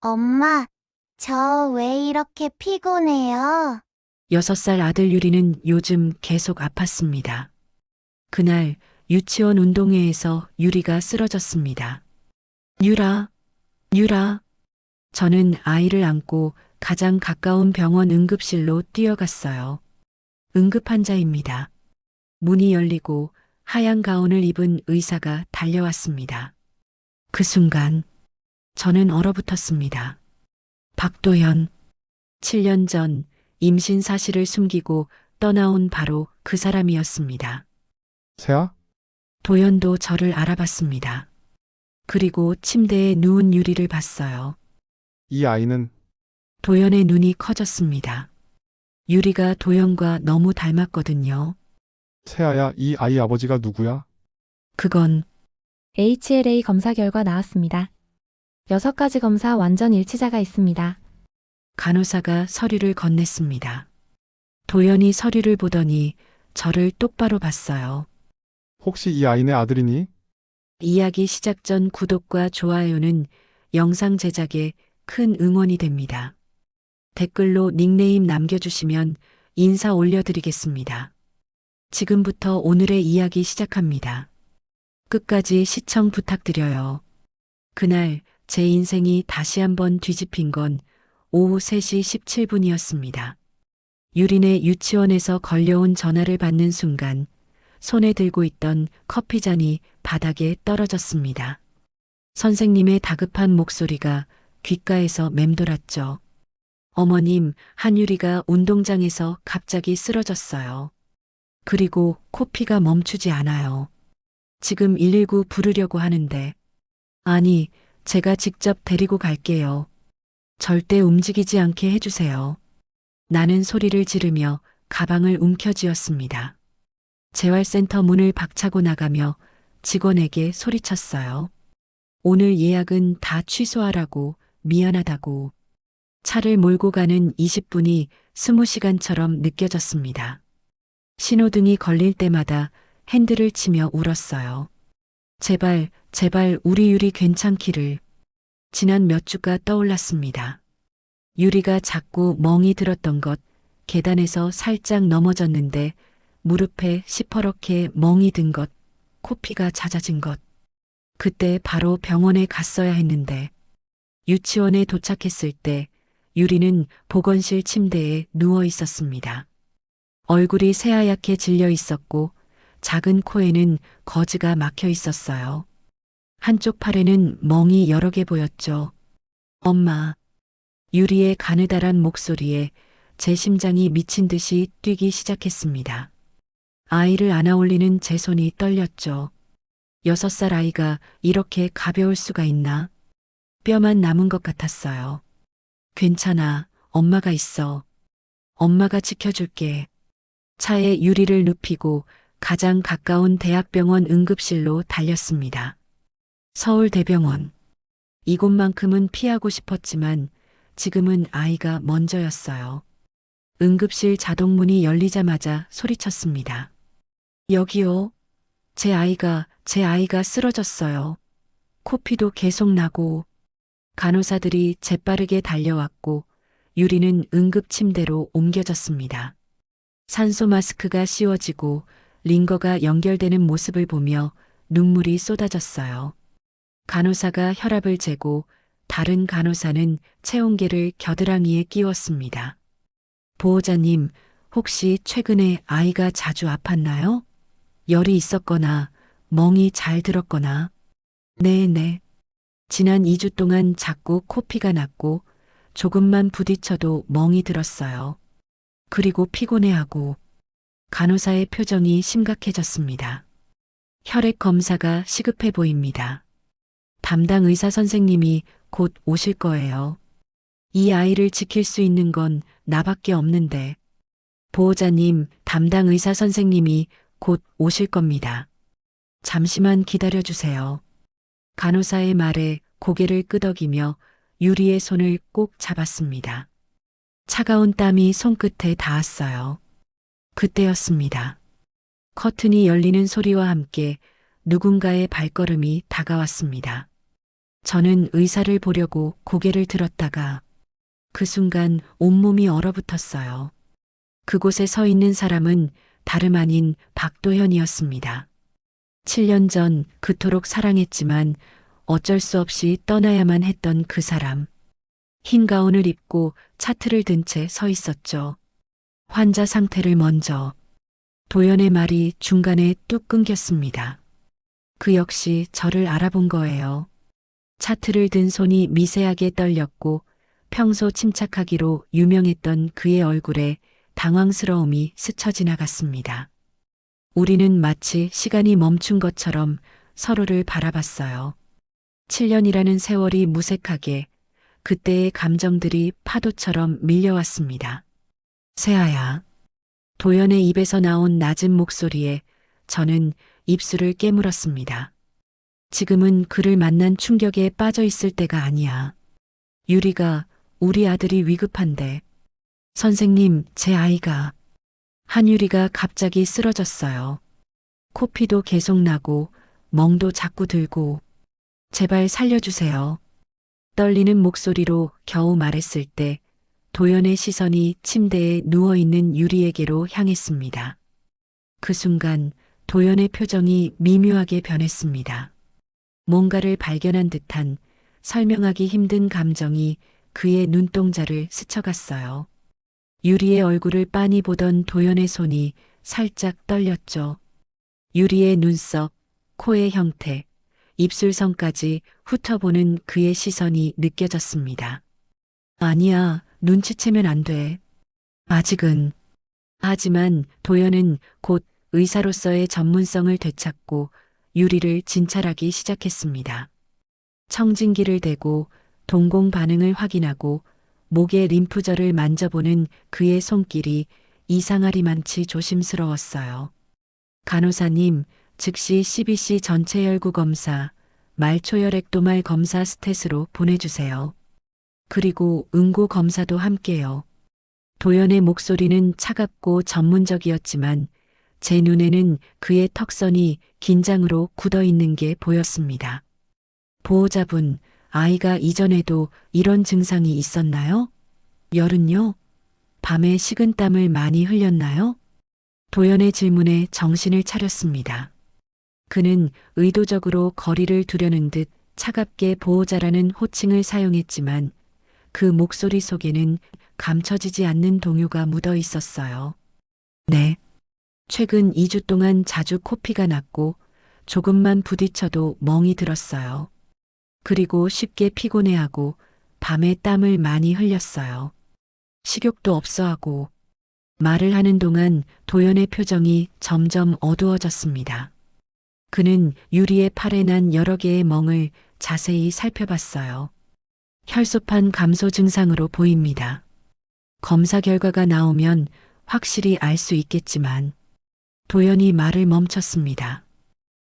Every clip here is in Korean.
엄마, 저 왜 이렇게 피곤해요? 6살 아들 유리는 요즘 계속 아팠습니다. 그날 유치원 운동회에서 유리가 쓰러졌습니다. 유라, 유라. 저는 아이를 안고 가장 가까운 병원 응급실로 뛰어갔어요. 응급 환자입니다. 문이 열리고 하얀 가운을 입은 의사가 달려왔습니다. 그 순간 저는 얼어붙었습니다. 박도현. 7년 전 임신 사실을 숨기고 떠나온 바로 그 사람이었습니다. 세아? 도연도 저를 알아봤습니다. 그리고 침대에 누운 유리를 봤어요. 이 아이는 도연의 눈이 커졌습니다. 유리가 도연과 너무 닮았거든요. 세아야, 이 아이 아버지가 누구야? 그건 HLA 검사 결과 나왔습니다. 6가지 검사 완전 일치자가 있습니다. 간호사가 서류를 건넸습니다. 도연이 서류를 보더니 저를 똑바로 봤어요. 혹시 이 아이네 아들이니? 이야기 시작 전 구독과 좋아요는 영상 제작에 큰 응원이 됩니다. 댓글로 닉네임 남겨주시면 인사 올려드리겠습니다. 지금부터 오늘의 이야기 시작합니다. 끝까지 시청 부탁드려요. 그날 제 인생이 다시 한번 뒤집힌 건 오후 3시 17분이었습니다. 유린의 유치원에서 걸려온 전화를 받는 순간 손에 들고 있던 커피잔이 바닥에 떨어졌습니다. 선생님의 다급한 목소리가 귓가에서 맴돌았죠. 어머님, 한유리가 운동장에서 갑자기 쓰러졌어요. 그리고 코피가 멈추지 않아요. 지금 119 부르려고 하는데. 아니, 제가 직접 데리고 갈게요. 절대 움직이지 않게 해주세요. 나는 소리를 지르며 가방을 움켜쥐었습니다. 재활센터 문을 박차고 나가며 직원에게 소리쳤어요. 오늘 예약은 다 취소하라고, 미안하다고. 차를 몰고 가는 20분이 20시간처럼 느껴졌습니다. 신호등이 걸릴 때마다 핸들을 치며 울었어요. 제발, 제발 우리 유리 괜찮기를. 지난 몇 주가 떠올랐습니다. 유리가 자꾸 멍이 들었던 것, 계단에서 살짝 넘어졌는데 무릎에 시퍼렇게 멍이 든 것, 코피가 잦아진 것. 그때 바로 병원에 갔어야 했는데 유치원에 도착했을 때 유리는 보건실 침대에 누워 있었습니다. 얼굴이 새하얗게 질려 있었고 작은 코에는 거즈가 막혀 있었어요. 한쪽 팔에는 멍이 여러 개 보였죠. 엄마. 유리의 가느다란 목소리에 제 심장이 미친 듯이 뛰기 시작했습니다. 아이를 안아 올리는 제 손이 떨렸죠. 6살 아이가 이렇게 가벼울 수가 있나? 뼈만 남은 것 같았어요. 괜찮아, 엄마가 있어. 엄마가 지켜줄게. 차에 유리를 눕히고 가장 가까운 대학병원 응급실로 달렸습니다. 서울대병원. 이곳만큼은 피하고 싶었지만 지금은 아이가 먼저였어요. 응급실 자동문이 열리자마자 소리쳤습니다. 여기요. 제 아이가 쓰러졌어요. 코피도 계속 나고. 간호사들이 재빠르게 달려왔고 유리는 응급 침대로 옮겨졌습니다. 산소 마스크가 씌워지고 링거가 연결되는 모습을 보며 눈물이 쏟아졌어요. 간호사가 혈압을 재고 다른 간호사는 체온계를 겨드랑이에 끼웠습니다. 보호자님, 혹시 최근에 아이가 자주 아팠나요? 열이 있었거나 멍이 잘 들었거나. 네. 지난 2주 동안 자꾸 코피가 났고 조금만 부딪혀도 멍이 들었어요. 그리고 피곤해하고. 간호사의 표정이 심각해졌습니다. 혈액 검사가 시급해 보입니다. 담당 의사 선생님이 곧 오실 거예요. 이 아이를 지킬 수 있는 건 나밖에 없는데. 보호자님, 담당 의사 선생님이 곧 오실 겁니다. 잠시만 기다려주세요. 간호사의 말에 고개를 끄덕이며 유리의 손을 꼭 잡았습니다. 차가운 땀이 손끝에 닿았어요. 그때였습니다. 커튼이 열리는 소리와 함께 누군가의 발걸음이 다가왔습니다. 저는 의사를 보려고 고개를 들었다가 그 순간 온몸이 얼어붙었어요. 그곳에 서 있는 사람은 다름 아닌 박도현이었습니다. 7년 전 그토록 사랑했지만 어쩔 수 없이 떠나야만 했던 그 사람. 흰 가운을 입고 차트를 든 채 서 있었죠. 환자 상태를 먼저. 도연의 말이 중간에 뚝 끊겼습니다. 그 역시 저를 알아본 거예요. 차트를 든 손이 미세하게 떨렸고 평소 침착하기로 유명했던 그의 얼굴에 당황스러움이 스쳐 지나갔습니다. 우리는 마치 시간이 멈춘 것처럼 서로를 바라봤어요. 7년이라는 세월이 무색하게 그때의 감정들이 파도처럼 밀려왔습니다. 세아야. 도연의 입에서 나온 낮은 목소리에 저는 입술을 깨물었습니다. 지금은 그를 만난 충격에 빠져 있을 때가 아니야. 유리가 우리 아들이 위급한데. 선생님, 제 아이가. 한유리가 갑자기 쓰러졌어요. 코피도 계속 나고 멍도 자꾸 들고. 제발 살려주세요. 떨리는 목소리로 겨우 말했을 때 도연의 시선이 침대에 누워있는 유리에게로 향했습니다. 그 순간 도연의 표정이 미묘하게 변했습니다. 뭔가를 발견한 듯한 설명하기 힘든 감정이 그의 눈동자를 스쳐갔어요. 유리의 얼굴을 빤히 보던 도연의 손이 살짝 떨렸죠. 유리의 눈썹, 코의 형태, 입술선까지 훑어보는 그의 시선이 느껴졌습니다. 아니야, 눈치채면 안 돼. 아직은. 하지만 도연은 곧 의사로서의 전문성을 되찾고 유리를 진찰하기 시작했습니다. 청진기를 대고 동공 반응을 확인하고 목의 림프절을 만져보는 그의 손길이 이상하리만치 조심스러웠어요. 간호사님, 즉시 CBC 전체 혈구 검사, 말초혈액도말 검사 스탯으로 보내주세요. 그리고 응고 검사도 함께요. 도연의 목소리는 차갑고 전문적이었지만 제 눈에는 그의 턱선이 긴장으로 굳어있는 게 보였습니다. 보호자분, 아이가 이전에도 이런 증상이 있었나요? 열은요? 밤에 식은땀을 많이 흘렸나요? 도연의 질문에 정신을 차렸습니다. 그는 의도적으로 거리를 두려는 듯 차갑게 보호자라는 호칭을 사용했지만 그 목소리 속에는 감춰지지 않는 동요가 묻어 있었어요. 네. 최근 2주 동안 자주 코피가 났고 조금만 부딪혀도 멍이 들었어요. 그리고 쉽게 피곤해하고 밤에 땀을 많이 흘렸어요. 식욕도 없어하고. 말을 하는 동안 도연의 표정이 점점 어두워졌습니다. 그는 유리의 팔에 난 여러 개의 멍을 자세히 살펴봤어요. 혈소판 감소 증상으로 보입니다. 검사 결과가 나오면 확실히 알 수 있겠지만 도연이 말을 멈췄습니다.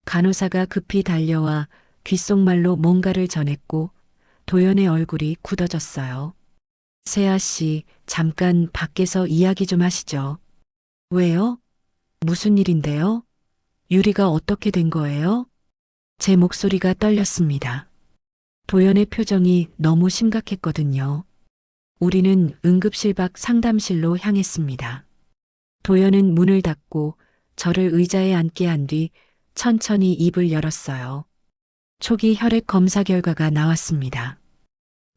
간호사가 급히 달려와 귓속말로 뭔가를 전했고 도연의 얼굴이 굳어졌어요. 세아 씨, 잠깐 밖에서 이야기 좀 하시죠. 왜요? 무슨 일인데요? 유리가 어떻게 된 거예요? 제 목소리가 떨렸습니다. 도연의 표정이 너무 심각했거든요. 우리는 응급실 밖 상담실로 향했습니다. 도연은 문을 닫고 저를 의자에 앉게 한 뒤 천천히 입을 열었어요. 초기 혈액 검사 결과가 나왔습니다.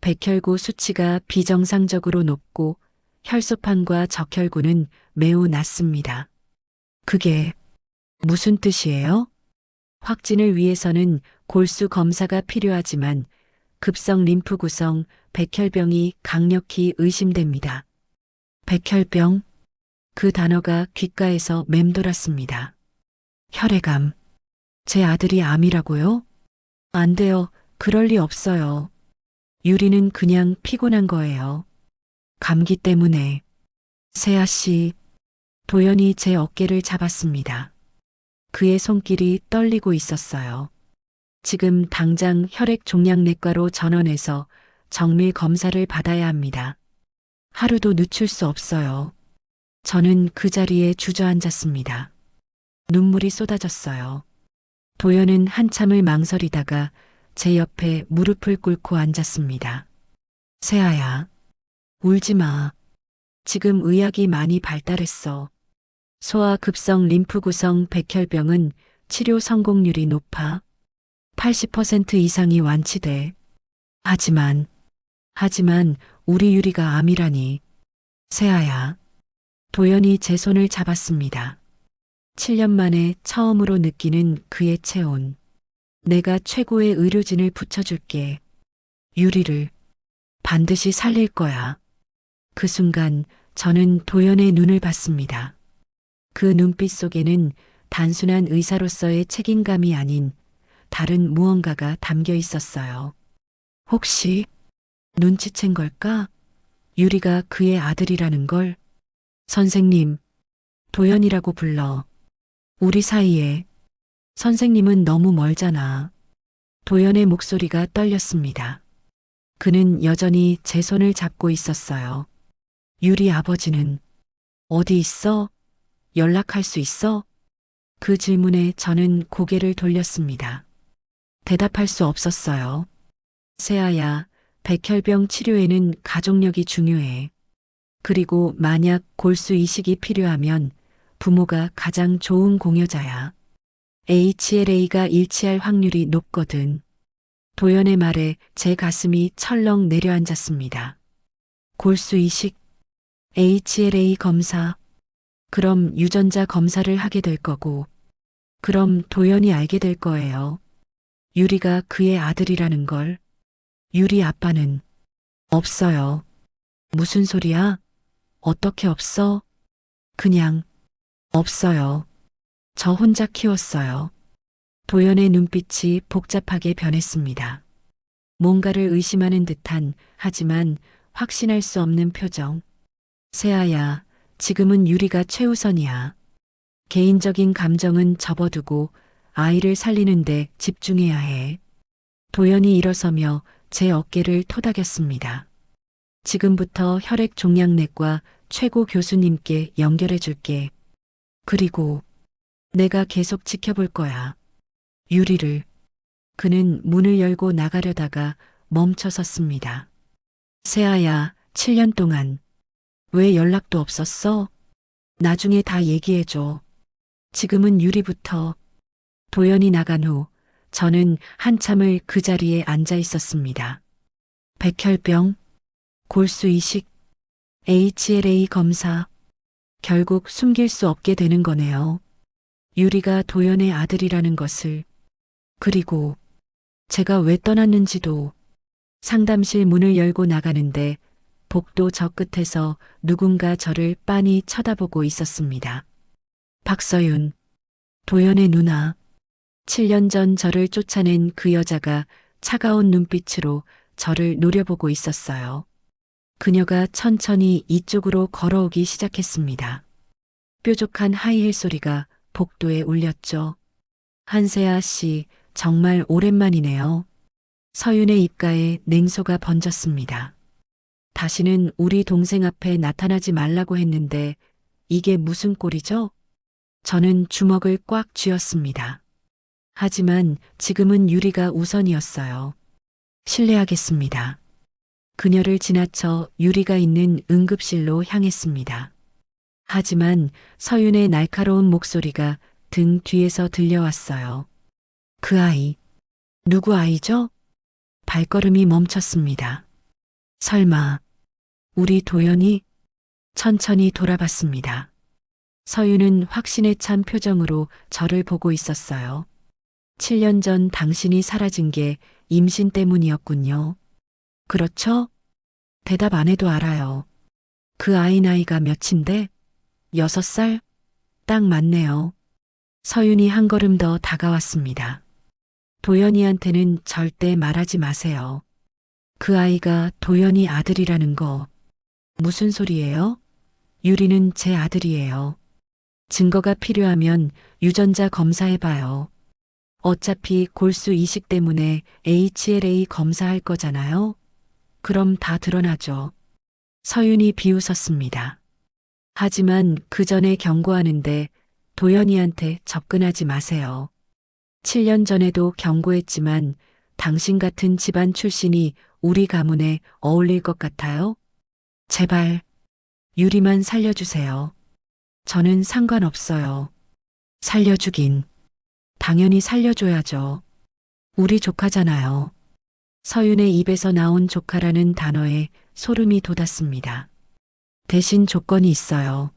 백혈구 수치가 비정상적으로 높고 혈소판과 적혈구는 매우 낮습니다. 그게 무슨 뜻이에요? 확진을 위해서는 골수 검사가 필요하지만 급성 림프 구성 백혈병이 강력히 의심됩니다. 백혈병? 그 단어가 귓가에서 맴돌았습니다. 혈액암. 제 아들이 암이라고요? 안 돼요. 그럴 리 없어요. 유리는 그냥 피곤한 거예요. 감기 때문에. 세아 씨. 도연이 제 어깨를 잡았습니다. 그의 손길이 떨리고 있었어요. 지금 당장 혈액종양내과로 전원해서 정밀 검사를 받아야 합니다. 하루도 늦출 수 없어요. 저는 그 자리에 주저앉았습니다. 눈물이 쏟아졌어요. 도연은 한참을 망설이다가 제 옆에 무릎을 꿇고 앉았습니다. 세아야, 울지 마. 지금 의학이 많이 발달했어. 소아급성 림프구성 백혈병은 치료 성공률이 높아 80% 이상이 완치돼. 하지만 우리 유리가 암이라니. 세아야. 도연이 제 손을 잡았습니다. 7년 만에 처음으로 느끼는 그의 체온. 내가 최고의 의료진을 붙여줄게. 유리를 반드시 살릴 거야. 그 순간 저는 도연의 눈을 봤습니다. 그 눈빛 속에는 단순한 의사로서의 책임감이 아닌 다른 무언가가 담겨 있었어요. 혹시 눈치챈 걸까? 유리가 그의 아들이라는 걸. 선생님, 도연이라고 불러. 우리 사이에. 선생님은 너무 멀잖아. 도연의 목소리가 떨렸습니다. 그는 여전히 제 손을 잡고 있었어요. 유리 아버지는 어디 있어? 연락할 수 있어? 그 질문에 저는 고개를 돌렸습니다. 대답할 수 없었어요. 세아야, 백혈병 치료에는 가족력이 중요해. 그리고 만약 골수 이식이 필요하면 부모가 가장 좋은 공여자야. HLA가 일치할 확률이 높거든. 도연의 말에 제 가슴이 철렁 내려앉았습니다. 골수 이식, HLA 검사, 그럼 유전자 검사를 하게 될 거고, 그럼 도연이 알게 될 거예요. 유리가 그의 아들이라는 걸. 유리 아빠는 없어요. 무슨 소리야? 어떻게 없어? 그냥 없어요. 저 혼자 키웠어요. 도연의 눈빛이 복잡하게 변했습니다. 뭔가를 의심하는 듯한, 하지만 확신할 수 없는 표정. 세아야, 지금은 유리가 최우선이야. 개인적인 감정은 접어두고 아이를 살리는데 집중해야 해. 도연이 일어서며 제 어깨를 토닥였습니다. 지금부터 혈액 종양내과 최고 교수님께 연결해 줄게. 그리고 내가 계속 지켜볼 거야. 유리를. 그는 문을 열고 나가려다가 멈춰 섰습니다. 세아야, 7년 동안 왜 연락도 없었어? 나중에 다 얘기해줘. 지금은 유리부터. 도연이 나간 후 저는 한참을 그 자리에 앉아 있었습니다. 백혈병, 골수 이식, HLA 검사. 결국 숨길 수 없게 되는 거네요. 유리가 도연의 아들이라는 것을. 그리고 제가 왜 떠났는지도. 상담실 문을 열고 나가는데 복도 저 끝에서 누군가 저를 빤히 쳐다보고 있었습니다. 박서윤, 도연의 누나. 7년 전 저를 쫓아낸 그 여자가 차가운 눈빛으로 저를 노려보고 있었어요. 그녀가 천천히 이쪽으로 걸어오기 시작했습니다. 뾰족한 하이힐 소리가 복도에 울렸죠. 한세아 씨, 정말 오랜만이네요. 서윤의 입가에 냉소가 번졌습니다. 다시는 우리 동생 앞에 나타나지 말라고 했는데 이게 무슨 꼴이죠? 저는 주먹을 꽉 쥐었습니다. 하지만 지금은 유리가 우선이었어요. 실례하겠습니다. 그녀를 지나쳐 유리가 있는 응급실로 향했습니다. 하지만 서윤의 날카로운 목소리가 등 뒤에서 들려왔어요. 그 아이, 누구 아이죠? 발걸음이 멈췄습니다. 설마, 우리 도연이? 천천히 돌아봤습니다. 서윤은 확신에 찬 표정으로 저를 보고 있었어요. 7년 전 당신이 사라진 게 임신 때문이었군요. 그렇죠? 대답 안 해도 알아요. 그 아이 나이가 몇인데? 6살? 딱 맞네요. 서윤이 한 걸음 더 다가왔습니다. 도연이한테는 절대 말하지 마세요. 그 아이가 도연이 아들이라는 거. 무슨 소리예요? 유리는 제 아들이에요. 증거가 필요하면 유전자 검사해봐요. 어차피 골수 이식 때문에 HLA 검사할 거잖아요. 그럼 다 드러나죠. 서윤이 비웃었습니다. 하지만 그 전에 경고하는데 도연이한테 접근하지 마세요. 7년 전에도 경고했지만 당신 같은 집안 출신이 우리 가문에 어울릴 것 같아요? 제발, 유리만 살려주세요. 저는 상관없어요. 살려주긴. 당연히 살려줘야죠. 우리 조카잖아요. 서윤의 입에서 나온 조카라는 단어에 소름이 돋았습니다. 대신 조건이 있어요.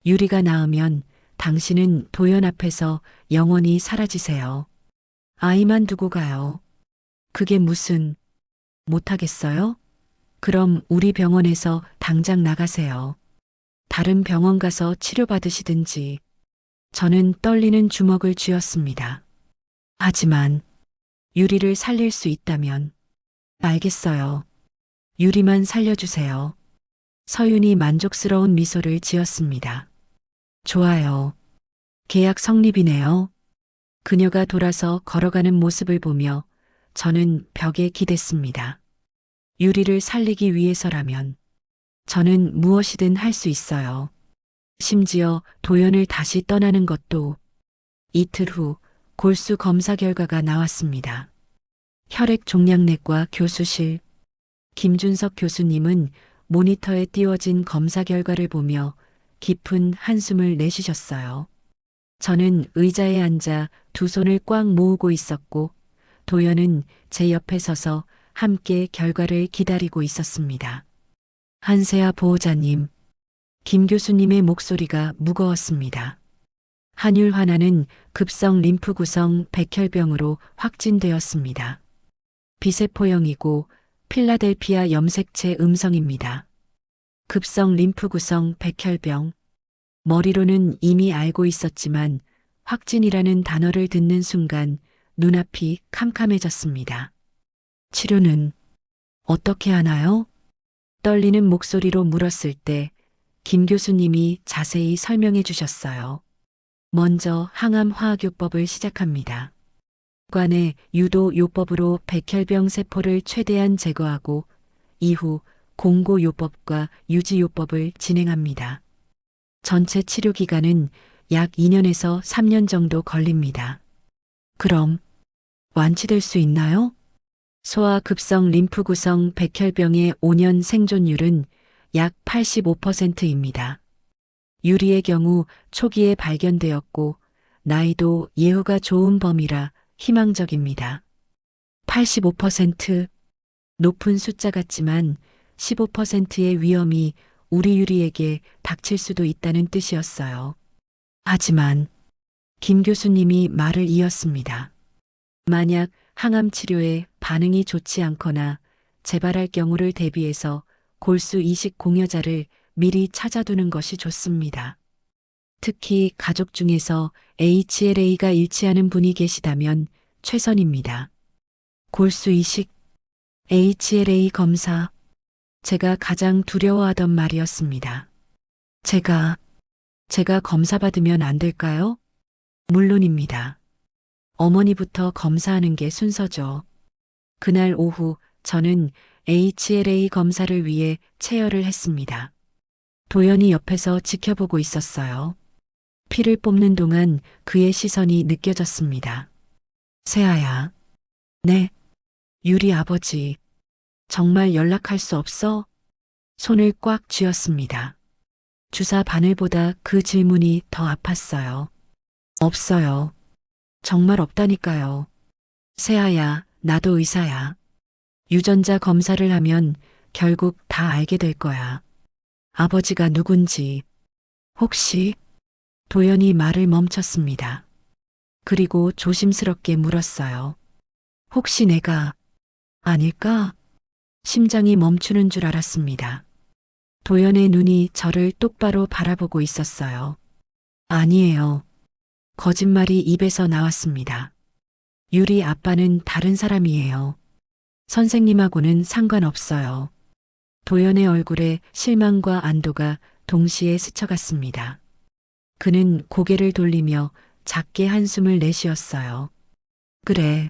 유리가 낳으면 당신은 도연 앞에서 영원히 사라지세요. 아이만 두고 가요. 그게 무슨, 못하겠어요? 그럼 우리 병원에서 당장 나가세요. 다른 병원 가서 치료받으시든지. 저는 떨리는 주먹을 쥐었습니다. 하지만 유리를 살릴 수 있다면. 알겠어요. 유리만 살려주세요. 서윤이 만족스러운 미소를 지었습니다. 좋아요. 계약 성립이네요. 그녀가 돌아서 걸어가는 모습을 보며 저는 벽에 기댔습니다. 유리를 살리기 위해서라면 저는 무엇이든 할 수 있어요. 심지어 도연을 다시 떠나는 것도. 이틀 후 골수 검사 결과가 나왔습니다. 혈액 종양내과 교수실. 김준석 교수님은 모니터에 띄워진 검사 결과를 보며 깊은 한숨을 내쉬셨어요. 저는 의자에 앉아 두 손을 꽉 모으고 있었고 도연은 제 옆에 서서 함께 결과를 기다리고 있었습니다. 한세아 보호자님, 김 교수님의 목소리가 무거웠습니다. 한율 하나는 급성 림프 구성 백혈병으로 확진되었습니다. 비세포형이고 필라델피아 염색체 음성입니다. 급성 림프 구성 백혈병. 머리로는 이미 알고 있었지만 확진이라는 단어를 듣는 순간 눈앞이 캄캄해졌습니다. 치료는 어떻게 하나요? 떨리는 목소리로 물었을 때 김 교수님이 자세히 설명해 주셨어요. 먼저 항암 화학요법을 시작합니다. 관의 유도 요법으로 백혈병 세포를 최대한 제거하고 이후 공고 요법과 유지 요법을 진행합니다. 전체 치료 기간은 약 2년에서 3년 정도 걸립니다. 그럼 완치될 수 있나요? 소아 급성 림프 구성 백혈병의 5년 생존율은 약 85%입니다. 유리의 경우 초기에 발견되었고 나이도 예후가 좋은 범위라 희망적입니다. 85%. 높은 숫자 같지만 15%의 위험이 우리 유리에게 닥칠 수도 있다는 뜻이었어요. 하지만 김 교수님이 말을 이었습니다. 만약 항암 치료에 반응이 좋지 않거나 재발할 경우를 대비해서 골수 이식 공여자를 미리 찾아두는 것이 좋습니다. 특히 가족 중에서 HLA가 일치하는 분이 계시다면 최선입니다. 골수 이식, HLA 검사. 제가 가장 두려워하던 말이었습니다. 제가 검사받으면 안 될까요? 물론입니다. 어머니부터 검사하는 게 순서죠. 그날 오후 저는 HLA 검사를 위해 체열을 했습니다. 도연이 옆에서 지켜보고 있었어요. 피를 뽑는 동안 그의 시선이 느껴졌습니다. 세아야. 네. 유리 아버지. 정말 연락할 수 없어? 손을 꽉 쥐었습니다. 주사 바늘보다 그 질문이 더 아팠어요. 없어요. 정말 없다니까요. 세아야, 나도 의사야. 유전자 검사를 하면 결국 다 알게 될 거야. 아버지가 누군지. 혹시? 도연이 말을 멈췄습니다. 그리고 조심스럽게 물었어요. 혹시 내가 아닐까? 심장이 멈추는 줄 알았습니다. 도연의 눈이 저를 똑바로 바라보고 있었어요. 아니에요. 거짓말이 입에서 나왔습니다. 유리 아빠는 다른 사람이에요. 선생님하고는 상관없어요. 도연의 얼굴에 실망과 안도가 동시에 스쳐갔습니다. 그는 고개를 돌리며 작게 한숨을 내쉬었어요. 그래.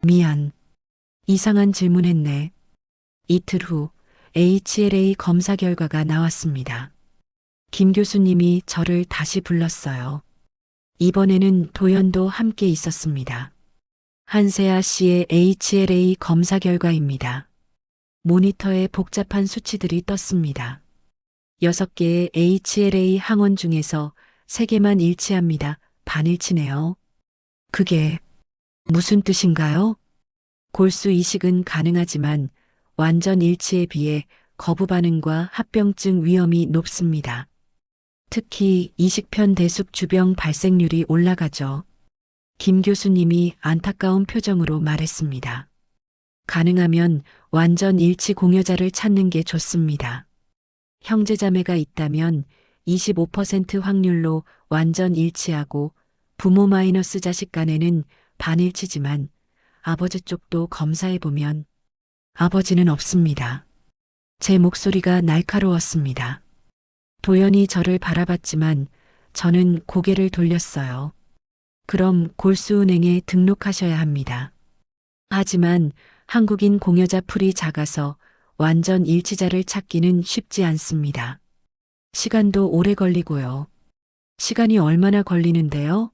미안. 이상한 질문했네. 이틀 후 HLA 검사 결과가 나왔습니다. 김 교수님이 저를 다시 불렀어요. 이번에는 도연도 함께 있었습니다. 한세아 씨의 HLA 검사 결과입니다. 모니터에 복잡한 수치들이 떴습니다. 6개의 HLA 항원 중에서 3개만 일치합니다. 반일치네요. 그게 무슨 뜻인가요? 골수 이식은 가능하지만 완전 일치에 비해 거부 반응과 합병증 위험이 높습니다. 특히 이식편 대숙 주병 발생률이 올라가죠. 김 교수님이 안타까운 표정으로 말했습니다. 가능하면 완전 일치 공여자를 찾는 게 좋습니다. 형제자매가 있다면 25% 확률로 완전 일치하고 부모 마이너스 자식 간에는 반일치지만 아버지 쪽도 검사해보면 아버지는 없습니다. 제 목소리가 날카로웠습니다. 도연이 저를 바라봤지만 저는 고개를 돌렸어요. 그럼 골수은행에 등록하셔야 합니다. 하지만 한국인 공여자 풀이 작아서 완전 일치자를 찾기는 쉽지 않습니다. 시간도 오래 걸리고요. 시간이 얼마나 걸리는데요?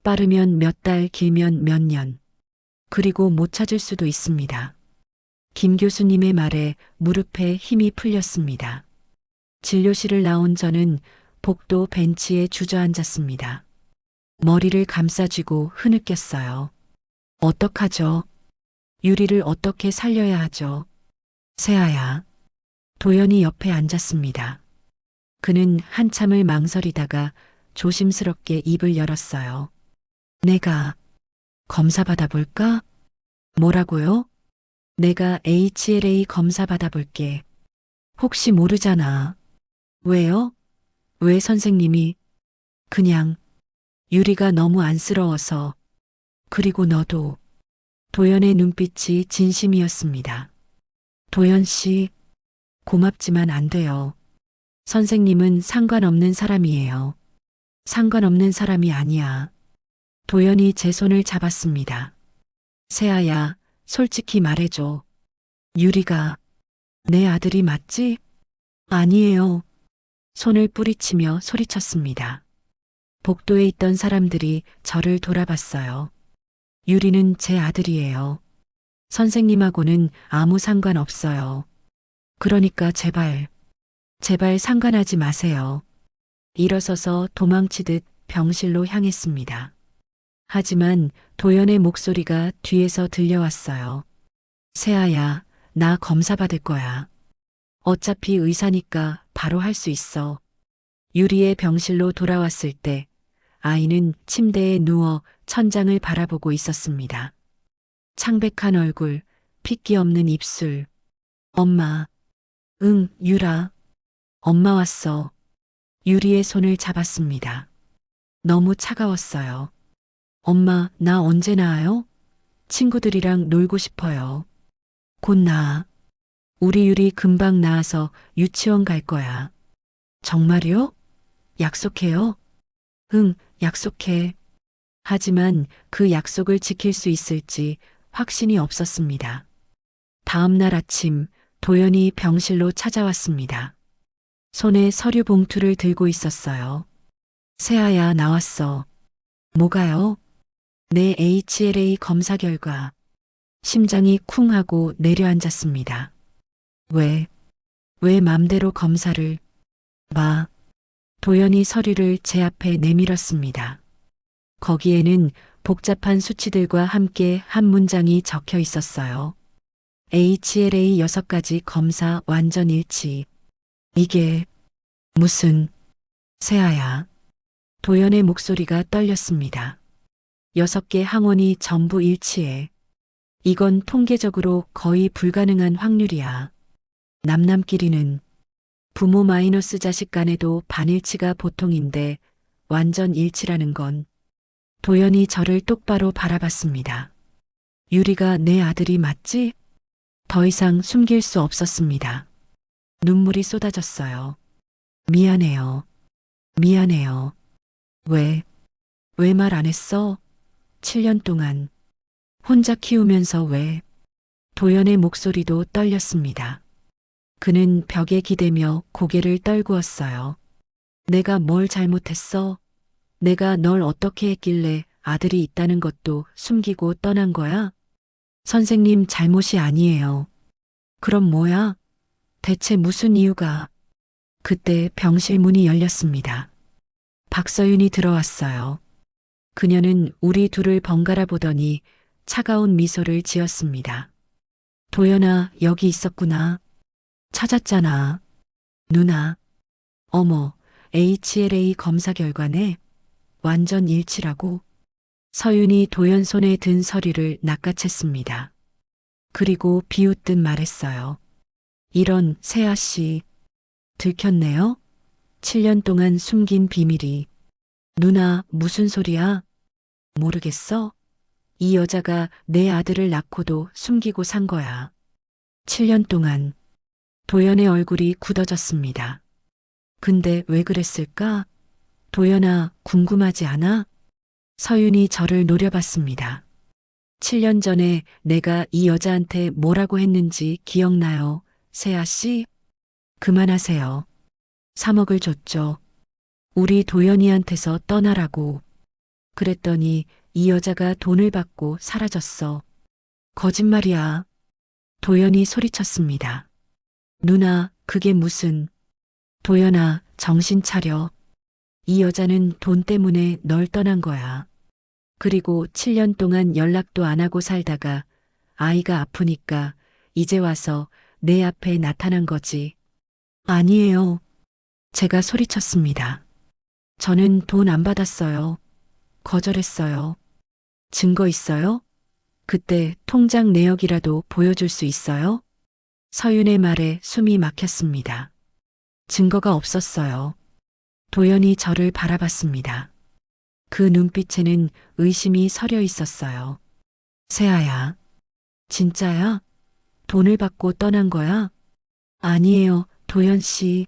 빠르면 몇 달, 길면 몇 년. 그리고 못 찾을 수도 있습니다. 김 교수님의 말에 무릎에 힘이 풀렸습니다. 진료실을 나온 저는 복도 벤치에 주저앉았습니다. 머리를 감싸쥐고 흐느꼈어요. 어떡하죠? 유리를 어떻게 살려야 하죠? 세아야. 도연이 옆에 앉았습니다. 그는 한참을 망설이다가 조심스럽게 입을 열었어요. 내가 검사 받아볼까? 뭐라고요? 내가 HLA 검사 받아볼게. 혹시 모르잖아. 왜요? 왜 선생님이? 그냥 유리가 너무 안쓰러워서. 그리고 너도. 도연의 눈빛이 진심이었습니다. 도연 씨, 고맙지만 안 돼요. 선생님은 상관없는 사람이에요. 상관없는 사람이 아니야. 도연이 제 손을 잡았습니다. 세아야, 솔직히 말해줘. 유리가 내 아들이 맞지? 아니에요. 손을 뿌리치며 소리쳤습니다. 복도에 있던 사람들이 저를 돌아봤어요. 유리는 제 아들이에요. 선생님하고는 아무 상관 없어요. 그러니까 제발 상관하지 마세요. 일어서서 도망치듯 병실로 향했습니다. 하지만 도연의 목소리가 뒤에서 들려왔어요. 세아야, 나 검사 받을 거야. 어차피 의사니까 바로 할 수 있어. 유리의 병실로 돌아왔을 때 아이는 침대에 누워 천장을 바라보고 있었습니다. 창백한 얼굴, 핏기 없는 입술. 엄마. 응, 유라. 엄마 왔어. 유리의 손을 잡았습니다. 너무 차가웠어요. 엄마, 나 언제 나아요? 친구들이랑 놀고 싶어요. 곧 나아. 우리 유리 금방 나아서 유치원 갈 거야. 정말요? 약속해요? 응, 약속해. 하지만 그 약속을 지킬 수 있을지 확신이 없었습니다. 다음 날 아침 도연이 병실로 찾아왔습니다. 손에 서류 봉투를 들고 있었어요. 세아야, 나왔어. 뭐가요? 내 HLA 검사 결과. 심장이 쿵 하고 내려앉았습니다. 왜 맘대로 검사를. 도연이 서류를 제 앞에 내밀었습니다. 거기에는 복잡한 수치들과 함께 한 문장이 적혀 있었어요. HLA 6가지 검사 완전 일치. 이게 무슨. 세아야. 도연의 목소리가 떨렸습니다. 6개 항원이 전부 일치해. 이건 통계적으로 거의 불가능한 확률이야. 남남끼리는 부모 마이너스 자식 간에도 반일치가 보통인데 완전 일치라는 건. 도연이 저를 똑바로 바라봤습니다. 유리가 내 아들이 맞지? 더 이상 숨길 수 없었습니다. 눈물이 쏟아졌어요. 미안해요. 왜 말 안 했어? 7년 동안. 혼자 키우면서 왜? 도연의 목소리도 떨렸습니다. 그는 벽에 기대며 고개를 떨구었어요. 내가 뭘 잘못했어? 내가 널 어떻게 했길래 아들이 있다는 것도 숨기고 떠난 거야? 선생님 잘못이 아니에요. 그럼 뭐야? 대체 무슨 이유가? 그때 병실 문이 열렸습니다. 박서윤이 들어왔어요. 그녀는 우리 둘을 번갈아 보더니 차가운 미소를 지었습니다. 도연아, 여기 있었구나. 찾았잖아. 누나. 어머, HLA 검사 결과네. 완전 일치라고. 서윤이 도연 손에 든 서류를 낚아챘습니다. 그리고 비웃듯 말했어요. 이런, 세아 씨. 들켰네요? 7년 동안 숨긴 비밀이. 누나, 무슨 소리야? 모르겠어? 이 여자가 내 아들을 낳고도 숨기고 산 거야. 7년 동안. 도연의 얼굴이 굳어졌습니다. 근데 왜 그랬을까? 도연아, 궁금하지 않아? 서윤이 저를 노려봤습니다. 7년 전에 내가 이 여자한테 뭐라고 했는지 기억나요, 세아 씨? 그만하세요. 3억을 줬죠. 우리 도연이한테서 떠나라고. 그랬더니 이 여자가 돈을 받고 사라졌어. 거짓말이야. 도연이 소리쳤습니다. 누나, 그게 무슨. 도연아, 정신 차려. 이 여자는 돈 때문에 널 떠난 거야. 그리고 7년 동안 연락도 안 하고 살다가 아이가 아프니까 이제 와서 내 앞에 나타난 거지. 아니에요. 제가 소리쳤습니다. 저는 돈 안 받았어요. 거절했어요. 증거 있어요? 그때 통장 내역이라도 보여줄 수 있어요? 서윤의 말에 숨이 막혔습니다. 증거가 없었어요. 도연이 저를 바라봤습니다. 그 눈빛에는 의심이 서려 있었어요. 세아야. 진짜야? 돈을 받고 떠난 거야? 아니에요, 도연 씨.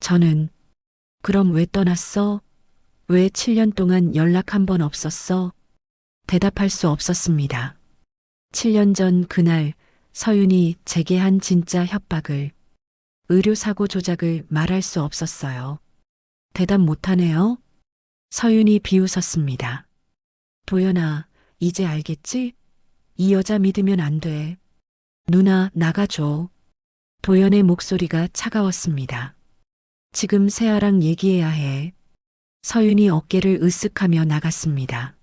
저는. 그럼 왜 떠났어? 왜 7년 동안 연락 한 번 없었어? 대답할 수 없었습니다. 7년 전 그날 서윤이 제게 한 진짜 협박을, 의료사고 조작을 말할 수 없었어요. 대답 못하네요. 서윤이 비웃었습니다. 도연아, 이제 알겠지? 이 여자 믿으면 안 돼. 누나, 나가줘. 도연의 목소리가 차가웠습니다. 지금 세아랑 얘기해야 해. 서윤이 어깨를 으쓱하며 나갔습니다.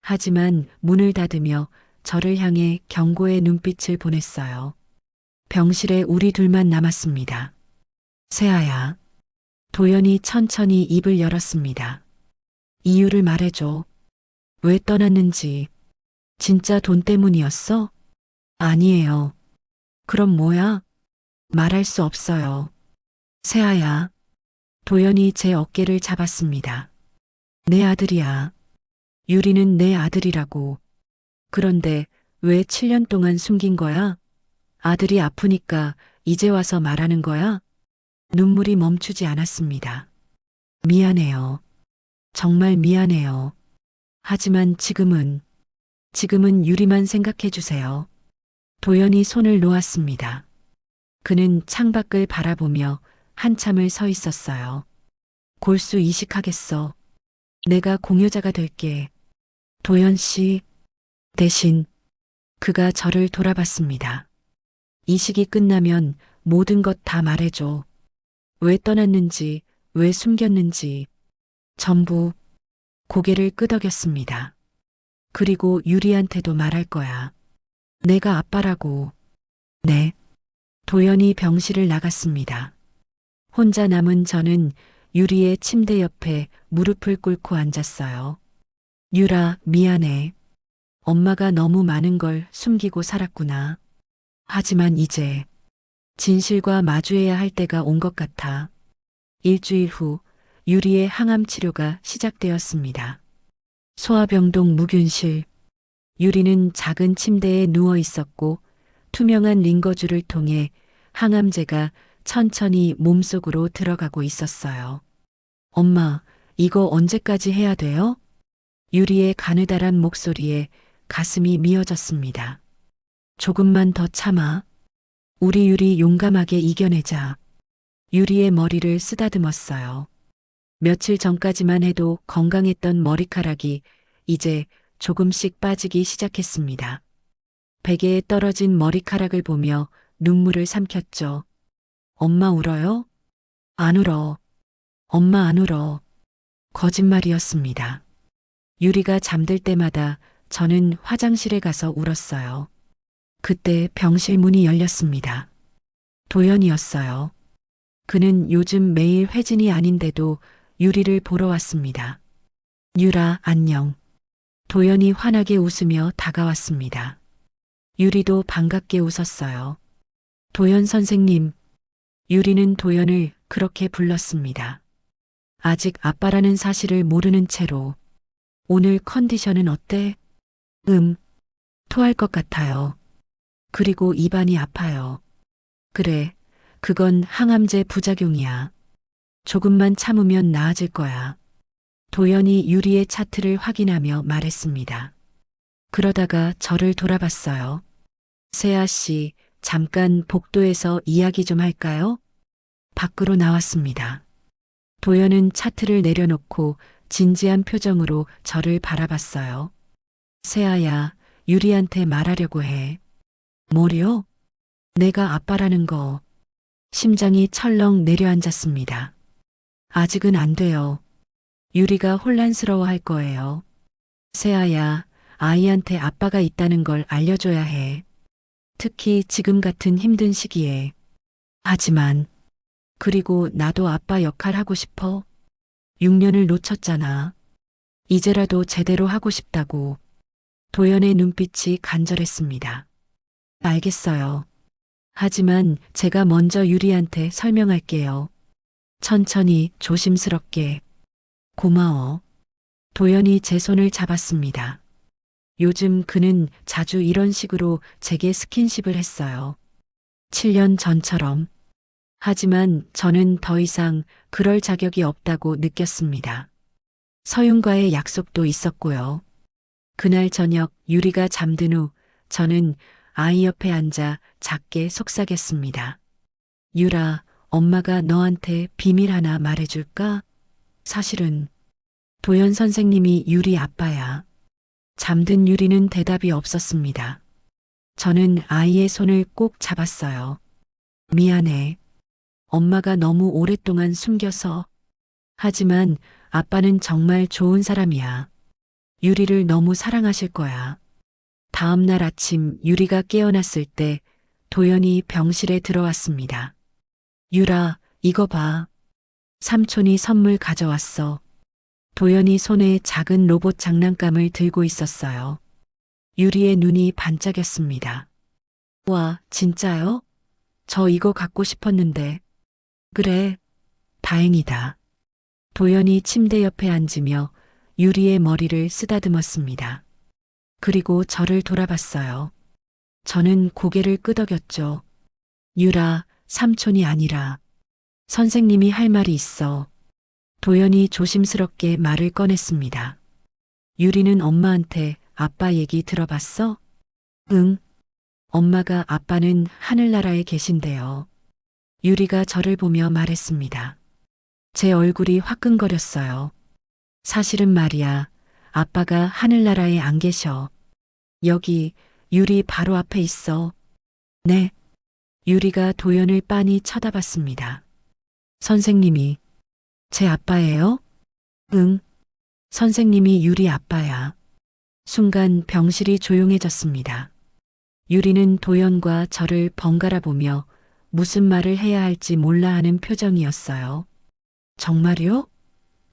하지만 문을 닫으며 저를 향해 경고의 눈빛을 보냈어요. 병실에 우리 둘만 남았습니다. 세아야. 도연이 천천히 입을 열었습니다. 이유를 말해줘. 왜 떠났는지. 진짜 돈 때문이었어? 아니에요. 그럼 뭐야? 말할 수 없어요. 세아야. 도연이 제 어깨를 잡았습니다. 내 아들이야. 유리는 내 아들이라고. 그런데 왜 7년 동안 숨긴 거야? 아들이 아프니까 이제 와서 말하는 거야? 눈물이 멈추지 않았습니다. 미안해요. 정말 미안해요. 하지만 지금은 유리만 생각해 주세요. 도연이 손을 놓았습니다. 그는 창밖을 바라보며 한참을 서 있었어요. 골수 이식하겠어. 내가 공여자가 될게. 도연 씨. 대신 그가 저를 돌아봤습니다. 이식이 끝나면 모든 것 다 말해줘. 왜 떠났는지, 왜 숨겼는지. 전부. 고개를 끄덕였습니다. 그리고 유리한테도 말할 거야. 내가 아빠라고. 네. 도연이 병실을 나갔습니다. 혼자 남은 저는 유리의 침대 옆에 무릎을 꿇고 앉았어요. 유라, 미안해. 엄마가 너무 많은 걸 숨기고 살았구나. 하지만 이제 진실과 마주해야 할 때가 온 것 같아. 일주일 후 유리의 항암 치료가 시작되었습니다. 소아병동 무균실. 유리는 작은 침대에 누워 있었고 투명한 링거줄을 통해 항암제가 천천히 몸속으로 들어가고 있었어요. 엄마, 이거 언제까지 해야 돼요? 유리의 가느다란 목소리에 가슴이 미어졌습니다. 조금만 더 참아. 우리 유리 용감하게 이겨내자. 유리의 머리를 쓰다듬었어요. 며칠 전까지만 해도 건강했던 머리카락이 이제 조금씩 빠지기 시작했습니다. 베개에 떨어진 머리카락을 보며 눈물을 삼켰죠. 엄마 울어요? 안 울어. 엄마 안 울어. 거짓말이었습니다. 유리가 잠들 때마다 저는 화장실에 가서 울었어요. 그때 병실 문이 열렸습니다. 도연이었어요. 그는 요즘 매일 회진이 아닌데도 유리를 보러 왔습니다. 유라, 안녕. 도연이 환하게 웃으며 다가왔습니다. 유리도 반갑게 웃었어요. 도연 선생님. 유리는 도연을 그렇게 불렀습니다. 아직 아빠라는 사실을 모르는 채로. 오늘 컨디션은 어때? 토할 것 같아요. 그리고 입안이 아파요. 그래, 그건 항암제 부작용이야. 조금만 참으면 나아질 거야. 도연이 유리의 차트를 확인하며 말했습니다. 그러다가 저를 돌아봤어요. 세아 씨, 잠깐 복도에서 이야기 좀 할까요? 밖으로 나왔습니다. 도연은 차트를 내려놓고 진지한 표정으로 저를 바라봤어요. 세아야, 유리한테 말하려고 해. 뭐요? 내가 아빠라는 거. 심장이 철렁 내려앉았습니다. 아직은 안 돼요. 유리가 혼란스러워 할 거예요. 세아야, 아이한테 아빠가 있다는 걸 알려줘야 해. 특히 지금 같은 힘든 시기에. 하지만, 그리고 나도 아빠 역할 하고 싶어. 6년을 놓쳤잖아. 이제라도 제대로 하고 싶다고. 도연의 눈빛이 간절했습니다. 알겠어요. 하지만 제가 먼저 유리한테 설명할게요. 천천히 조심스럽게. 고마워. 도연이 제 손을 잡았습니다. 요즘 그는 자주 이런 식으로 제게 스킨십을 했어요. 7년 전처럼. 하지만 저는 더 이상 그럴 자격이 없다고 느꼈습니다. 서윤과의 약속도 있었고요. 그날 저녁 유리가 잠든 후 저는 아이 옆에 앉아 작게 속삭였습니다. 유라, 엄마가 너한테 비밀 하나 말해줄까? 사실은 도연 선생님이 유리 아빠야. 잠든 유리는 대답이 없었습니다. 저는 아이의 손을 꼭 잡았어요. 미안해. 엄마가 너무 오랫동안 숨겨서. 하지만 아빠는 정말 좋은 사람이야. 유리를 너무 사랑하실 거야. 다음 날 아침 유리가 깨어났을 때 도연이 병실에 들어왔습니다. 유라, 이거 봐. 삼촌이 선물 가져왔어. 도연이 손에 작은 로봇 장난감을 들고 있었어요. 유리의 눈이 반짝였습니다. 와, 진짜요? 저 이거 갖고 싶었는데. 그래, 다행이다. 도연이 침대 옆에 앉으며 유리의 머리를 쓰다듬었습니다. 그리고 저를 돌아봤어요. 저는 고개를 끄덕였죠. 유라, 삼촌이 아니라 선생님이 할 말이 있어. 도연이 조심스럽게 말을 꺼냈습니다. 유리는 엄마한테 아빠 얘기 들어봤어? 응. 엄마가 아빠는 하늘나라에 계신대요. 유리가 저를 보며 말했습니다. 제 얼굴이 화끈거렸어요. 사실은 말이야, 아빠가 하늘나라에 안 계셔. 여기 유리 바로 앞에 있어. 네. 유리가 도연을 빤히 쳐다봤습니다. 선생님이 제 아빠예요? 응. 선생님이 유리 아빠야. 순간 병실이 조용해졌습니다. 유리는 도연과 저를 번갈아 보며 무슨 말을 해야 할지 몰라 하는 표정이었어요. 정말요?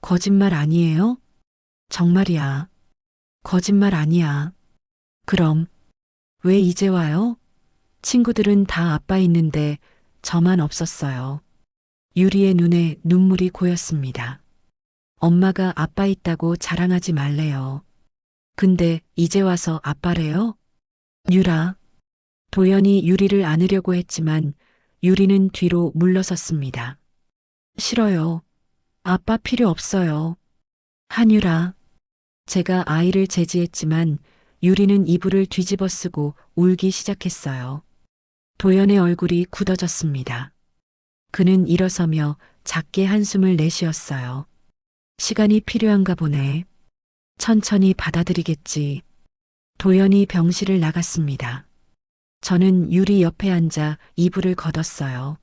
거짓말 아니에요? 정말이야. 거짓말 아니야. 그럼 왜 이제 와요? 친구들은 다 아빠 있는데 저만 없었어요. 유리의 눈에 눈물이 고였습니다. 엄마가 아빠 있다고 자랑하지 말래요. 근데 이제 와서 아빠래요? 유라. 도연이 유리를 안으려고 했지만 유리는 뒤로 물러섰습니다. 싫어요. 아빠 필요 없어요. 한유라. 제가 아이를 제지했지만 유리는 이불을 뒤집어 쓰고 울기 시작했어요. 도연의 얼굴이 굳어졌습니다. 그는 일어서며 작게 한숨을 내쉬었어요. 시간이 필요한가 보네. 천천히 받아들이겠지. 도연이 병실을 나갔습니다. 저는 유리 옆에 앉아 이불을 걷었어요.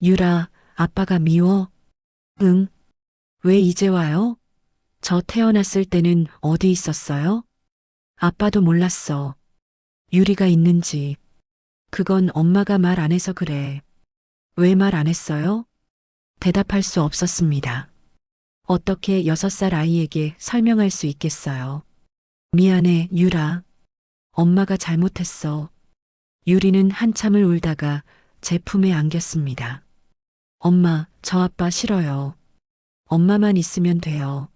유라, 아빠가 미워? 응. 왜 이제 와요? 저 태어났을 때는 어디 있었어요? 아빠도 몰랐어. 유리가 있는지. 그건 엄마가 말 안 해서 그래. 왜 말 안 했어요? 대답할 수 없었습니다. 어떻게 6살 아이에게 설명할 수 있겠어요? 미안해, 유라. 엄마가 잘못했어. 유리는 한참을 울다가 제 품에 안겼습니다. 엄마, 저 아빠 싫어요. 엄마만 있으면 돼요.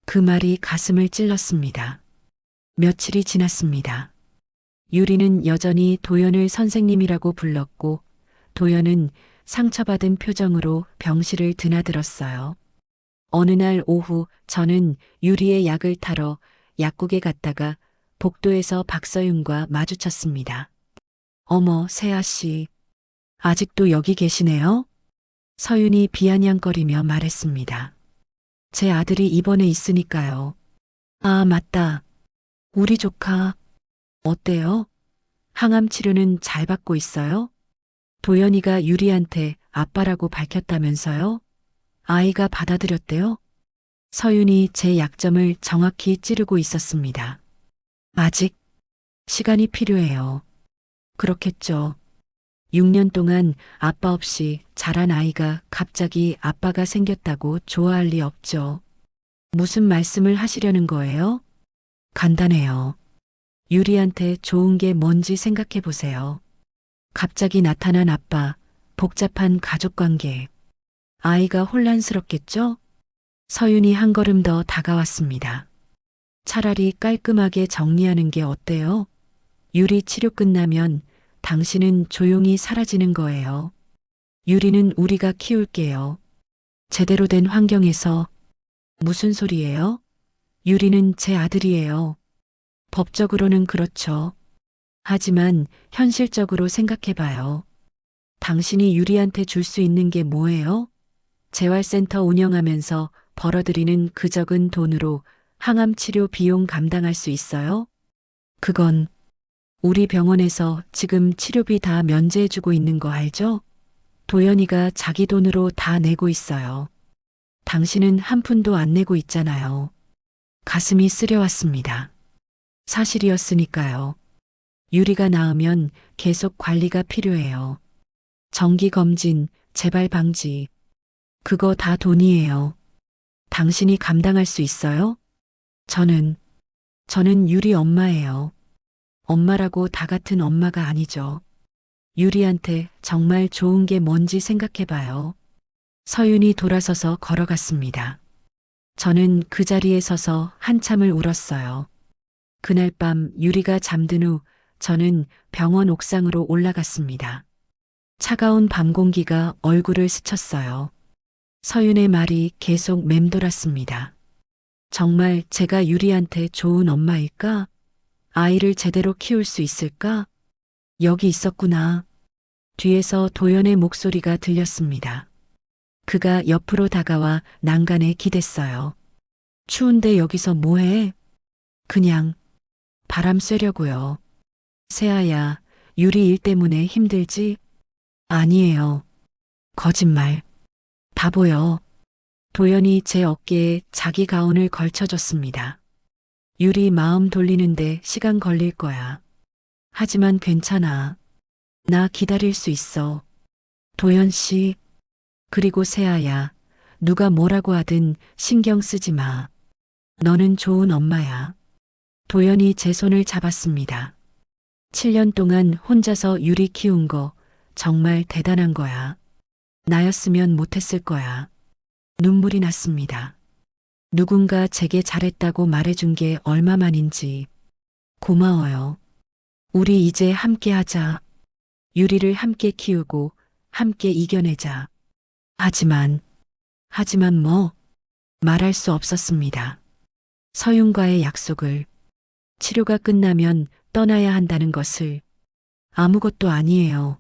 그 말이 가슴을 찔렀습니다. 며칠이 지났습니다. 유리는 여전히 도연을 선생님이라고 불렀고, 도연은 상처받은 표정으로 병실을 드나들었어요. 어느 날 오후 저는 유리의 약을 타러 약국에 갔다가 복도에서 박서윤과 마주쳤습니다. 어머, 세아 씨. 아직도 여기 계시네요? 서윤이 비아냥거리며 말했습니다. 제 아들이 입원해 있으니까요. 아, 맞다. 우리 조카. 어때요? 항암 치료는 잘 받고 있어요? 도연이가 유리한테 아빠라고 밝혔다면서요? 아이가 받아들였대요? 서윤이 제 약점을 정확히 찌르고 있었습니다. 아직 시간이 필요해요. 그렇겠죠. 6년 동안 아빠 없이 자란 아이가 갑자기 아빠가 생겼다고 좋아할 리 없죠. 무슨 말씀을 하시려는 거예요? 간단해요. 유리한테 좋은 게 뭔지 생각해 보세요. 갑자기 나타난 아빠, 복잡한 가족 관계. 아이가 혼란스럽겠죠? 서윤이 한 걸음 더 다가왔습니다. 차라리 깔끔하게 정리하는 게 어때요? 유리 치료 끝나면 당신은 조용히 사라지는 거예요. 유리는 우리가 키울게요. 제대로 된 환경에서. 무슨 소리예요? 유리는 제 아들이에요. 법적으로는 그렇죠. 하지만 현실적으로 생각해봐요. 당신이 유리한테 줄 수 있는 게 뭐예요? 재활센터 운영하면서 벌어들이는 그 적은 돈으로 항암 치료 비용 감당할 수 있어요? 그건 우리 병원에서 지금 치료비 다 면제해주고 있는 거 알죠? 도연이가 자기 돈으로 다 내고 있어요. 당신은 한 푼도 안 내고 있잖아요. 가슴이 쓰려왔습니다. 사실이었으니까요. 유리가 나으면 계속 관리가 필요해요. 정기검진, 재발 방지. 그거 다 돈이에요. 당신이 감당할 수 있어요? 저는 유리 엄마예요. 엄마라고 다 같은 엄마가 아니죠. 유리한테 정말 좋은 게 뭔지 생각해봐요. 서윤이 돌아서서 걸어갔습니다. 저는 그 자리에 서서 한참을 울었어요. 그날 밤 유리가 잠든 후 저는 병원 옥상으로 올라갔습니다. 차가운 밤 공기가 얼굴을 스쳤어요. 서윤의 말이 계속 맴돌았습니다. 정말 제가 유리한테 좋은 엄마일까? 아이를 제대로 키울 수 있을까? 여기 있었구나. 뒤에서 도연의 목소리가 들렸습니다. 그가 옆으로 다가와 난간에 기댔어요. 추운데 여기서 뭐해? 그냥 바람 쐬려고요. 세아야, 유리 일 때문에 힘들지? 아니에요. 거짓말. 다 보여. 도연이 제 어깨에 자기 가운을 걸쳐줬습니다. 유리 마음 돌리는데 시간 걸릴 거야. 하지만 괜찮아. 나 기다릴 수 있어. 도연 씨. 그리고 세아야, 누가 뭐라고 하든 신경 쓰지 마. 너는 좋은 엄마야. 도연이 제 손을 잡았습니다. 7년 동안 혼자서 유리 키운 거 정말 대단한 거야. 나였으면 못했을 거야. 눈물이 났습니다. 누군가 제게 잘했다고 말해준 게 얼마만인지. 고마워요. 우리 이제 함께 하자. 유리를 함께 키우고 함께 이겨내자. 하지만 뭐? 말할 수 없었습니다. 서윤과의 약속을, 치료가 끝나면 떠나야 한다는 것을. 아무것도 아니에요.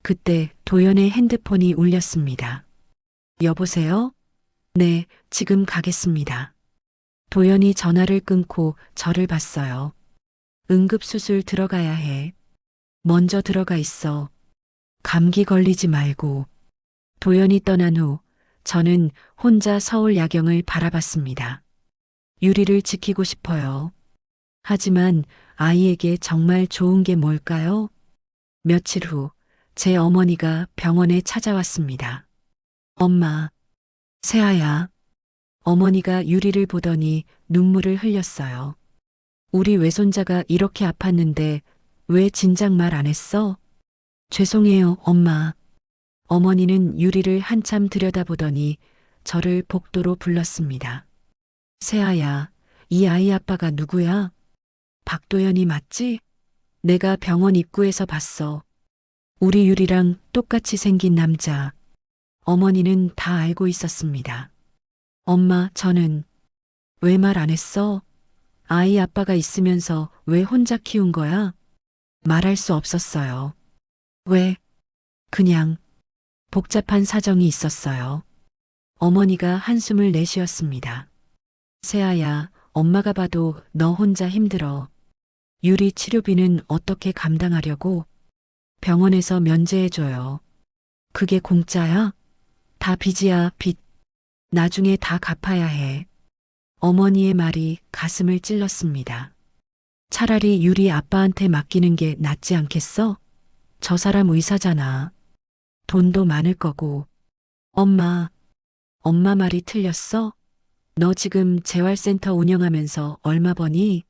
그때 도연의 핸드폰이 울렸습니다. 여보세요? 네, 지금 가겠습니다. 도연이 전화를 끊고 저를 봤어요. 응급수술 들어가야 해. 먼저 들어가 있어. 감기 걸리지 말고. 도연이 떠난 후 저는 혼자 서울 야경을 바라봤습니다. 유리를 지키고 싶어요. 하지만 아이에게 정말 좋은 게 뭘까요? 며칠 후 제 어머니가 병원에 찾아왔습니다. 엄마, 세아야. 어머니가 유리를 보더니 눈물을 흘렸어요. 우리 외손자가 이렇게 아팠는데 왜 진작 말 안 했어? 죄송해요, 엄마. 어머니는 유리를 한참 들여다보더니 저를 복도로 불렀습니다. 세아야, 이 아이 아빠가 누구야? 박도연이 맞지? 내가 병원 입구에서 봤어. 우리 유리랑 똑같이 생긴 남자. 어머니는 다 알고 있었습니다. 엄마, 저는 왜 말 안 했어? 아이 아빠가 있으면서 왜 혼자 키운 거야? 말할 수 없었어요. 왜? 그냥 복잡한 사정이 있었어요. 어머니가 한숨을 내쉬었습니다. 세아야, 엄마가 봐도 너 혼자 힘들어. 유리 치료비는 어떻게 감당하려고? 병원에서 면제해줘요. 그게 공짜야? 다 빚이야, 빚. 나중에 다 갚아야 해. 어머니의 말이 가슴을 찔렀습니다. 차라리 유리 아빠한테 맡기는 게 낫지 않겠어? 저 사람 의사잖아. 돈도 많을 거고. 엄마 말이 틀렸어? 너 지금 재활센터 운영하면서 얼마 버니?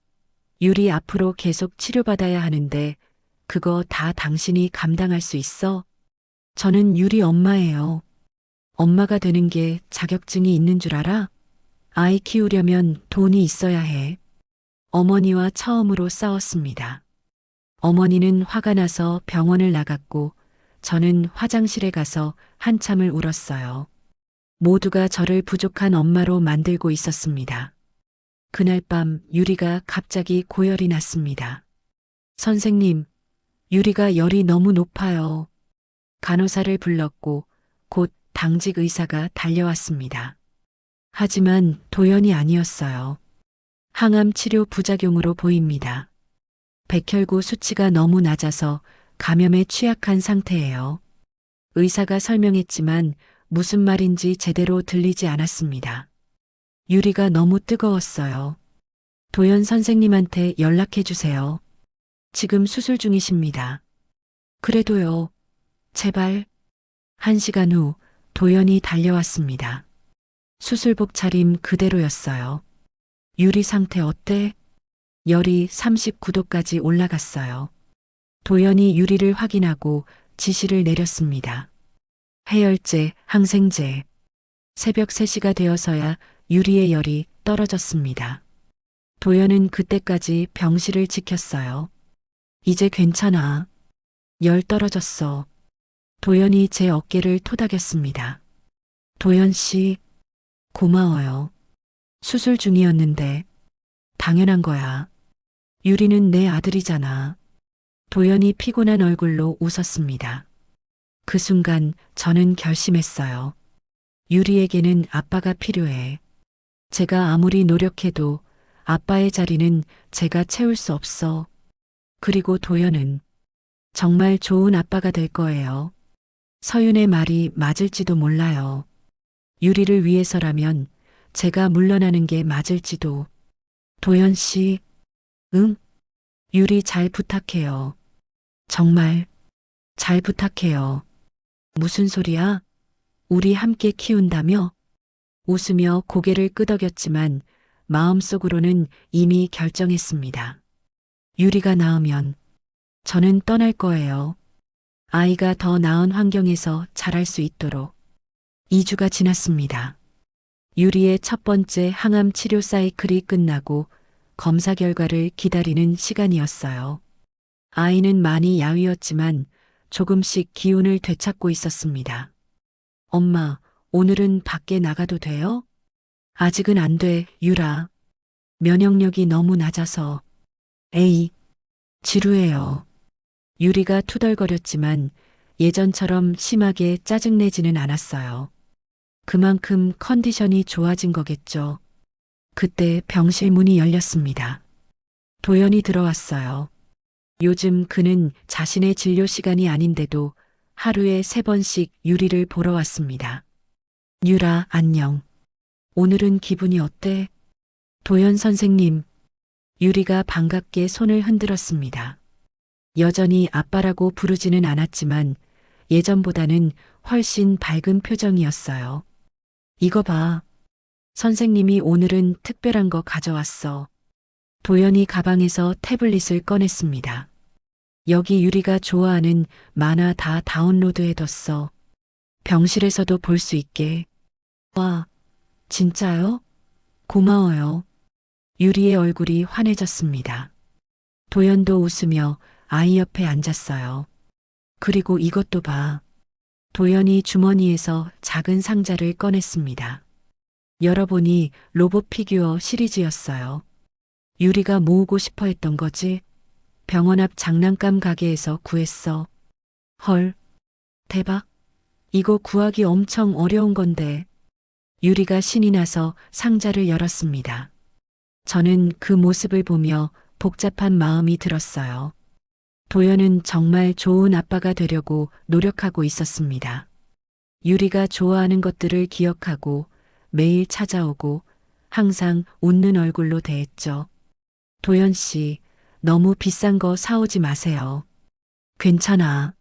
유리 앞으로 계속 치료받아야 하는데 그거 다 당신이 감당할 수 있어? 저는 유리 엄마예요. 엄마가 되는 게 자격증이 있는 줄 알아? 아이 키우려면 돈이 있어야 해. 어머니와 처음으로 싸웠습니다. 어머니는 화가 나서 병원을 나갔고 저는 화장실에 가서 한참을 울었어요. 모두가 저를 부족한 엄마로 만들고 있었습니다. 그날 밤 유리가 갑자기 고열이 났습니다. 선생님, 유리가 열이 너무 높아요. 간호사를 불렀고 곧 당직 의사가 달려왔습니다. 하지만 도연이 아니었어요. 항암 치료 부작용으로 보입니다. 백혈구 수치가 너무 낮아서 감염에 취약한 상태예요. 의사가 설명했지만 무슨 말인지 제대로 들리지 않았습니다. 유리가 너무 뜨거웠어요. 도연 선생님한테 연락해 주세요. 지금 수술 중이십니다. 그래도요. 제발. 1시간 후 도연이 달려왔습니다. 수술복 차림 그대로였어요. 유리 상태 어때? 열이 39도까지 올라갔어요. 도연이 유리를 확인하고 지시를 내렸습니다. 해열제, 항생제. 새벽 3시가 되어서야 유리의 열이 떨어졌습니다. 도연은 그때까지 병실을 지켰어요. 이제 괜찮아. 열 떨어졌어. 도연이 제 어깨를 토닥였습니다. 도연 씨, 고마워요. 수술 중이었는데 당연한 거야. 유리는 내 아들이잖아. 도연이 피곤한 얼굴로 웃었습니다. 그 순간 저는 결심했어요. 유리에게는 아빠가 필요해. 제가 아무리 노력해도 아빠의 자리는 제가 채울 수 없어. 그리고 도연은 정말 좋은 아빠가 될 거예요. 서윤의 말이 맞을지도 몰라요. 유리를 위해서라면 제가 물러나는 게 맞을지도. 도연 씨, 응? 유리 잘 부탁해요. 정말 잘 부탁해요. 무슨 소리야? 우리 함께 키운다며? 웃으며 고개를 끄덕였지만 마음속으로는 이미 결정했습니다. 유리가 낳으면 저는 떠날 거예요. 아이가 더 나은 환경에서 자랄 수 있도록. 2주가 지났습니다. 유리의 첫 번째 항암 치료 사이클이 끝나고 검사 결과를 기다리는 시간이었어요. 아이는 많이 야위었지만 조금씩 기운을 되찾고 있었습니다. 엄마, 오늘은 밖에 나가도 돼요? 아직은 안 돼, 유라. 면역력이 너무 낮아서. 에이, 지루해요. 유리가 투덜거렸지만 예전처럼 심하게 짜증내지는 않았어요. 그만큼 컨디션이 좋아진 거겠죠. 그때 병실 문이 열렸습니다. 도연이 들어왔어요. 요즘 그는 자신의 진료 시간이 아닌데도 하루에 3번씩 유리를 보러 왔습니다. 유라, 안녕. 오늘은 기분이 어때? 도연 선생님. 유리가 반갑게 손을 흔들었습니다. 여전히 아빠라고 부르지는 않았지만 예전보다는 훨씬 밝은 표정이었어요. 이거 봐. 선생님이 오늘은 특별한 거 가져왔어. 도연이 가방에서 태블릿을 꺼냈습니다. 여기 유리가 좋아하는 만화 다 다운로드해뒀어. 병실에서도 볼 수 있게. 와, 진짜요? 고마워요. 유리의 얼굴이 환해졌습니다. 도연도 웃으며 아이 옆에 앉았어요. 그리고 이것도 봐. 도연이 주머니에서 작은 상자를 꺼냈습니다. 열어보니 로봇 피규어 시리즈였어요. 유리가 모으고 싶어 했던 거지? 병원 앞 장난감 가게에서 구했어. 헐, 대박. 이거 구하기 엄청 어려운 건데. 유리가 신이 나서 상자를 열었습니다. 저는 그 모습을 보며 복잡한 마음이 들었어요. 도연은 정말 좋은 아빠가 되려고 노력하고 있었습니다. 유리가 좋아하는 것들을 기억하고 매일 찾아오고 항상 웃는 얼굴로 대했죠. 도연 씨, 너무 비싼 거 사오지 마세요. 괜찮아.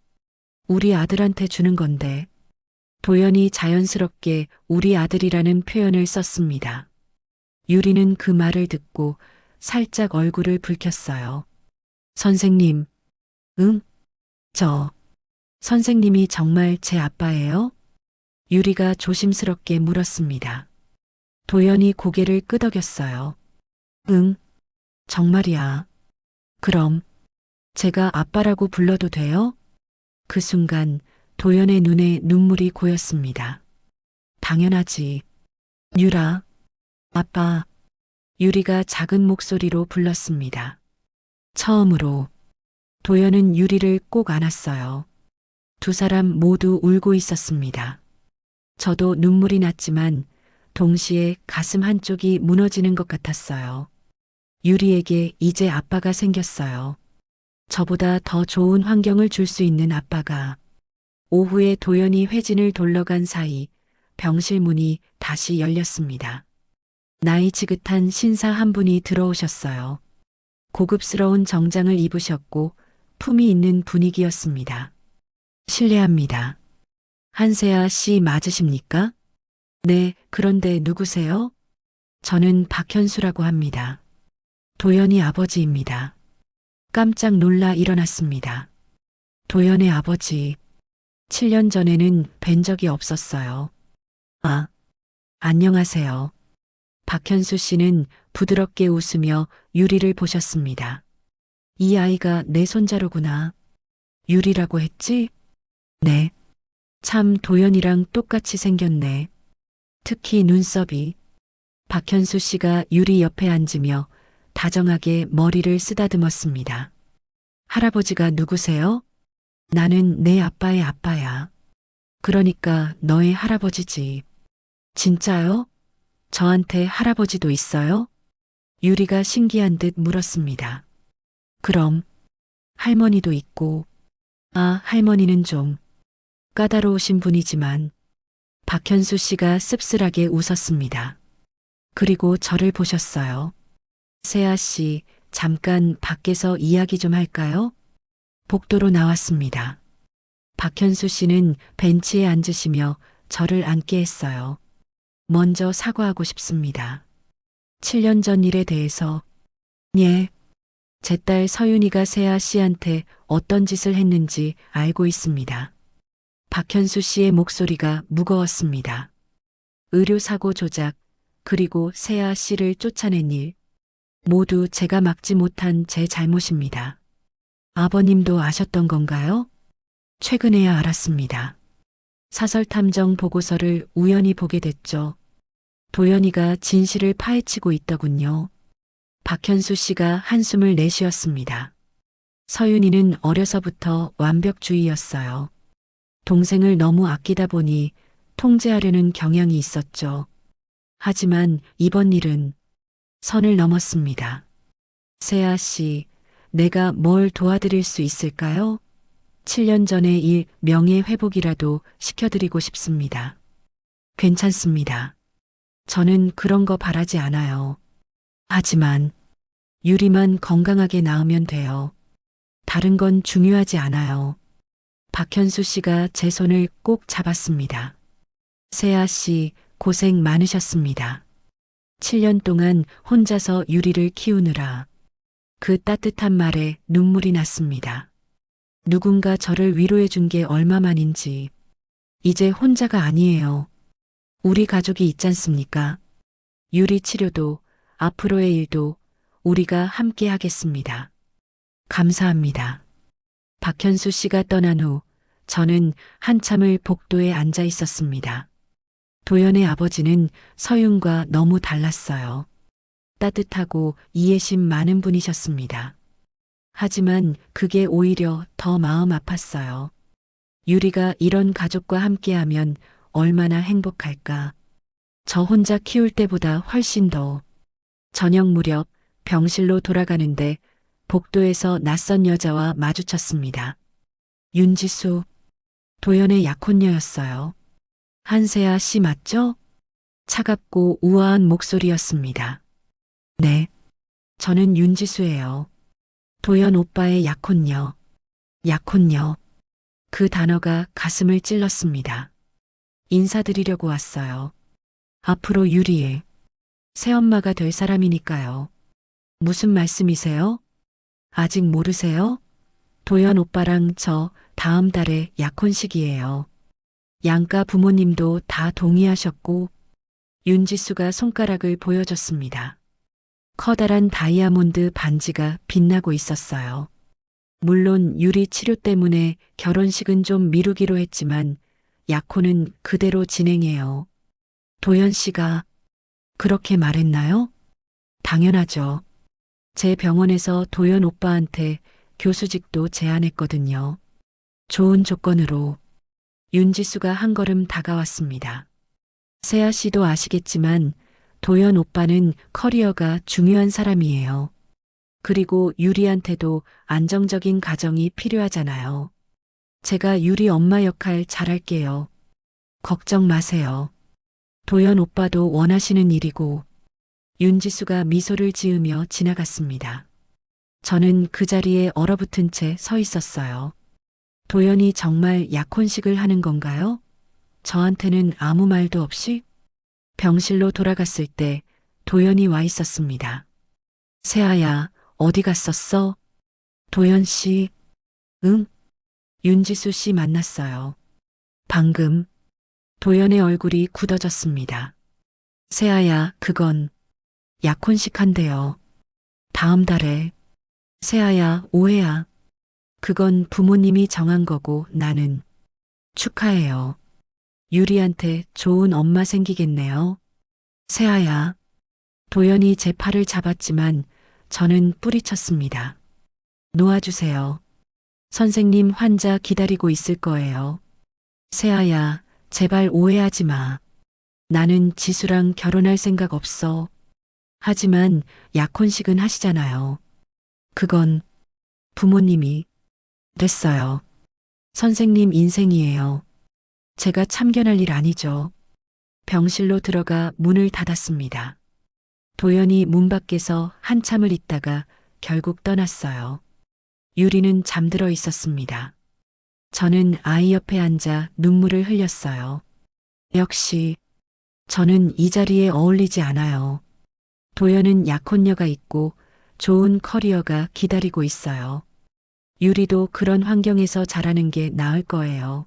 우리 아들한테 주는 건데. 도연이 자연스럽게 우리 아들이라는 표현을 썼습니다. 유리는 그 말을 듣고 살짝 얼굴을 붉혔어요. 선생님, 응? 선생님이 정말 제 아빠예요? 유리가 조심스럽게 물었습니다. 도연이 고개를 끄덕였어요. 응, 정말이야. 그럼 제가 아빠라고 불러도 돼요? 그 순간 도연의 눈에 눈물이 고였습니다. 당연하지. 유라, 아빠. 유리가 작은 목소리로 불렀습니다. 처음으로 도연은 유리를 꼭 안았어요. 두 사람 모두 울고 있었습니다. 저도 눈물이 났지만 동시에 가슴 한쪽이 무너지는 것 같았어요. 유리에게 이제 아빠가 생겼어요. 저보다 더 좋은 환경을 줄 수 있는 아빠가. 오후에 도연이 회진을 돌러 간 사이 병실 문이 다시 열렸습니다. 나이 지긋한 신사 한 분이 들어오셨어요. 고급스러운 정장을 입으셨고 품이 있는 분위기였습니다. 실례합니다. 한세아 씨 맞으십니까? 네, 그런데 누구세요? 저는 박현수라고 합니다. 도연이 아버지입니다. 깜짝 놀라 일어났습니다. 도연의 아버지. 7년 전에는 뵌 적이 없었어요. 아, 안녕하세요. 박현수 씨는 부드럽게 웃으며 유리를 보셨습니다. 이 아이가 내 손자로구나. 유리라고 했지? 네. 참 도연이랑 똑같이 생겼네. 특히 눈썹이. 박현수 씨가 유리 옆에 앉으며 다정하게 머리를 쓰다듬었습니다. 할아버지가 누구세요? 나는 내 아빠의 아빠야. 그러니까 너의 할아버지지. 진짜요? 저한테 할아버지도 있어요? 유리가 신기한 듯 물었습니다. 그럼 할머니도 있고. 아, 할머니는 좀 까다로우신 분이지만. 박현수 씨가 씁쓸하게 웃었습니다. 그리고 저를 보셨어요. 세아 씨, 잠깐 밖에서 이야기 좀 할까요? 복도로 나왔습니다. 박현수 씨는 벤치에 앉으시며 저를 앉게 했어요. 먼저 사과하고 싶습니다. 7년 전 일에 대해서. 예. 제 딸 서윤이가 세아 씨한테 어떤 짓을 했는지 알고 있습니다. 박현수 씨의 목소리가 무거웠습니다. 의료사고 조작, 그리고 세아 씨를 쫓아낸 일. 모두 제가 막지 못한 제 잘못입니다. 아버님도 아셨던 건가요? 최근에야 알았습니다. 사설탐정 보고서를 우연히 보게 됐죠. 도연이가 진실을 파헤치고 있더군요. 박현수 씨가 한숨을 내쉬었습니다. 서윤이는 어려서부터 완벽주의였어요. 동생을 너무 아끼다 보니 통제하려는 경향이 있었죠. 하지만 이번 일은 선을 넘었습니다. 세아 씨, 내가 뭘 도와드릴 수 있을까요? 7년 전의 일 명예회복이라도 시켜드리고 싶습니다. 괜찮습니다. 저는 그런 거 바라지 않아요. 하지만 유리만 건강하게 나으면 돼요. 다른 건 중요하지 않아요. 박현수 씨가 제 손을 꼭 잡았습니다. 세아 씨, 고생 많으셨습니다. 7년 동안 혼자서 유리를 키우느라 그 따뜻한 말에 눈물이 났습니다. 누군가 저를 위로해 준 게 얼마만인지 이제 혼자가 아니에요. 우리 가족이 있지 않습니까? 유리 치료도 앞으로의 일도 우리가 함께 하겠습니다. 감사합니다. 박현수 씨가 떠난 후 저는 한참을 복도에 앉아 있었습니다. 도연의 아버지는 서윤과 너무 달랐어요. 따뜻하고 이해심 많은 분이셨습니다. 하지만 그게 오히려 더 마음 아팠어요. 유리가 이런 가족과 함께하면 얼마나 행복할까. 저 혼자 키울 때보다 훨씬 더. 저녁 무렵 병실로 돌아가는데 복도에서 낯선 여자와 마주쳤습니다. 윤지수, 도연의 약혼녀였어요. 한세아 씨 맞죠? 차갑고 우아한 목소리였습니다. 네, 저는 윤지수예요. 도연 오빠의 약혼녀. 약혼녀. 그 단어가 가슴을 찔렀습니다. 인사드리려고 왔어요. 앞으로 유리의 새엄마가 될 사람이니까요. 무슨 말씀이세요? 아직 모르세요? 도연 오빠랑 저 다음 달에 약혼식이에요. 양가 부모님도 다 동의하셨고 윤지수가 손가락을 보여줬습니다. 커다란 다이아몬드 반지가 빛나고 있었어요. 물론 유리 치료 때문에 결혼식은 좀 미루기로 했지만 약혼은 그대로 진행해요. 도연 씨가 그렇게 말했나요? 당연하죠. 제 병원에서 도연 오빠한테 교수직도 제안했거든요. 좋은 조건으로. 윤지수가 한 걸음 다가왔습니다. 세아 씨도 아시겠지만 도연 오빠는 커리어가 중요한 사람이에요. 그리고 유리한테도 안정적인 가정이 필요하잖아요. 제가 유리 엄마 역할 잘할게요. 걱정 마세요. 도연 오빠도 원하시는 일이고. 윤지수가 미소를 지으며 지나갔습니다. 저는 그 자리에 얼어붙은 채 서 있었어요. 도연이 정말 약혼식을 하는 건가요? 저한테는 아무 말도 없이? 병실로 돌아갔을 때 도연이 와 있었습니다. 세아야, 어디 갔었어? 도연 씨. 응? 윤지수 씨 만났어요. 방금. 도연의 얼굴이 굳어졌습니다. 세아야, 그건 약혼식 한대요. 다음 달에. 세아야, 오해야. 그건 부모님이 정한 거고 나는 축하해요. 유리한테 좋은 엄마 생기겠네요. 세아야. 도연이 제 팔을 잡았지만 저는 뿌리쳤습니다. 놓아주세요. 선생님 환자 기다리고 있을 거예요. 세아야, 제발 오해하지 마. 나는 지수랑 결혼할 생각 없어. 하지만 약혼식은 하시잖아요. 그건 부모님이. 됐어요. 선생님 인생이에요. 제가 참견할 일 아니죠. 병실로 들어가 문을 닫았습니다. 도연이 문 밖에서 한참을 있다가 결국 떠났어요. 유리는 잠들어 있었습니다. 저는 아이 옆에 앉아 눈물을 흘렸어요. 역시 저는 이 자리에 어울리지 않아요. 도연은 약혼녀가 있고 좋은 커리어가 기다리고 있어요. 유리도 그런 환경에서 자라는 게 나을 거예요.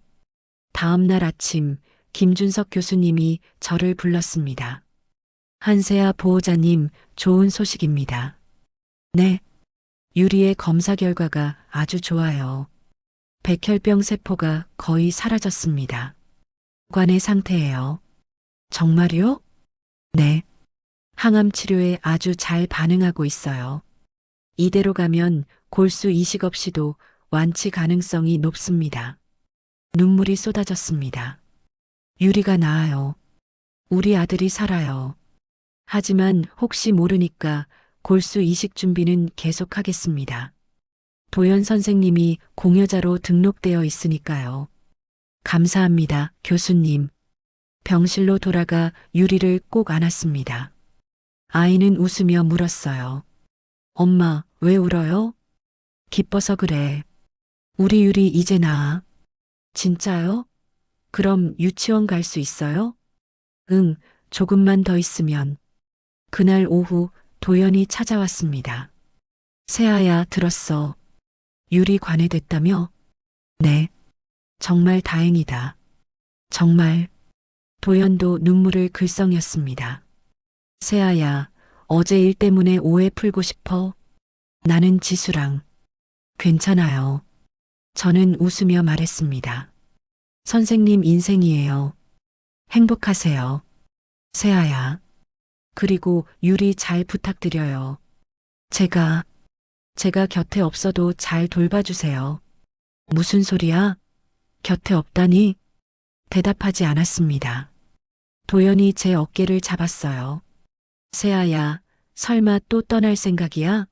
다음 날 아침 김준석 교수님이 저를 불렀습니다. 한세아 보호자님, 좋은 소식입니다. 네. 유리의 검사 결과가 아주 좋아요. 백혈병 세포가 거의 사라졌습니다. 관의 상태예요. 정말요? 네. 항암 치료에 아주 잘 반응하고 있어요. 이대로 가면 골수 이식 없이도 완치 가능성이 높습니다. 눈물이 쏟아졌습니다. 유리가 나아요. 우리 아들이 살아요. 하지만 혹시 모르니까 골수 이식 준비는 계속하겠습니다. 도연 선생님이 공여자로 등록되어 있으니까요. 감사합니다, 교수님. 병실로 돌아가 유리를 꼭 안았습니다. 아이는 웃으며 물었어요. 엄마, 왜 울어요? 기뻐서 그래. 우리 유리 이제 나아. 진짜요? 그럼 유치원 갈 수 있어요? 응, 조금만 더 있으면. 그날 오후 도연이 찾아왔습니다. 세아야, 들었어. 유리 관해됐다며? 네. 정말 다행이다. 정말. 도연도 눈물을 글썽였습니다. 세아야, 어제 일 때문에 오해 풀고 싶어? 나는 지수랑. 괜찮아요. 저는 웃으며 말했습니다. 선생님 인생이에요. 행복하세요. 세아야. 그리고 유리 잘 부탁드려요. 제가 곁에 없어도 잘 돌봐주세요. 무슨 소리야? 곁에 없다니? 대답하지 않았습니다. 도연이 제 어깨를 잡았어요. 세아야, 설마 또 떠날 생각이야?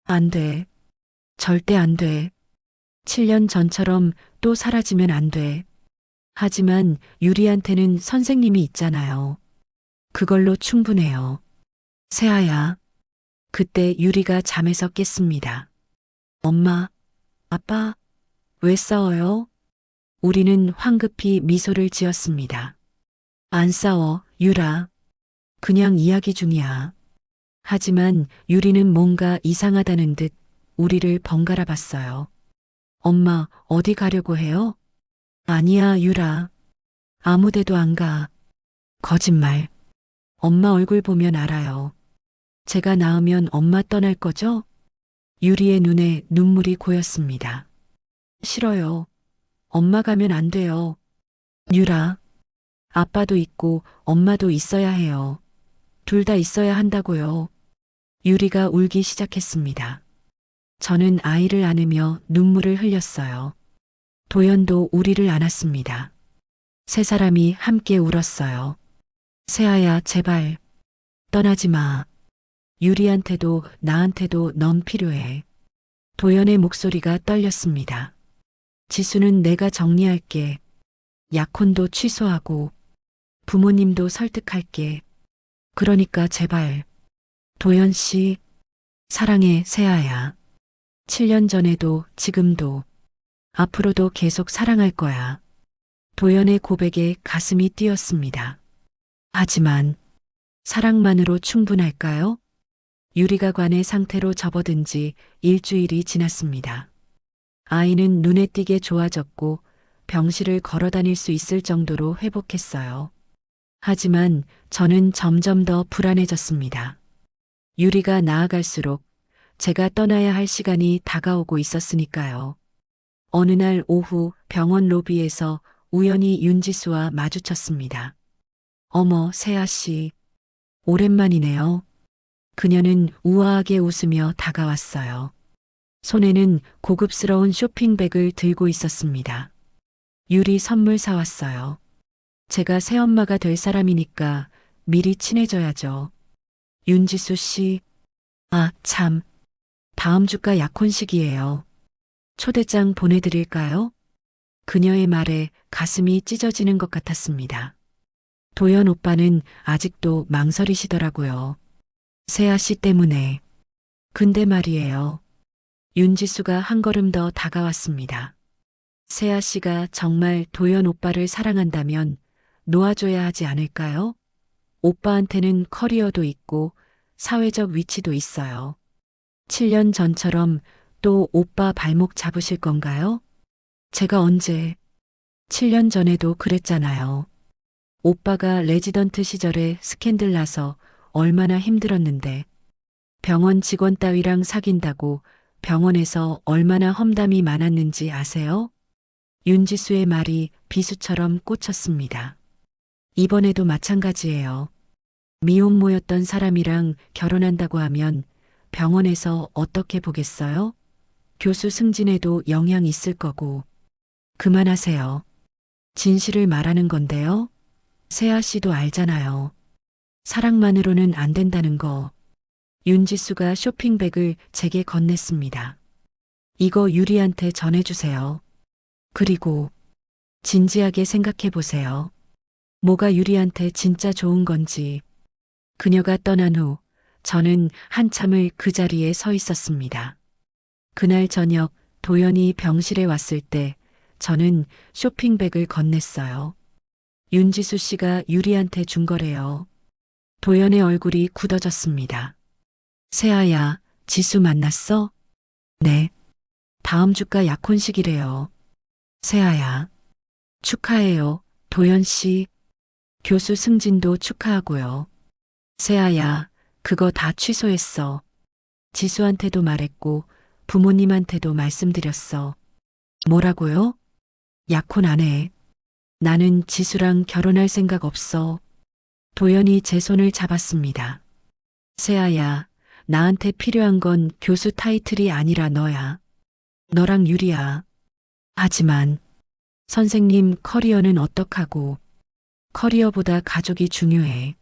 안 돼. 절대 안 돼. 7년 전처럼 또 사라지면 안 돼. 하지만 유리한테는 선생님이 있잖아요. 그걸로 충분해요. 세아야. 그때 유리가 잠에서 깼습니다. 엄마, 아빠, 왜 싸워요? 우리는 황급히 미소를 지었습니다. 안 싸워, 유라. 그냥 이야기 중이야. 하지만 유리는 뭔가 이상하다는 듯 우리를 번갈아 봤어요. 엄마, 어디 가려고 해요? 아니야, 유라. 아무 데도 안 가. 거짓말. 엄마 얼굴 보면 알아요. 제가 낳으면 엄마 떠날 거죠? 유리의 눈에 눈물이 고였습니다. 싫어요. 엄마 가면 안 돼요. 유라. 아빠도 있고 엄마도 있어야 해요. 둘 다 있어야 한다고요. 유리가 울기 시작했습니다. 저는 아이를 안으며 눈물을 흘렸어요. 도연도 우리를 안았습니다. 세 사람이 함께 울었어요. 세아야, 제발. 떠나지 마. 유리한테도 나한테도 넌 필요해. 도연의 목소리가 떨렸습니다. 지수는 내가 정리할게. 약혼도 취소하고 부모님도 설득할게. 그러니까 제발. 도연 씨, 사랑해, 세아야. 7년 전에도 지금도 앞으로도 계속 사랑할 거야. 도연의 고백에 가슴이 뛰었습니다. 하지만 사랑만으로 충분할까요? 유리가 관의 상태로 접어든 지 일주일이 지났습니다. 아이는 눈에 띄게 좋아졌고 병실을 걸어 다닐 수 있을 정도로 회복했어요. 하지만 저는 점점 더 불안해졌습니다. 유리가 나아갈수록 제가 떠나야 할 시간이 다가오고 있었으니까요. 어느 날 오후 병원 로비에서 우연히 윤지수와 마주쳤습니다. 어머, 세아 씨. 오랜만이네요. 그녀는 우아하게 웃으며 다가왔어요. 손에는 고급스러운 쇼핑백을 들고 있었습니다. 유리 선물 사왔어요. 제가 새엄마가 될 사람이니까 미리 친해져야죠. 윤지수 씨. 아, 참. 다음 주가 약혼식이에요. 초대장 보내드릴까요? 그녀의 말에 가슴이 찢어지는 것 같았습니다. 도연 오빠는 아직도 망설이시더라고요. 세아 씨 때문에. 근데 말이에요. 윤지수가 한 걸음 더 다가왔습니다. 세아 씨가 정말 도연 오빠를 사랑한다면 놓아줘야 하지 않을까요? 오빠한테는 커리어도 있고 사회적 위치도 있어요. 7년 전처럼 또 오빠 발목 잡으실 건가요? 제가 언제? 7년 전에도 그랬잖아요. 오빠가 레지던트 시절에 스캔들 나서 얼마나 힘들었는데 병원 직원 따위랑 사귄다고 병원에서 얼마나 험담이 많았는지 아세요? 윤지수의 말이 비수처럼 꽂혔습니다. 이번에도 마찬가지예요. 미혼모였던 사람이랑 결혼한다고 하면 병원에서 어떻게 보겠어요? 교수 승진에도 영향 있을 거고. 그만하세요. 진실을 말하는 건데요. 세아 씨도 알잖아요. 사랑만으로는 안 된다는 거. 윤지수가 쇼핑백을 제게 건넸습니다. 이거 유리한테 전해주세요. 그리고 진지하게 생각해 보세요. 뭐가 유리한테 진짜 좋은 건지. 그녀가 떠난 후 저는 한참을 그 자리에 서 있었습니다. 그날 저녁 도연이 병실에 왔을 때 저는 쇼핑백을 건넸어요. 윤지수 씨가 유리한테 준 거래요. 도연의 얼굴이 굳어졌습니다. 세아야, 지수 만났어? 네. 다음 주가 약혼식이래요. 세아야. 축하해요, 도연 씨. 교수 승진도 축하하고요. 세아야, 그거 다 취소했어. 지수한테도 말했고 부모님한테도 말씀드렸어. 뭐라고요? 약혼 안 해. 나는 지수랑 결혼할 생각 없어. 도연이 제 손을 잡았습니다. 세아야, 나한테 필요한 건 교수 타이틀이 아니라 너야. 너랑 유리야. 하지만 선생님 커리어는 어떡하고. 커리어보다 가족이 중요해.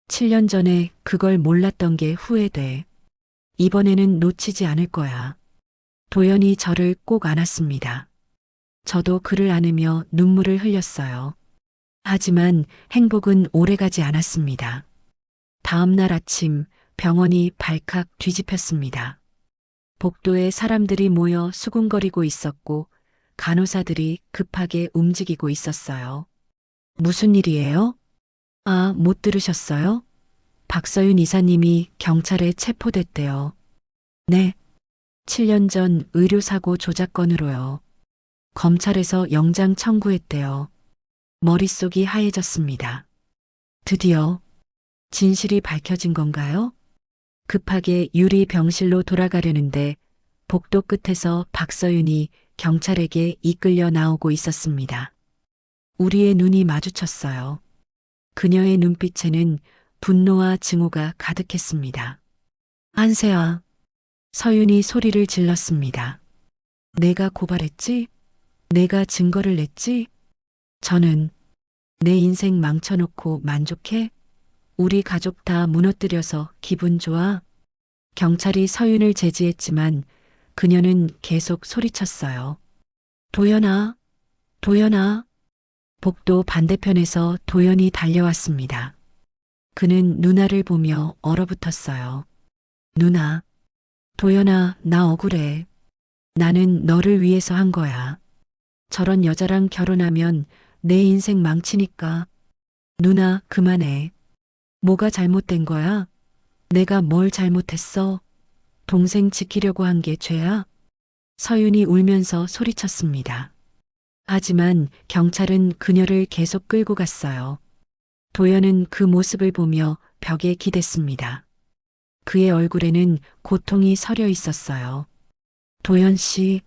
7년 전에 그걸 몰랐던 게 후회돼. 이번에는 놓치지 않을 거야. 도연이 저를 꼭 안았습니다. 저도 그를 안으며 눈물을 흘렸어요. 하지만 행복은 오래가지 않았습니다. 다음 날 아침 병원이 발칵 뒤집혔습니다. 복도에 사람들이 모여 수군거리고 있었고 간호사들이 급하게 움직이고 있었어요. 무슨 일이에요? 아, 못 들으셨어요? 박서윤 이사님이 경찰에 체포됐대요. 네. 7년 전 의료사고 조작건으로요. 검찰에서 영장 청구했대요. 머릿속이 하얘졌습니다. 드디어 진실이 밝혀진 건가요? 급하게 유리 병실로 돌아가려는데 복도 끝에서 박서윤이 경찰에게 이끌려 나오고 있었습니다. 우리의 눈이 마주쳤어요. 그녀의 눈빛에는 분노와 증오가 가득했습니다. 한세아, 서윤이 소리를 질렀습니다. 내가 고발했지? 내가 증거를 냈지? 저는 내 인생 망쳐놓고 만족해? 우리 가족 다 무너뜨려서 기분 좋아? 경찰이 서윤을 제지했지만 그녀는 계속 소리쳤어요. 도연아, 도연아. 복도 반대편에서 도연이 달려왔습니다. 그는 누나를 보며 얼어붙었어요. 누나, 도연아, 나 억울해. 나는 너를 위해서 한 거야. 저런 여자랑 결혼하면 내 인생 망치니까. 누나, 그만해. 뭐가 잘못된 거야? 내가 뭘 잘못했어? 동생 지키려고 한 게 죄야? 서윤이 울면서 소리쳤습니다. 하지만 경찰은 그녀를 계속 끌고 갔어요. 도연은 그 모습을 보며 벽에 기댔습니다. 그의 얼굴에는 고통이 서려 있었어요. 도연 씨,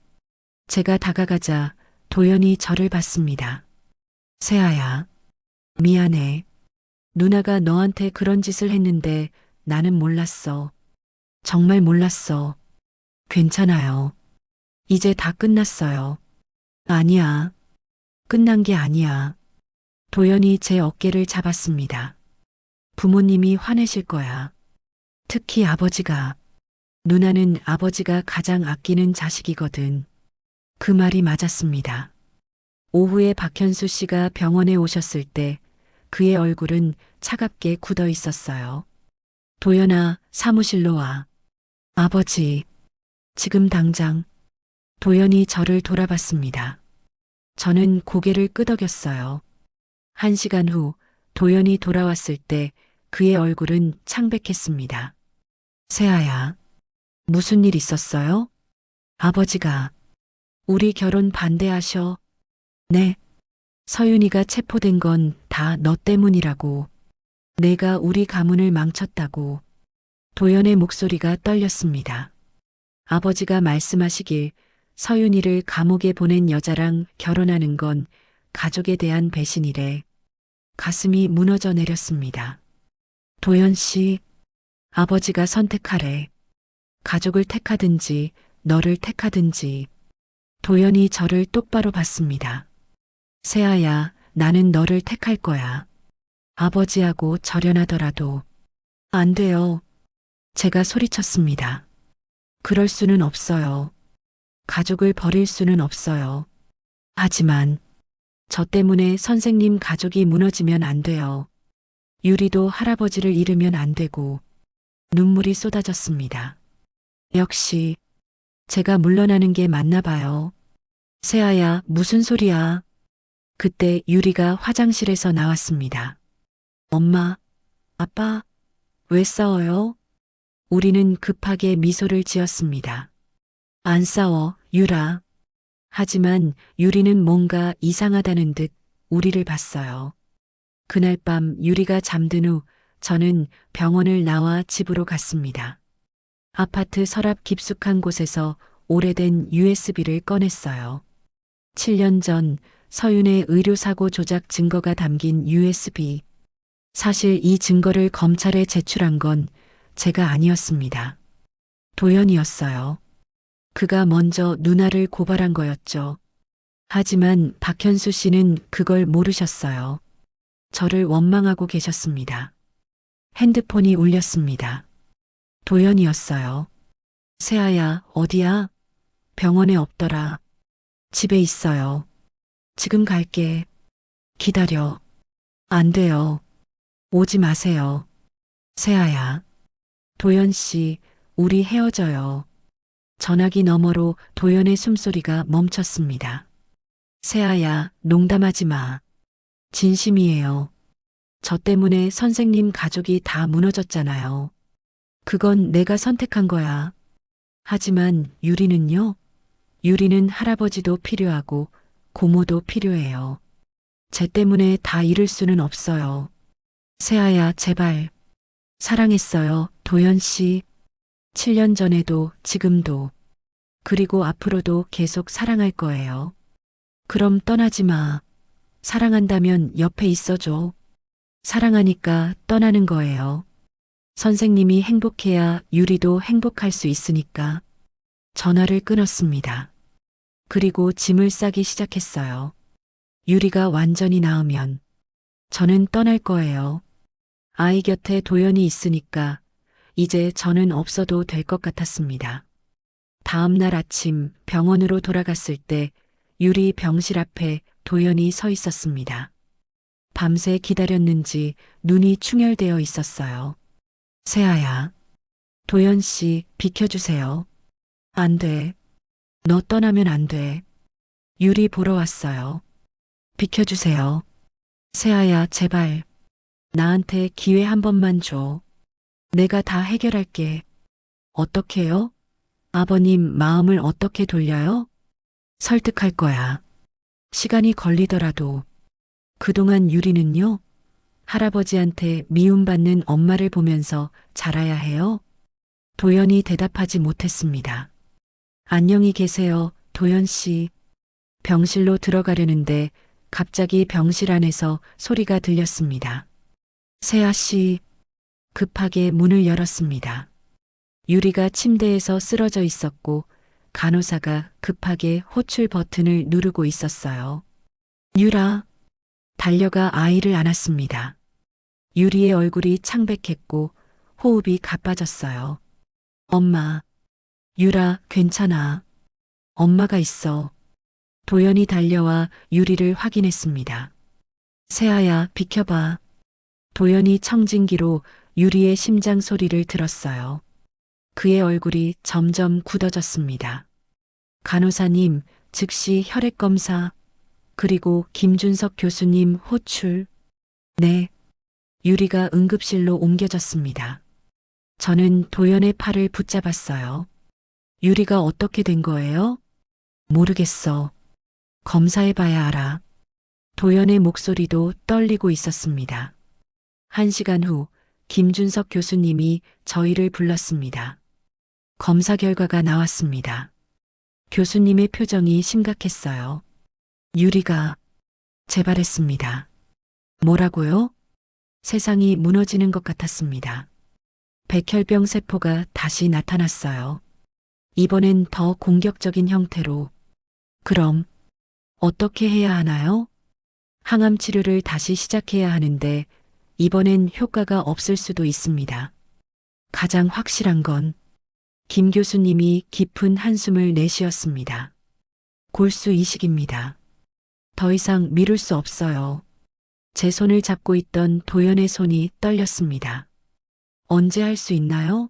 제가 다가가자 도연이 저를 봤습니다. 세아야, 미안해. 누나가 너한테 그런 짓을 했는데 나는 몰랐어. 정말 몰랐어. 괜찮아요. 이제 다 끝났어요. 아니야. 끝난 게 아니야. 도연이 제 어깨를 잡았습니다. 부모님이 화내실 거야. 특히 아버지가. 누나는 아버지가 가장 아끼는 자식이거든. 그 말이 맞았습니다. 오후에 박현수 씨가 병원에 오셨을 때 그의 얼굴은 차갑게 굳어 있었어요. 도연아, 사무실로 와. 아버지, 지금 당장. 도연이 저를 돌아봤습니다. 저는 고개를 끄덕였어요. 1시간 후 도연이 돌아왔을 때 그의 얼굴은 창백했습니다. 세아야, 무슨 일 있었어요? 아버지가 우리 결혼 반대하셔. 네. 서윤이가 체포된 건 다 너 때문이라고. 내가 우리 가문을 망쳤다고. 도연의 목소리가 떨렸습니다. 아버지가 말씀하시길 서윤이를 감옥에 보낸 여자랑 결혼하는 건 가족에 대한 배신이래. 가슴이 무너져 내렸습니다. 도연 씨, 아버지가 선택하래. 가족을 택하든지 너를 택하든지. 도연이 저를 똑바로 봤습니다. 세아야, 나는 너를 택할 거야. 아버지하고 절연하더라도 안 돼요. 제가 소리쳤습니다. 그럴 수는 없어요. 가족을 버릴 수는 없어요. 하지만 저 때문에 선생님 가족이 무너지면 안 돼요. 유리도 할아버지를 잃으면 안 되고 눈물이 쏟아졌습니다. 역시 제가 물러나는 게 맞나 봐요. 세아야, 무슨 소리야? 그때 유리가 화장실에서 나왔습니다. 엄마, 아빠, 왜 싸워요? 우리는 급하게 미소를 지었습니다. 안 싸워, 유라. 하지만 유리는 뭔가 이상하다는 듯 우리를 봤어요. 그날 밤 유리가 잠든 후 저는 병원을 나와 집으로 갔습니다. 아파트 서랍 깊숙한 곳에서 오래된 USB를 꺼냈어요. 7년 전 서윤의 의료사고 조작 증거가 담긴 USB. 사실 이 증거를 검찰에 제출한 건 제가 아니었습니다. 도연이었어요. 그가 먼저 누나를 고발한 거였죠. 하지만 박현수 씨는 그걸 모르셨어요. 저를 원망하고 계셨습니다. 핸드폰이 울렸습니다. 도연이었어요. 세아야, 어디야? 병원에 없더라. 집에 있어요. 지금 갈게. 기다려. 안 돼요. 오지 마세요. 세아야. 도연 씨, 우리 헤어져요. 전화기 너머로 도연의 숨소리가 멈췄습니다. 세아야, 농담하지 마. 진심이에요. 저 때문에 선생님 가족이 다 무너졌잖아요. 그건 내가 선택한 거야. 하지만 유리는요? 유리는 할아버지도 필요하고 고모도 필요해요. 쟤 때문에 다 잃을 수는 없어요. 세아야, 제발. 사랑했어요, 도연 씨. 7년 전에도 지금도 그리고 앞으로도 계속 사랑할 거예요. 그럼 떠나지 마. 사랑한다면 옆에 있어줘. 사랑하니까 떠나는 거예요. 선생님이 행복해야 유리도 행복할 수 있으니까. 전화를 끊었습니다. 그리고 짐을 싸기 시작했어요. 유리가 완전히 나으면 저는 떠날 거예요. 아이 곁에 도연이 있으니까 이제 저는 없어도 될 것 같았습니다. 다음 날 아침 병원으로 돌아갔을 때 유리 병실 앞에 도연이 서 있었습니다. 밤새 기다렸는지 눈이 충혈되어 있었어요. 세아야. 도연 씨, 비켜주세요. 안 돼. 너 떠나면 안 돼. 유리 보러 왔어요. 비켜주세요. 세아야, 제발. 나한테 기회 한 번만 줘. 내가 다 해결할게. 어떻게요? 아버님 마음을 어떻게 돌려요? 설득할 거야. 시간이 걸리더라도. 그동안 유리는요? 할아버지한테 미움받는 엄마를 보면서 자라야 해요? 도연이 대답하지 못했습니다. 안녕히 계세요, 도연 씨. 병실로 들어가려는데 갑자기 병실 안에서 소리가 들렸습니다. 세아 씨. 급하게 문을 열었습니다. 유리가 침대에서 쓰러져 있었고 간호사가 급하게 호출 버튼을 누르고 있었어요. 유라. 달려가 아이를 안았습니다. 유리의 얼굴이 창백했고 호흡이 가빠졌어요. 엄마. 유라, 괜찮아. 엄마가 있어. 도연이 달려와 유리를 확인했습니다. 세아야, 비켜봐. 도연이 청진기로 유리의 심장 소리를 들었어요. 그의 얼굴이 점점 굳어졌습니다. 간호사님, 즉시 혈액검사, 그리고 김준석 교수님 호출. 네. 유리가 응급실로 옮겨졌습니다. 저는 도연의 팔을 붙잡았어요. 유리가 어떻게 된 거예요? 모르겠어. 검사해봐야 알아. 도연의 목소리도 떨리고 있었습니다. 1시간 후 김준석 교수님이 저희를 불렀습니다. 검사 결과가 나왔습니다. 교수님의 표정이 심각했어요. 유리가 재발했습니다. 뭐라고요? 세상이 무너지는 것 같았습니다. 백혈병 세포가 다시 나타났어요. 이번엔 더 공격적인 형태로. 그럼 어떻게 해야 하나요? 항암 치료를 다시 시작해야 하는데 이번엔 효과가 없을 수도 있습니다. 가장 확실한 건 김 교수님이 깊은 한숨을 내쉬었습니다. 골수 이식입니다. 더 이상 미룰 수 없어요. 제 손을 잡고 있던 도연의 손이 떨렸습니다. 언제 할 수 있나요?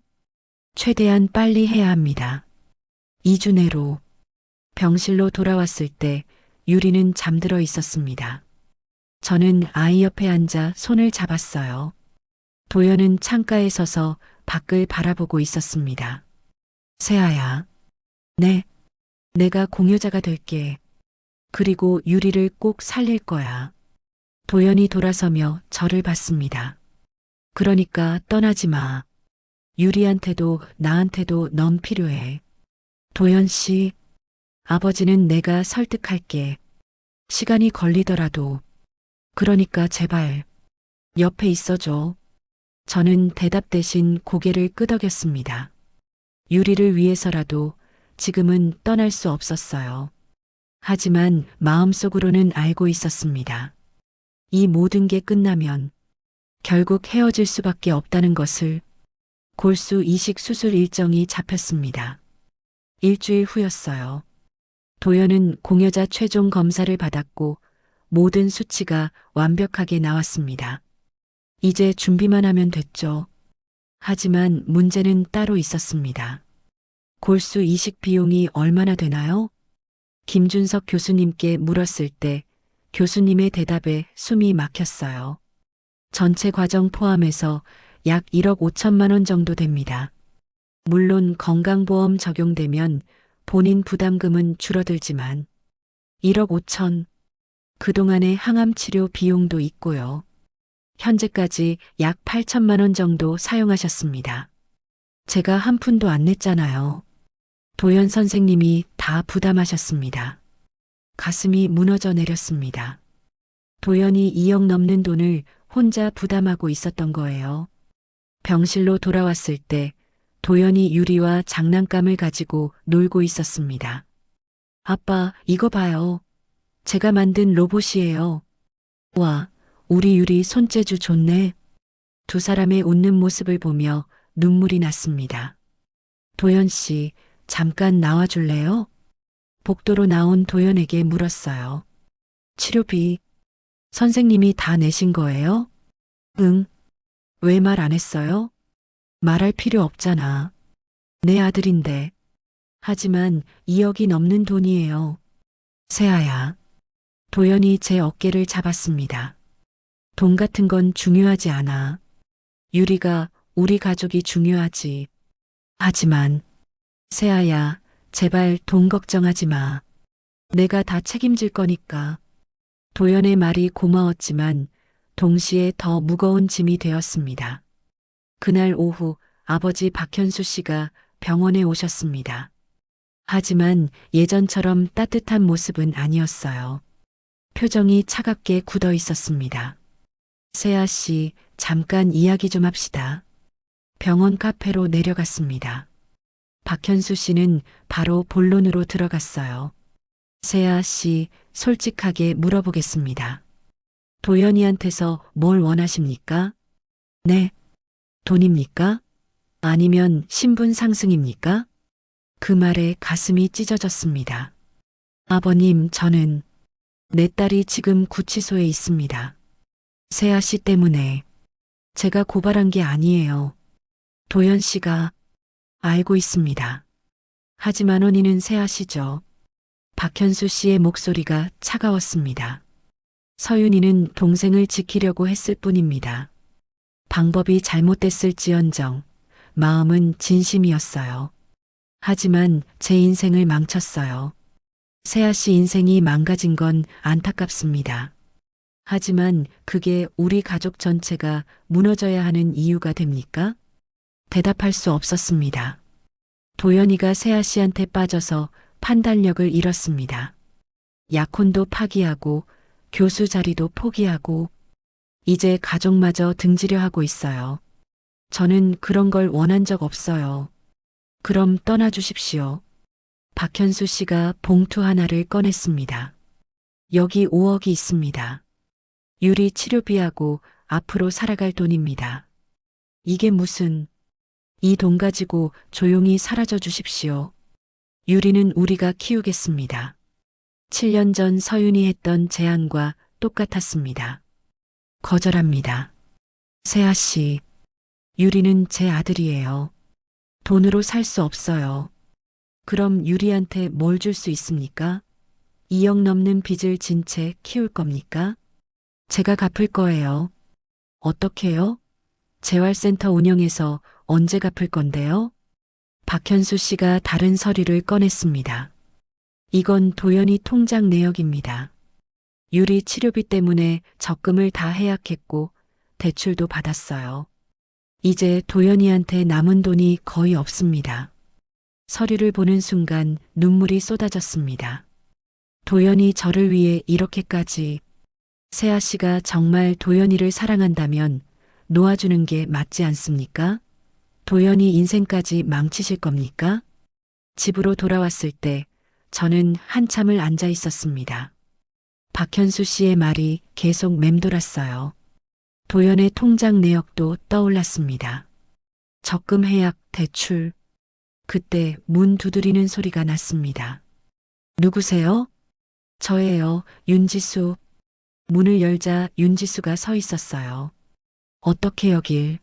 최대한 빨리 해야 합니다. 2주 내로 병실로 돌아왔을 때 유리는 잠들어 있었습니다. 저는 아이 옆에 앉아 손을 잡았어요. 도연은 창가에 서서 밖을 바라보고 있었습니다. 세아야. 네. 내가 공유자가 될게. 그리고 유리를 꼭 살릴 거야. 도연이 돌아서며 저를 봤습니다. 그러니까 떠나지 마. 유리한테도 나한테도 넌 필요해. 도연 씨, 아버지는 내가 설득할게. 시간이 걸리더라도. 그러니까 제발 옆에 있어줘. 저는 대답 대신 고개를 끄덕였습니다. 유리를 위해서라도 지금은 떠날 수 없었어요. 하지만 마음속으로는 알고 있었습니다. 이 모든 게 끝나면 결국 헤어질 수밖에 없다는 것을. 골수 이식 수술 일정이 잡혔습니다. 일주일 후였어요. 도연은 공여자 최종 검사를 받았고 모든 수치가 완벽하게 나왔습니다. 이제 준비만 하면 됐죠. 하지만 문제는 따로 있었습니다. 골수 이식 비용이 얼마나 되나요? 김준석 교수님께 물었을 때 교수님의 대답에 숨이 막혔어요. 전체 과정 포함해서 약 1억 5천만 원 정도 됩니다. 물론 건강보험 적용되면 본인 부담금은 줄어들지만 1억 5천, 그동안의 항암치료 비용도 있고요. 현재까지 약 8천만 원 정도 사용하셨습니다. 제가 한 푼도 안 냈잖아요. 도연 선생님이 다 부담하셨습니다. 가슴이 무너져 내렸습니다. 도연이 2억 넘는 돈을 혼자 부담하고 있었던 거예요. 병실로 돌아왔을 때 도연이 유리와 장난감을 가지고 놀고 있었습니다. 아빠, 이거 봐요. 제가 만든 로봇이에요. 와, 우리 유리 손재주 좋네. 두 사람의 웃는 모습을 보며 눈물이 났습니다. 도연 씨, 잠깐 나와줄래요? 복도로 나온 도연에게 물었어요. 치료비, 선생님이 다 내신 거예요? 응. 왜 말 안 했어요? 말할 필요 없잖아. 내 아들인데. 하지만 2억이 넘는 돈이에요. 세아야. 도연이 제 어깨를 잡았습니다. 돈 같은 건 중요하지 않아. 유리가 우리 가족이 중요하지. 하지만 세아야, 제발 돈 걱정하지 마. 내가 다 책임질 거니까. 도연의 말이 고마웠지만 동시에 더 무거운 짐이 되었습니다. 그날 오후 아버지 박현수 씨가 병원에 오셨습니다. 하지만 예전처럼 따뜻한 모습은 아니었어요. 표정이 차갑게 굳어 있었습니다. 세아 씨, 잠깐 이야기 좀 합시다. 병원 카페로 내려갔습니다. 박현수 씨는 바로 본론으로 들어갔어요. 세아 씨, 솔직하게 물어보겠습니다. 도연이한테서 뭘 원하십니까? 네. 돈입니까? 아니면 신분 상승입니까? 그 말에 가슴이 찢어졌습니다. 아버님, 저는 내 딸이 지금 구치소에 있습니다. 세아 씨 때문에 제가 고발한 게 아니에요. 도연 씨가 알고 있습니다. 하지만 원인은 세아 씨죠. 박현수 씨의 목소리가 차가웠습니다. 서윤이는 동생을 지키려고 했을 뿐입니다. 방법이 잘못됐을지언정 마음은 진심이었어요. 하지만 제 인생을 망쳤어요. 세아 씨 인생이 망가진 건 안타깝습니다. 하지만 그게 우리 가족 전체가 무너져야 하는 이유가 됩니까? 대답할 수 없었습니다. 도연이가 세아 씨한테 빠져서 판단력을 잃었습니다. 약혼도 파기하고 교수 자리도 포기하고 이제 가족마저 등지려 하고 있어요. 저는 그런 걸 원한 적 없어요. 그럼 떠나주십시오. 박현수 씨가 봉투 하나를 꺼냈습니다. 여기 5억이 있습니다. 유리 치료비하고 앞으로 살아갈 돈입니다. 이게 무슨, 이 돈 가지고 조용히 사라져 주십시오. 유리는 우리가 키우겠습니다. 7년 전 서윤이 했던 제안과 똑같았습니다. 거절합니다. 세아 씨, 유리는 제 아들이에요. 돈으로 살 수 없어요. 그럼 유리한테 뭘 줄 수 있습니까? 2억 넘는 빚을 진 채 키울 겁니까? 제가 갚을 거예요. 어떻게요? 재활센터 운영해서 언제 갚을 건데요? 박현수 씨가 다른 서류를 꺼냈습니다. 이건 도연이 통장 내역입니다. 유리 치료비 때문에 적금을 다 해약했고 대출도 받았어요. 이제 도연이한테 남은 돈이 거의 없습니다. 서류를 보는 순간 눈물이 쏟아졌습니다. 도연이 저를 위해 이렇게까지. 세아 씨가 정말 도연이를 사랑한다면 놓아주는 게 맞지 않습니까? 도연이 인생까지 망치실 겁니까? 집으로 돌아왔을 때 저는 한참을 앉아 있었습니다. 박현수 씨의 말이 계속 맴돌았어요. 도연의 통장 내역도 떠올랐습니다. 적금 해약, 대출. 그때 문 두드리는 소리가 났습니다. 누구세요? 저예요, 윤지수. 문을 열자 윤지수가 서 있었어요. 어떻게 여길?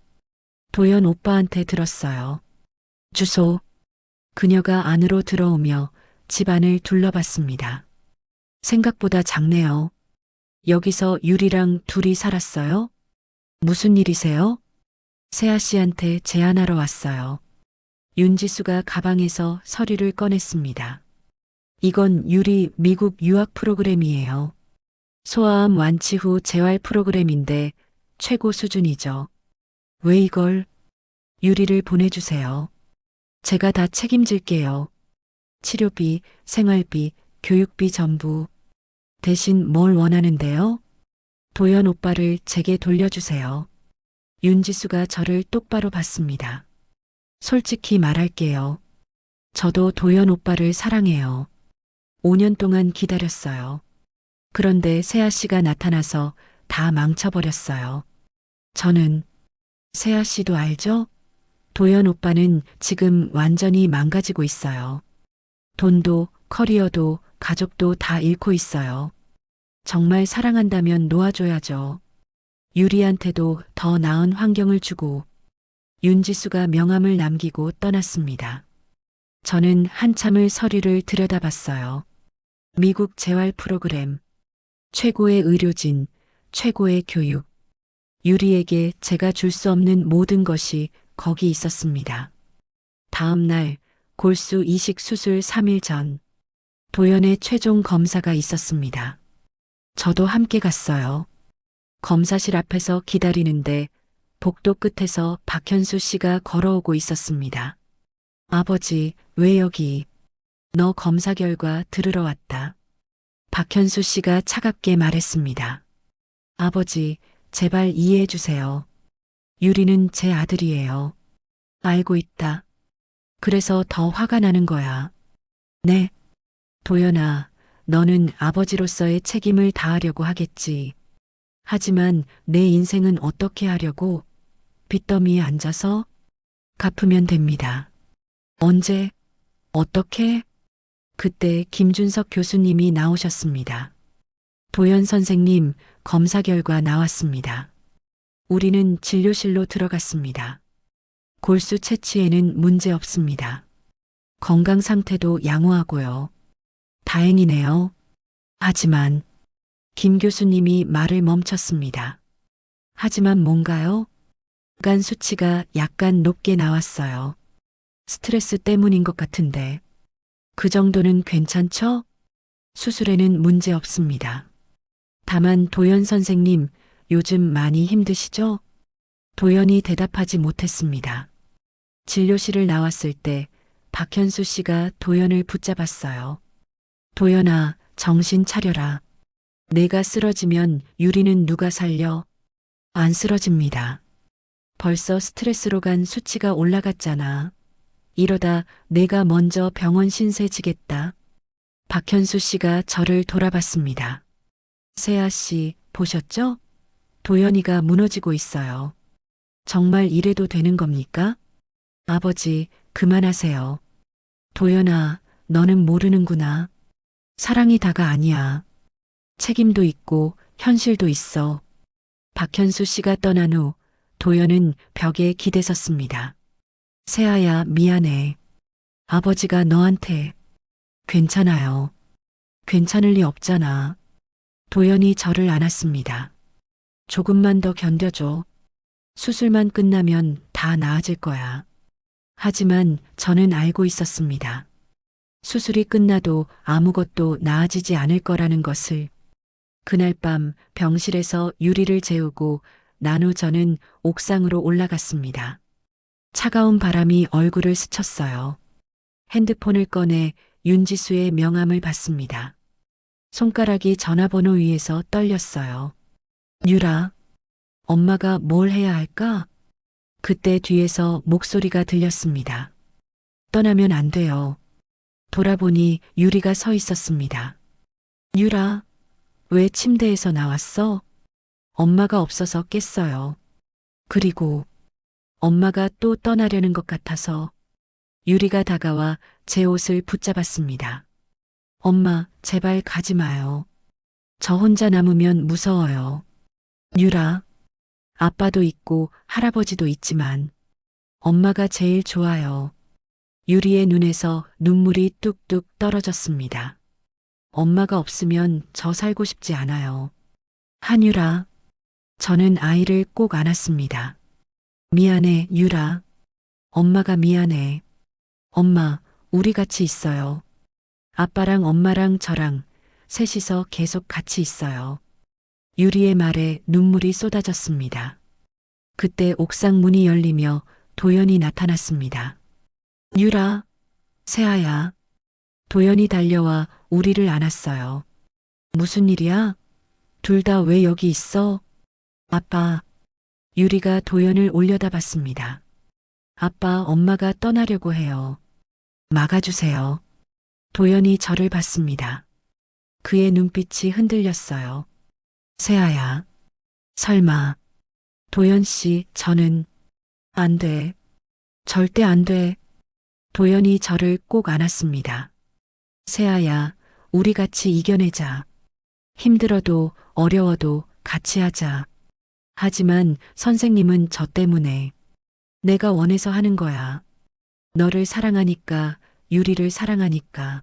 도연 오빠한테 들었어요. 주소. 그녀가 안으로 들어오며 집 안을 둘러봤습니다. 생각보다 작네요. 여기서 유리랑 둘이 살았어요? 무슨 일이세요? 세아 씨한테 제안하러 왔어요. 윤지수가 가방에서 서류를 꺼냈습니다. 이건 유리 미국 유학 프로그램이에요. 소아암 완치 후 재활 프로그램인데 최고 수준이죠. 왜 이걸? 유리를 보내주세요. 제가 다 책임질게요. 치료비, 생활비, 교육비 전부. 대신 뭘 원하는데요? 도연 오빠를 제게 돌려주세요. 윤지수가 저를 똑바로 봤습니다. 솔직히 말할게요. 저도 도연 오빠를 사랑해요. 5년 동안 기다렸어요. 그런데 세아 씨가 나타나서 다 망쳐버렸어요. 저는, 세아 씨도 알죠? 도연 오빠는 지금 완전히 망가지고 있어요. 돈도, 커리어도, 가족도 다 잃고 있어요. 정말 사랑한다면 놓아줘야죠. 유리한테도 더 나은 환경을 주고. 윤지수가 명함을 남기고 떠났습니다. 저는 한참을 서류를 들여다봤어요. 미국 재활 프로그램, 최고의 의료진, 최고의 교육. 유리에게 제가 줄 수 없는 모든 것이 거기 있었습니다. 다음 날 골수 이식 수술 3일 전 도연의 최종 검사가 있었습니다. 저도 함께 갔어요. 검사실 앞에서 기다리는데 복도 끝에서 박현수 씨가 걸어오고 있었습니다. 아버지, 왜 여기? 너 검사 결과 들으러 왔다. 박현수 씨가 차갑게 말했습니다. 아버지, 제발 이해해 주세요. 유리는 제 아들이에요. 알고 있다. 그래서 더 화가 나는 거야. 네. 도연아, 너는 아버지로서의 책임을 다하려고 하겠지. 하지만 내 인생은 어떻게 하려고? 빚더미에 앉아서? 갚으면 됩니다. 언제? 어떻게? 그때 김준석 교수님이 나오셨습니다. 도연 선생님, 검사 결과 나왔습니다. 우리는 진료실로 들어갔습니다. 골수 채취에는 문제 없습니다. 건강 상태도 양호하고요. 다행이네요. 하지만 김 교수님이 말을 멈췄습니다. 하지만 뭔가요? 간 수치가 약간 높게 나왔어요. 스트레스 때문인 것 같은데. 그 정도는 괜찮죠? 수술에는 문제 없습니다. 다만 도연 선생님, 요즘 많이 힘드시죠? 도연이 대답하지 못했습니다. 진료실을 나왔을 때 박현수 씨가 도연을 붙잡았어요. 도연아, 정신 차려라. 내가 쓰러지면 유리는 누가 살려? 안 쓰러집니다. 벌써 스트레스로 간 수치가 올라갔잖아. 이러다 내가 먼저 병원 신세 지겠다. 박현수 씨가 저를 돌아봤습니다. 세아 씨, 보셨죠? 도연이가 무너지고 있어요. 정말 이래도 되는 겁니까? 아버지, 그만하세요. 도연아, 너는 모르는구나. 사랑이 다가 아니야. 책임도 있고 현실도 있어. 박현수 씨가 떠난 후 도연은 벽에 기대섰습니다. 세아야, 미안해. 아버지가 너한테. 괜찮아요. 괜찮을 리 없잖아. 도연이 저를 안았습니다. 조금만 더 견뎌줘. 수술만 끝나면 다 나아질 거야. 하지만 저는 알고 있었습니다. 수술이 끝나도 아무것도 나아지지 않을 거라는 것을. 그날 밤 병실에서 유리를 재우고 난 후 저는 옥상으로 올라갔습니다. 차가운 바람이 얼굴을 스쳤어요. 핸드폰을 꺼내 윤지수의 명함을 봤습니다. 손가락이 전화번호 위에서 떨렸어요. 유라, 엄마가 뭘 해야 할까? 그때 뒤에서 목소리가 들렸습니다. 떠나면 안 돼요. 돌아보니 유리가 서 있었습니다. 유라, 왜 침대에서 나왔어? 엄마가 없어서 깼어요. 그리고 엄마가 또 떠나려는 것 같아서. 유리가 다가와 제 옷을 붙잡았습니다. 엄마, 제발 가지 마요. 저 혼자 남으면 무서워요. 유라, 아빠도 있고 할아버지도 있지만 엄마가 제일 좋아요. 유리의 눈에서 눈물이 뚝뚝 떨어졌습니다. 엄마가 없으면 저 살고 싶지 않아요. 한유라, 저는 아이를 꼭 안았습니다. 미안해, 유라. 엄마가 미안해. 엄마, 우리 같이 있어요. 아빠랑 엄마랑 저랑 셋이서 계속 같이 있어요. 유리의 말에 눈물이 쏟아졌습니다. 그때 옥상 문이 열리며 도연이 나타났습니다. 유라, 세아야. 도연이 달려와 우리를 안았어요. 무슨 일이야? 둘 다 왜 여기 있어? 아빠. 유리가 도연을 올려다봤습니다. 아빠, 엄마가 떠나려고 해요. 막아주세요. 도연이 저를 봤습니다. 그의 눈빛이 흔들렸어요. 세아야. 설마. 도연 씨, 저는. 안 돼. 절대 안 돼. 도연이 저를 꼭 안았습니다. 세아야, 우리 같이 이겨내자. 힘들어도 어려워도 같이 하자. 하지만 선생님은 저 때문에. 내가 원해서 하는 거야. 너를 사랑하니까, 유리를 사랑하니까.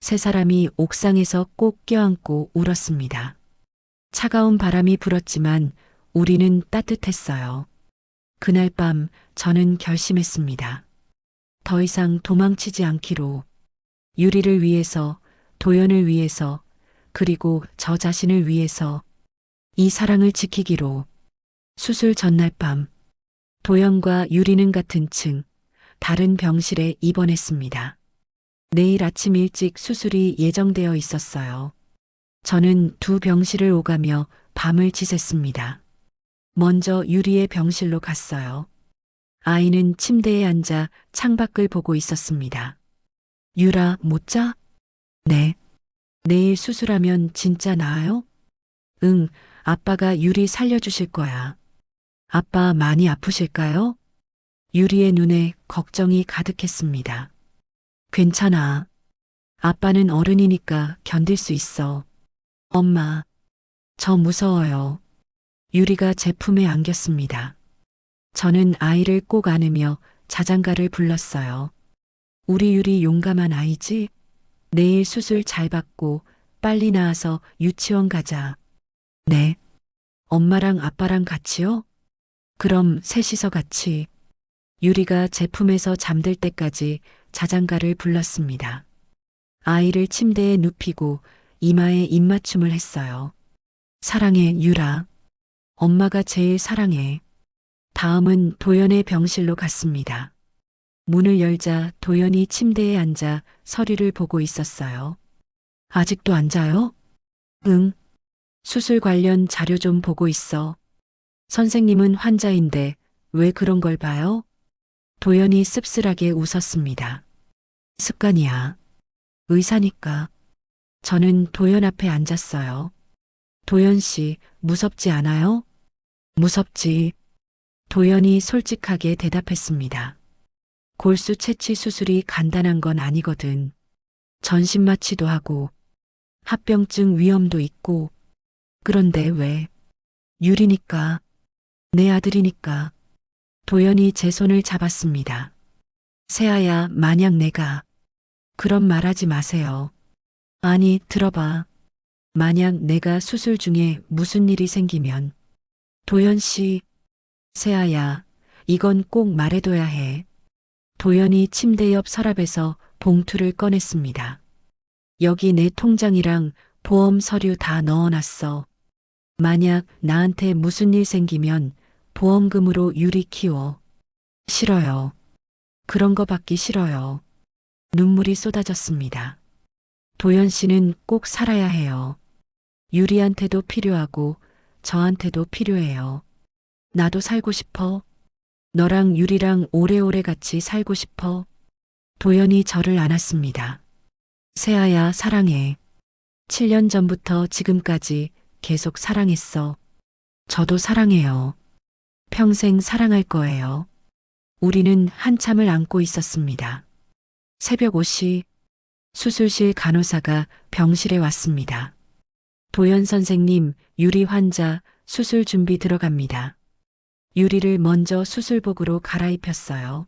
세 사람이 옥상에서 꼭 껴안고 울었습니다. 차가운 바람이 불었지만 우리는 따뜻했어요. 그날 밤 저는 결심했습니다. 더 이상 도망치지 않기로. 유리를 위해서, 도연을 위해서, 그리고 저 자신을 위해서 이 사랑을 지키기로. 수술 전날 밤 도연과 유리는 같은 층, 다른 병실에 입원했습니다. 내일 아침 일찍 수술이 예정되어 있었어요. 저는 두 병실을 오가며 밤을 지샜습니다. 먼저 유리의 병실로 갔어요. 아이는 침대에 앉아 창밖을 보고 있었습니다. 유라, 못 자? 네. 내일 수술하면 진짜 나아요? 응, 아빠가 유리 살려주실 거야. 아빠 많이 아프실까요? 유리의 눈에 걱정이 가득했습니다. 괜찮아. 아빠는 어른이니까 견딜 수 있어. 엄마, 저 무서워요. 유리가 제 품에 안겼습니다. 저는 아이를 꼭 안으며 자장가를 불렀어요. 우리 유리 용감한 아이지? 내일 수술 잘 받고 빨리 나와서 유치원 가자. 네. 엄마랑 아빠랑 같이요? 그럼 셋이서 같이. 유리가 제 품에서 잠들 때까지 자장가를 불렀습니다. 아이를 침대에 눕히고 이마에 입맞춤을 했어요. 사랑해, 유라. 엄마가 제일 사랑해. 다음은 도연의 병실로 갔습니다. 문을 열자 도연이 침대에 앉아 서류를 보고 있었어요. 아직도 안 자요? 응. 수술 관련 자료 좀 보고 있어. 선생님은 환자인데 왜 그런 걸 봐요? 도연이 씁쓸하게 웃었습니다. 습관이야. 의사니까. 저는 도연 앞에 앉았어요. 도연 씨, 무섭지 않아요? 무섭지. 도연이 솔직하게 대답했습니다. 골수 채취 수술이 간단한 건 아니거든. 전신 마취도 하고 합병증 위험도 있고. 그런데 왜? 유리니까. 내 아들이니까. 도연이 제 손을 잡았습니다. 세아야, 만약 내가. 그런 말하지 마세요. 아니, 들어봐. 만약 내가 수술 중에 무슨 일이 생기면. 도연 씨. 세아야, 이건 꼭 말해둬야 해. 도연이 침대 옆 서랍에서 봉투를 꺼냈습니다. 여기 내 통장이랑 보험 서류 다 넣어놨어. 만약 나한테 무슨 일 생기면 보험금으로 유리 키워. 싫어요. 그런 거 받기 싫어요. 눈물이 쏟아졌습니다. 도연 씨는 꼭 살아야 해요. 유리한테도 필요하고 저한테도 필요해요. 나도 살고 싶어. 너랑 유리랑 오래오래 같이 살고 싶어. 도연이 저를 안았습니다. 세아야, 사랑해. 7년 전부터 지금까지 계속 사랑했어. 저도 사랑해요. 평생 사랑할 거예요. 우리는 한참을 안고 있었습니다. 새벽 5시 수술실 간호사가 병실에 왔습니다. 도연 선생님, 유리 환자 수술 준비 들어갑니다. 유리를 먼저 수술복으로 갈아입혔어요.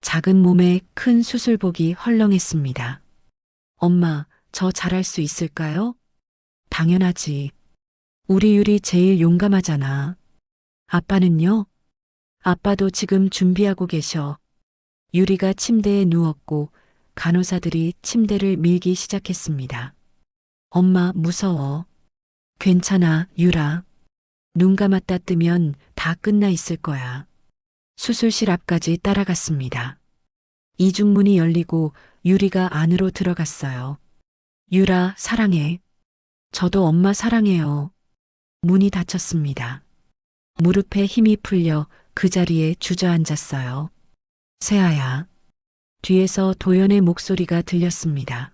작은 몸에 큰 수술복이 헐렁했습니다. 엄마, 저 잘할 수 있을까요? 당연하지. 우리 유리 제일 용감하잖아. 아빠는요? 아빠도 지금 준비하고 계셔. 유리가 침대에 누웠고 간호사들이 침대를 밀기 시작했습니다. 엄마, 무서워. 괜찮아, 유라. 눈 감았다 뜨면 다 끝나 있을 거야. 수술실 앞까지 따라갔습니다. 이중문이 열리고 유리가 안으로 들어갔어요. 유라, 사랑해. 저도 엄마 사랑해요. 문이 닫혔습니다. 무릎에 힘이 풀려 그 자리에 주저앉았어요. 세아야. 뒤에서 도연의 목소리가 들렸습니다.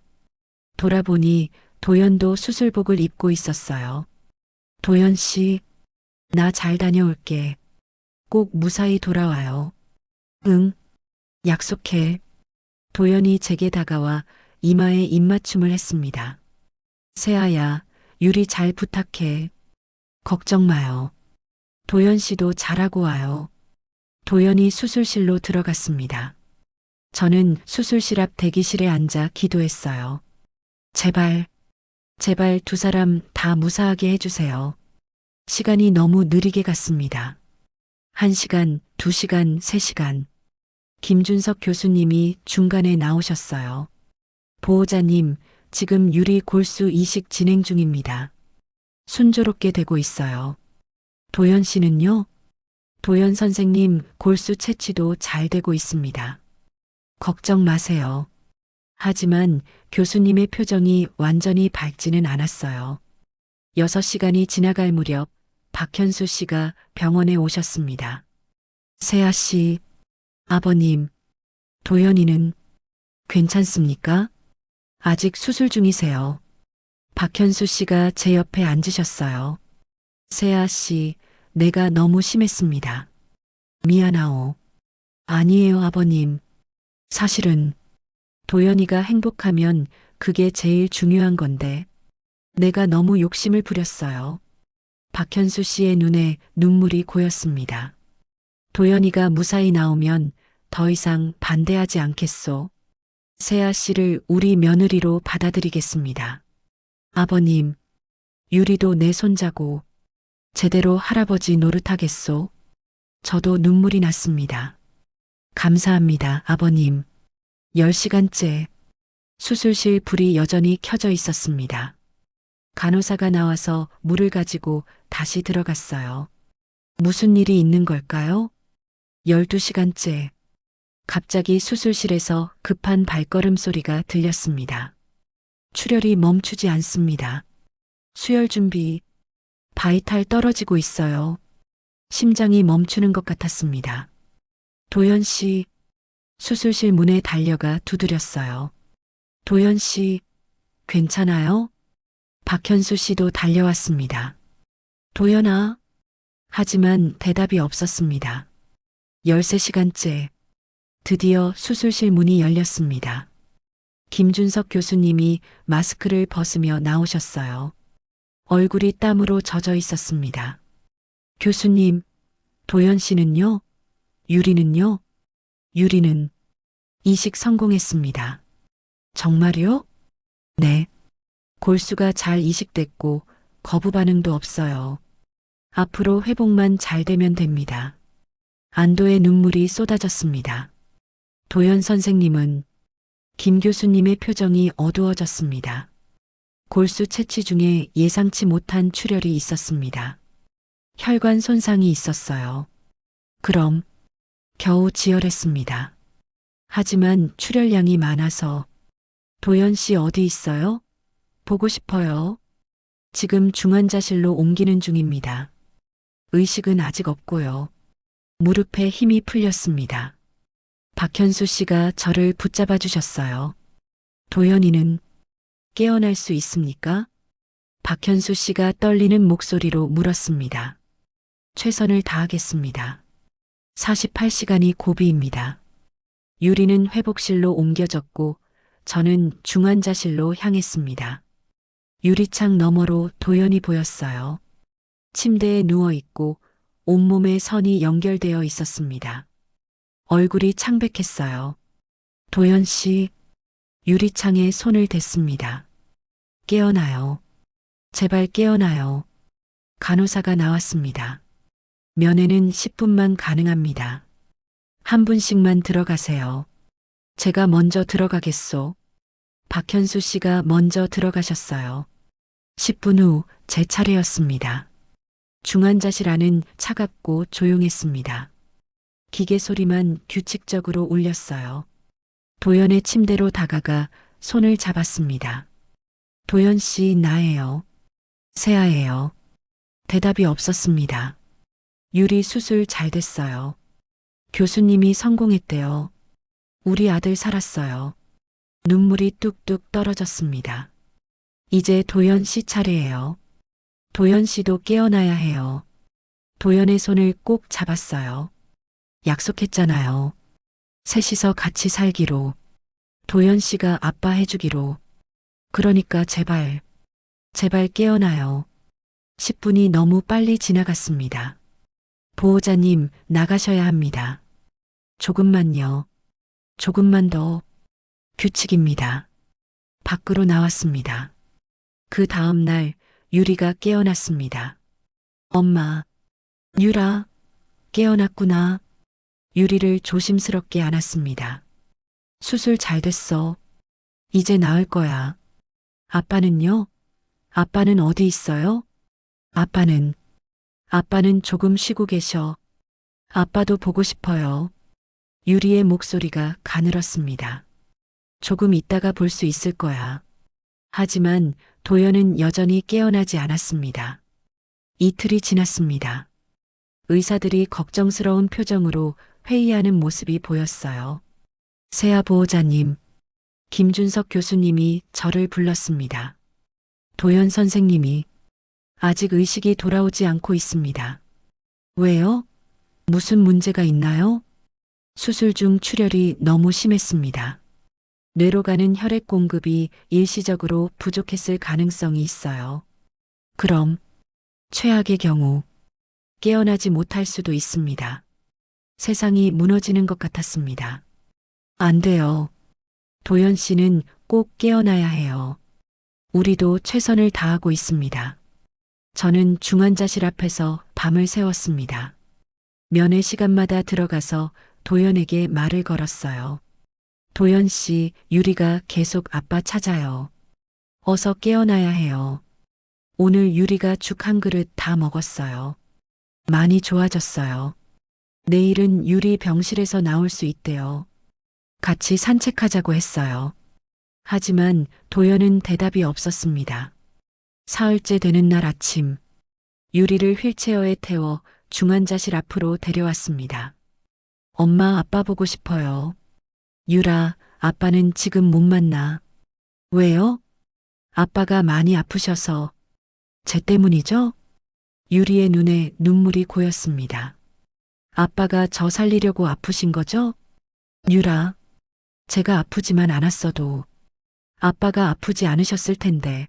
돌아보니 도연도 수술복을 입고 있었어요. 도연 씨, 나 잘 다녀올게. 꼭 무사히 돌아와요. 응, 약속해. 도연이 제게 다가와 이마에 입맞춤을 했습니다. 세아야, 유리 잘 부탁해. 걱정 마요. 도연 씨도 잘하고 와요. 도연이 수술실로 들어갔습니다. 저는 수술실 앞 대기실에 앉아 기도했어요. 제발, 제발 두 사람 다 무사하게 해주세요. 시간이 너무 느리게 갔습니다. 1시간, 2시간, 3시간. 김준석 교수님이 중간에 나오셨어요. 보호자님, 지금 유리 골수 이식 진행 중입니다. 순조롭게 되고 있어요. 도연 씨는요? 도연 선생님, 골수 채취도 잘 되고 있습니다. 걱정 마세요. 하지만 교수님의 표정이 완전히 밝지는 않았어요. 6시간이 지나갈 무렵 박현수 씨가 병원에 오셨습니다. 세아 씨, 아버님, 도연이는 괜찮습니까? 아직 수술 중이세요. 박현수 씨가 제 옆에 앉으셨어요. 세아 씨, 내가 너무 심했습니다. 미안하오. 아니에요, 아버님. 사실은 도연이가 행복하면 그게 제일 중요한 건데 내가 너무 욕심을 부렸어요. 박현수 씨의 눈에 눈물이 고였습니다. 도연이가 무사히 나오면 더 이상 반대하지 않겠소. 세아 씨를 우리 며느리로 받아들이겠습니다. 아버님, 유리도 내 손자고 제대로 할아버지 노릇하겠소. 저도 눈물이 났습니다. 감사합니다, 아버님. 10시간째 수술실 불이 여전히 켜져 있었습니다. 간호사가 나와서 물을 가지고 다시 들어갔어요. 무슨 일이 있는 걸까요? 12시간째. 갑자기 수술실에서 급한 발걸음 소리가 들렸습니다. 출혈이 멈추지 않습니다. 수혈 준비. 바이탈 떨어지고 있어요. 심장이 멈추는 것 같았습니다. 도연 씨, 수술실 문에 달려가 두드렸어요. 도연 씨, 괜찮아요? 박현수 씨도 달려왔습니다. 도연아, 하지만 대답이 없었습니다. 13시간째 드디어 수술실 문이 열렸습니다. 김준석 교수님이 마스크를 벗으며 나오셨어요. 얼굴이 땀으로 젖어 있었습니다. 교수님, 도연 씨는요? 유리는요? 유리는 이식 성공했습니다. 정말요? 네. 골수가 잘 이식됐고 거부 반응도 없어요. 앞으로 회복만 잘 되면 됩니다. 안도의 눈물이 쏟아졌습니다. 도연 선생님은 김 교수님의 표정이 어두워졌습니다. 골수 채취 중에 예상치 못한 출혈이 있었습니다. 혈관 손상이 있었어요. 그럼 겨우 지혈했습니다. 하지만 출혈량이 많아서 도연 씨 어디 있어요? 보고 싶어요. 지금 중환자실로 옮기는 중입니다. 의식은 아직 없고요. 무릎에 힘이 풀렸습니다. 박현수 씨가 저를 붙잡아 주셨어요. 도연이는 깨어날 수 있습니까? 박현수 씨가 떨리는 목소리로 물었습니다. 최선을 다하겠습니다. 48시간이 고비입니다. 유리는 회복실로 옮겨졌고 저는 중환자실로 향했습니다. 유리창 너머로 도연이 보였어요. 침대에 누워 있고 온몸에 선이 연결되어 있었습니다. 얼굴이 창백했어요. 도연 씨, 유리창에 손을 댔습니다. 깨어나요. 제발 깨어나요. 간호사가 나왔습니다. 면회는 10분만 가능합니다. 한 분씩만 들어가세요. 제가 먼저 들어가겠소. 박현수 씨가 먼저 들어가셨어요. 10분 후 제 차례였습니다. 중환자실 안은 차갑고 조용했습니다. 기계 소리만 규칙적으로 울렸어요. 도연의 침대로 다가가 손을 잡았습니다. 도연 씨 나예요. 세아예요. 대답이 없었습니다. 유리 수술 잘 됐어요. 교수님이 성공했대요. 우리 아들 살았어요. 눈물이 뚝뚝 떨어졌습니다. 이제 도연 씨 차례예요. 도연 씨도 깨어나야 해요. 도연의 손을 꼭 잡았어요. 약속했잖아요. 셋이서 같이 살기로. 도연 씨가 아빠 해주기로. 그러니까 제발, 제발 깨어나요. 10분이 너무 빨리 지나갔습니다. 보호자님, 나가셔야 합니다. 조금만요. 조금만 더. 규칙입니다. 밖으로 나왔습니다. 그 다음 날 유리가 깨어났습니다. 엄마, 유라, 깨어났구나. 유리를 조심스럽게 안았습니다. 수술 잘 됐어. 이제 나을 거야. 아빠는요? 아빠는 어디 있어요? 아빠는 조금 쉬고 계셔. 아빠도 보고 싶어요. 유리의 목소리가 가늘었습니다. 조금 있다가 볼 수 있을 거야. 하지만 도연은 여전히 깨어나지 않았습니다. 이틀이 지났습니다. 의사들이 걱정스러운 표정으로 회의하는 모습이 보였어요. 세아 보호자님, 김준석 교수님이 저를 불렀습니다. 도연 선생님이 아직 의식이 돌아오지 않고 있습니다. 왜요? 무슨 문제가 있나요? 수술 중 출혈이 너무 심했습니다. 뇌로 가는 혈액 공급이 일시적으로 부족했을 가능성이 있어요. 그럼 최악의 경우 깨어나지 못할 수도 있습니다. 세상이 무너지는 것 같았습니다. 안 돼요. 도연 씨는 꼭 깨어나야 해요. 우리도 최선을 다하고 있습니다. 저는 중환자실 앞에서 밤을 새웠습니다. 면회 시간마다 들어가서 도연에게 말을 걸었어요. 도연 씨, 유리가 계속 아빠 찾아요. 어서 깨어나야 해요. 오늘 유리가 죽 한 그릇 다 먹었어요. 많이 좋아졌어요. 내일은 유리 병실에서 나올 수 있대요. 같이 산책하자고 했어요. 하지만 도연은 대답이 없었습니다. 사흘째 되는 날 아침, 유리를 휠체어에 태워 중환자실 앞으로 데려왔습니다. 엄마, 아빠 보고 싶어요. 유라, 아빠는 지금 못 만나. 왜요? 아빠가 많이 아프셔서. 제 때문이죠? 유리의 눈에 눈물이 고였습니다. 아빠가 저 살리려고 아프신 거죠? 유라, 제가 아프지만 않았어도 아빠가 아프지 않으셨을 텐데.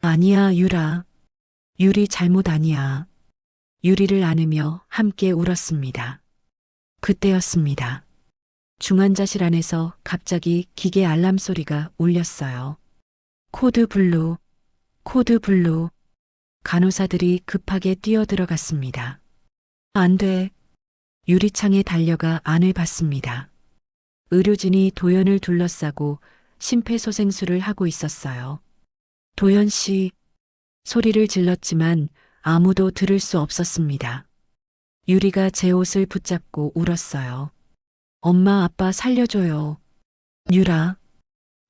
아니야, 유라. 유리 잘못 아니야. 유리를 안으며 함께 울었습니다. 그때였습니다. 중환자실 안에서 갑자기 기계 알람 소리가 울렸어요. 코드 블루, 코드 블루. 간호사들이 급하게 뛰어들어갔습니다. 안 돼. 유리창에 달려가 안을 봤습니다. 의료진이 도연을 둘러싸고 심폐소생술을 하고 있었어요. 도연 씨, 소리를 질렀지만 아무도 들을 수 없었습니다. 유리가 제 옷을 붙잡고 울었어요. 엄마, 아빠 살려줘요. 유라.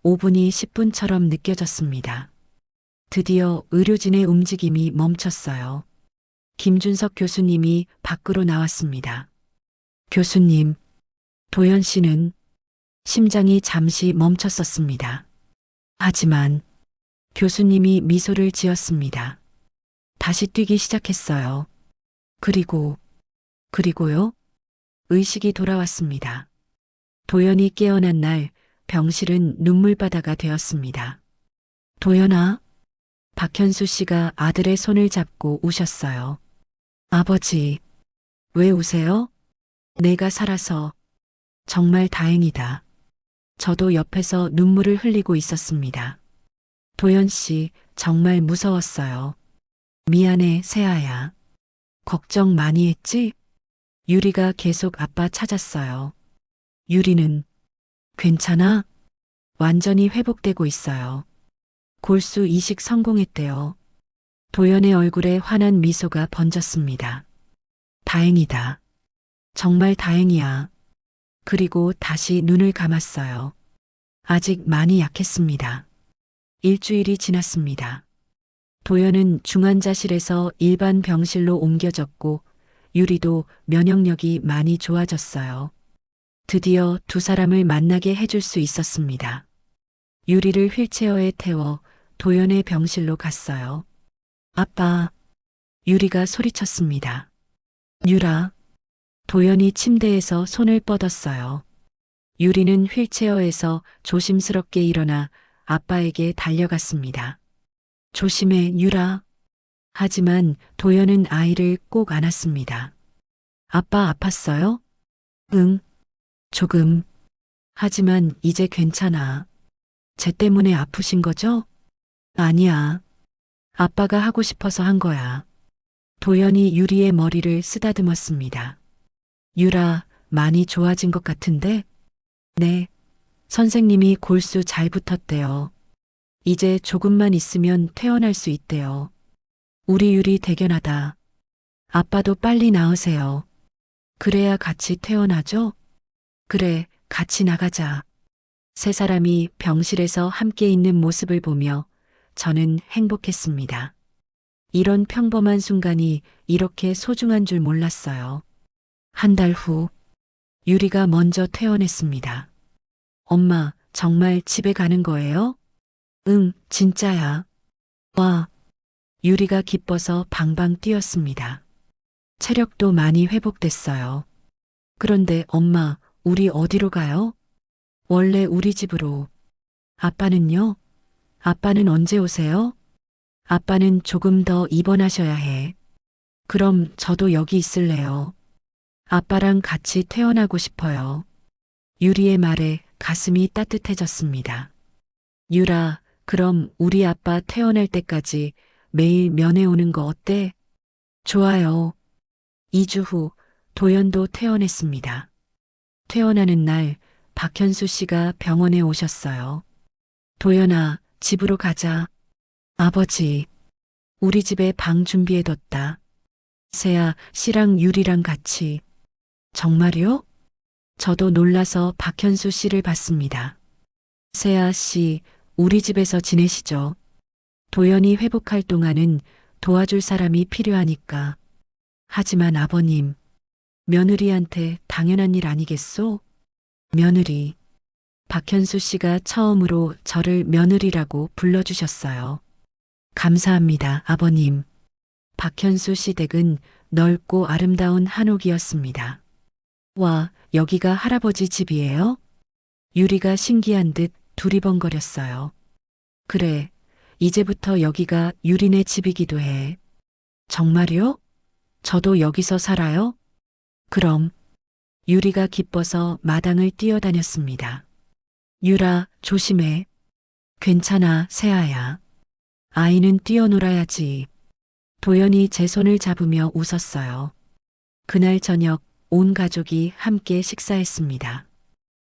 5분이 10분처럼 느껴졌습니다. 드디어 의료진의 움직임이 멈췄어요. 김준석 교수님이 밖으로 나왔습니다. 교수님, 도연 씨는 심장이 잠시 멈췄었습니다. 하지만 교수님이 미소를 지었습니다. 다시 뛰기 시작했어요. 그리고요? 의식이 돌아왔습니다. 도연이 깨어난 날 병실은 눈물바다가 되었습니다. 도연아, 박현수 씨가 아들의 손을 잡고 우셨어요. 아버지, 왜 우세요? 내가 살아서 정말 다행이다. 저도 옆에서 눈물을 흘리고 있었습니다. 도연 씨, 정말 무서웠어요. 미안해, 세아야. 걱정 많이 했지? 유리가 계속 아빠 찾았어요. 유리는 괜찮아? 완전히 회복되고 있어요. 골수 이식 성공했대요. 도연의 얼굴에 환한 미소가 번졌습니다. 다행이다. 정말 다행이야. 그리고 다시 눈을 감았어요. 아직 많이 약했습니다. 일주일이 지났습니다. 도연은 중환자실에서 일반 병실로 옮겨졌고 유리도 면역력이 많이 좋아졌어요. 드디어 두 사람을 만나게 해줄 수 있었습니다. 유리를 휠체어에 태워 도연의 병실로 갔어요. 아빠, 유리가 소리쳤습니다. 유라, 도연이 침대에서 손을 뻗었어요. 유리는 휠체어에서 조심스럽게 일어나 아빠에게 달려갔습니다. 조심해, 유라. 하지만 도연은 아이를 꼭 안았습니다. 아빠 아팠어요? 응, 조금. 하지만 이제 괜찮아. 쟤 때문에 아프신 거죠? 아니야. 아빠가 하고 싶어서 한 거야. 도연이 유리의 머리를 쓰다듬었습니다. 유라, 많이 좋아진 것 같은데? 네. 선생님이 골수 잘 붙었대요. 이제 조금만 있으면 퇴원할 수 있대요. 우리 유리 대견하다. 아빠도 빨리 나으세요. 그래야 같이 퇴원하죠? 그래, 같이 나가자. 세 사람이 병실에서 함께 있는 모습을 보며 저는 행복했습니다. 이런 평범한 순간이 이렇게 소중한 줄 몰랐어요. 한 달 후, 유리가 먼저 퇴원했습니다. 엄마, 정말 집에 가는 거예요? 응, 진짜야. 와, 유리가 기뻐서 방방 뛰었습니다. 체력도 많이 회복됐어요. 그런데 엄마, 우리 어디로 가요? 원래 우리 집으로. 아빠는요? 아빠는 언제 오세요? 아빠는 조금 더 입원하셔야 해. 그럼 저도 여기 있을래요. 아빠랑 같이 퇴원하고 싶어요. 유리의 말에 가슴이 따뜻해졌습니다. 유라, 그럼 우리 아빠 퇴원할 때까지 매일 면회 오는 거 어때? 좋아요. 2주 후 도연도 퇴원했습니다. 퇴원하는 날 박현수 씨가 병원에 오셨어요. 도연아, 집으로 가자. 아버지, 우리 집에 방 준비해뒀다. 세아 씨랑 유리랑 같이. 정말요? 저도 놀라서 박현수 씨를 봤습니다. 세아 씨, 우리 집에서 지내시죠. 도연이 회복할 동안은 도와줄 사람이 필요하니까. 하지만 아버님, 며느리한테 당연한 일 아니겠소? 며느리. 박현수 씨가 처음으로 저를 며느리라고 불러주셨어요. 감사합니다, 아버님. 박현수 씨 댁은 넓고 아름다운 한옥이었습니다. 와, 여기가 할아버지 집이에요? 유리가 신기한 듯 두리번거렸어요. 그래, 이제부터 여기가 유리네 집이기도 해. 정말요? 저도 여기서 살아요? 그럼. 유리가 기뻐서 마당을 뛰어다녔습니다. 유라, 조심해. 괜찮아, 세아야. 아이는 뛰어놀아야지. 도연이 제 손을 잡으며 웃었어요. 그날 저녁 온 가족이 함께 식사했습니다.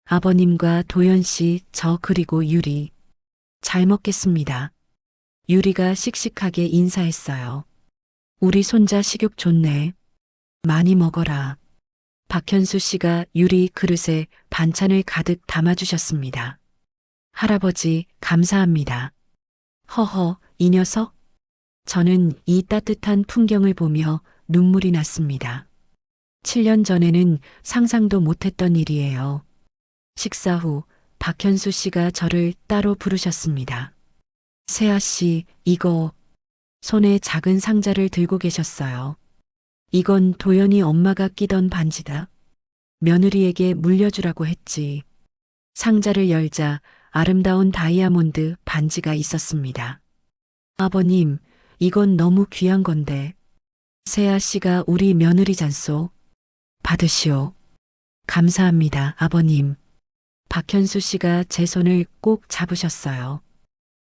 아버님과 도연 씨, 저 그리고 유리. 잘 먹겠습니다. 유리가 씩씩하게 인사했어요. 우리 손자 식욕 좋네. 많이 먹어라. 박현수 씨가 유리 그릇에 반찬을 가득 담아주셨습니다. 할아버지, 감사합니다. 허허, 이 녀석? 저는 이 따뜻한 풍경을 보며 눈물이 났습니다. 7년 전에는 상상도 못했던 일이에요. 식사 후 박현수 씨가 저를 따로 부르셨습니다. 세아 씨, 이거. 손에 작은 상자를 들고 계셨어요. 이건 도연이 엄마가 끼던 반지다. 며느리에게 물려주라고 했지. 상자를 열자 아름다운 다이아몬드 반지가 있었습니다. 아버님, 이건 너무 귀한 건데. 세아 씨가 우리 며느리잖소. 받으시오. 감사합니다, 아버님. 박현수 씨가 제 손을 꼭 잡으셨어요.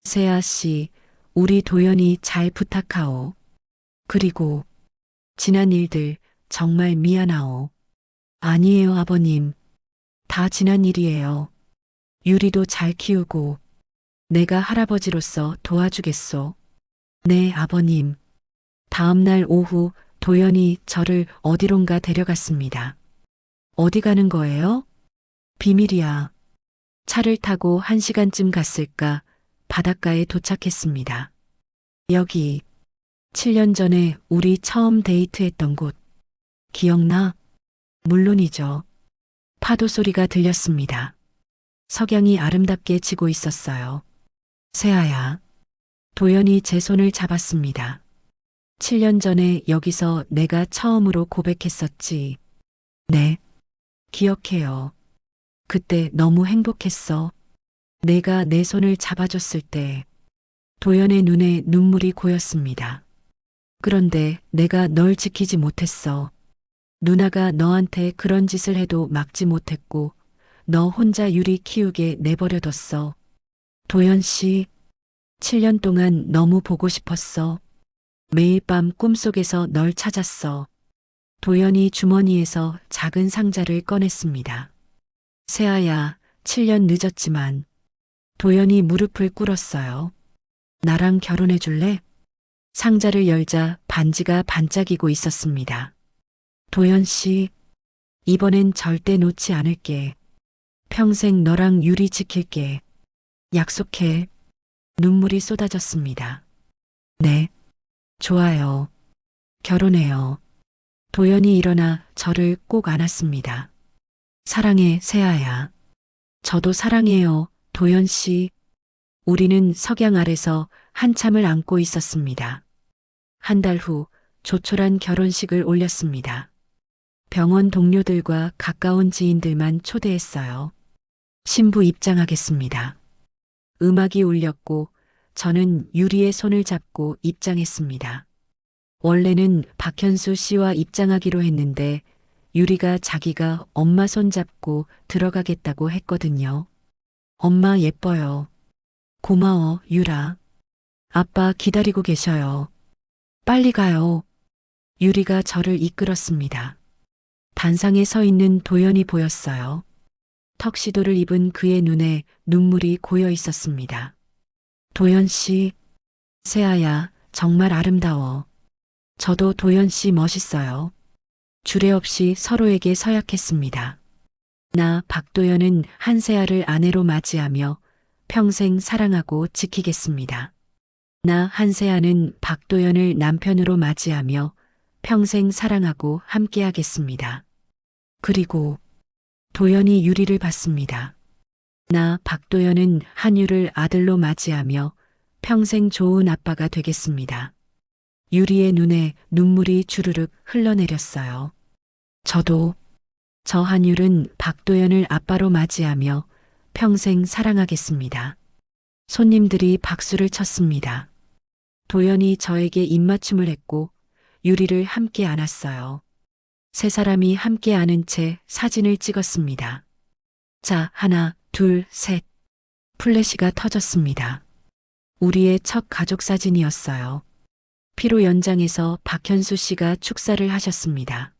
세아 씨, 우리 도연이 잘 부탁하오. 그리고 지난 일들 정말 미안하오. 아니에요, 아버님. 다 지난 일이에요. 유리도 잘 키우고 내가 할아버지로서 도와주겠소. 네, 아버님. 다음 날 오후 도연이 저를 어디론가 데려갔습니다. 어디 가는 거예요? 비밀이야. 차를 타고 1시간쯤 갔을까 바닷가에 도착했습니다. 여기 7년 전에 우리 처음 데이트했던 곳. 기억나? 물론이죠. 파도 소리가 들렸습니다. 석양이 아름답게 지고 있었어요. 세아야. 도연이 제 손을 잡았습니다. 7년 전에 여기서 내가 처음으로 고백했었지. 네. 기억해요. 그때 너무 행복했어. 내가 내 손을 잡아줬을 때 도연의 눈에 눈물이 고였습니다. 그런데 내가 널 지키지 못했어. 누나가 너한테 그런 짓을 해도 막지 못했고 너 혼자 유리 키우게 내버려뒀어. 도연 씨, 7년 동안 너무 보고 싶었어. 매일 밤 꿈속에서 널 찾았어. 도연이 주머니에서 작은 상자를 꺼냈습니다. 세아야, 7년 늦었지만. 도연이 무릎을 꿇었어요. 나랑 결혼해 줄래? 상자를 열자 반지가 반짝이고 있었습니다. 도연 씨, 이번엔 절대 놓지 않을게. 평생 너랑 유리 지킬게. 약속해. 눈물이 쏟아졌습니다. 네. 좋아요. 결혼해요. 도연이 일어나 저를 꼭 안았습니다. 사랑해, 세아야. 저도 사랑해요, 도연 씨. 우리는 석양 아래서 한참을 안고 있었습니다. 한 달 후 조촐한 결혼식을 올렸습니다. 병원 동료들과 가까운 지인들만 초대했어요. 신부 입장하겠습니다. 음악이 울렸고 저는 유리의 손을 잡고 입장했습니다. 원래는 박현수 씨와 입장하기로 했는데 유리가 자기가 엄마 손 잡고 들어가겠다고 했거든요. 엄마 예뻐요. 고마워, 유라. 아빠 기다리고 계셔요. 빨리 가요. 유리가 저를 이끌었습니다. 단상에 서 있는 도연이 보였어요. 턱시도를 입은 그의 눈에 눈물이 고여 있었습니다. 도연 씨, 세아야, 정말 아름다워. 저도 도연 씨 멋있어요. 주례없이 서로에게 서약했습니다. 나 박도연은 한세아를 아내로 맞이하며 평생 사랑하고 지키겠습니다. 나 한세아는 박도연을 남편으로 맞이하며 평생 사랑하고 함께하겠습니다. 그리고 도연이 유리를 받습니다. 나 박도연은 한유를 아들로 맞이하며 평생 좋은 아빠가 되겠습니다. 유리의 눈에 눈물이 주르륵 흘러내렸어요. 저도 저 한율은 박도연을 아빠로 맞이하며 평생 사랑하겠습니다. 손님들이 박수를 쳤습니다. 도연이 저에게 입맞춤을 했고 유리를 함께 안았어요. 세 사람이 함께 안은 채 사진을 찍었습니다. 자, 하나, 둘, 셋. 플래시가 터졌습니다. 우리의 첫 가족 사진이었어요. 피로 연장에서 박현수 씨가 축사를 하셨습니다.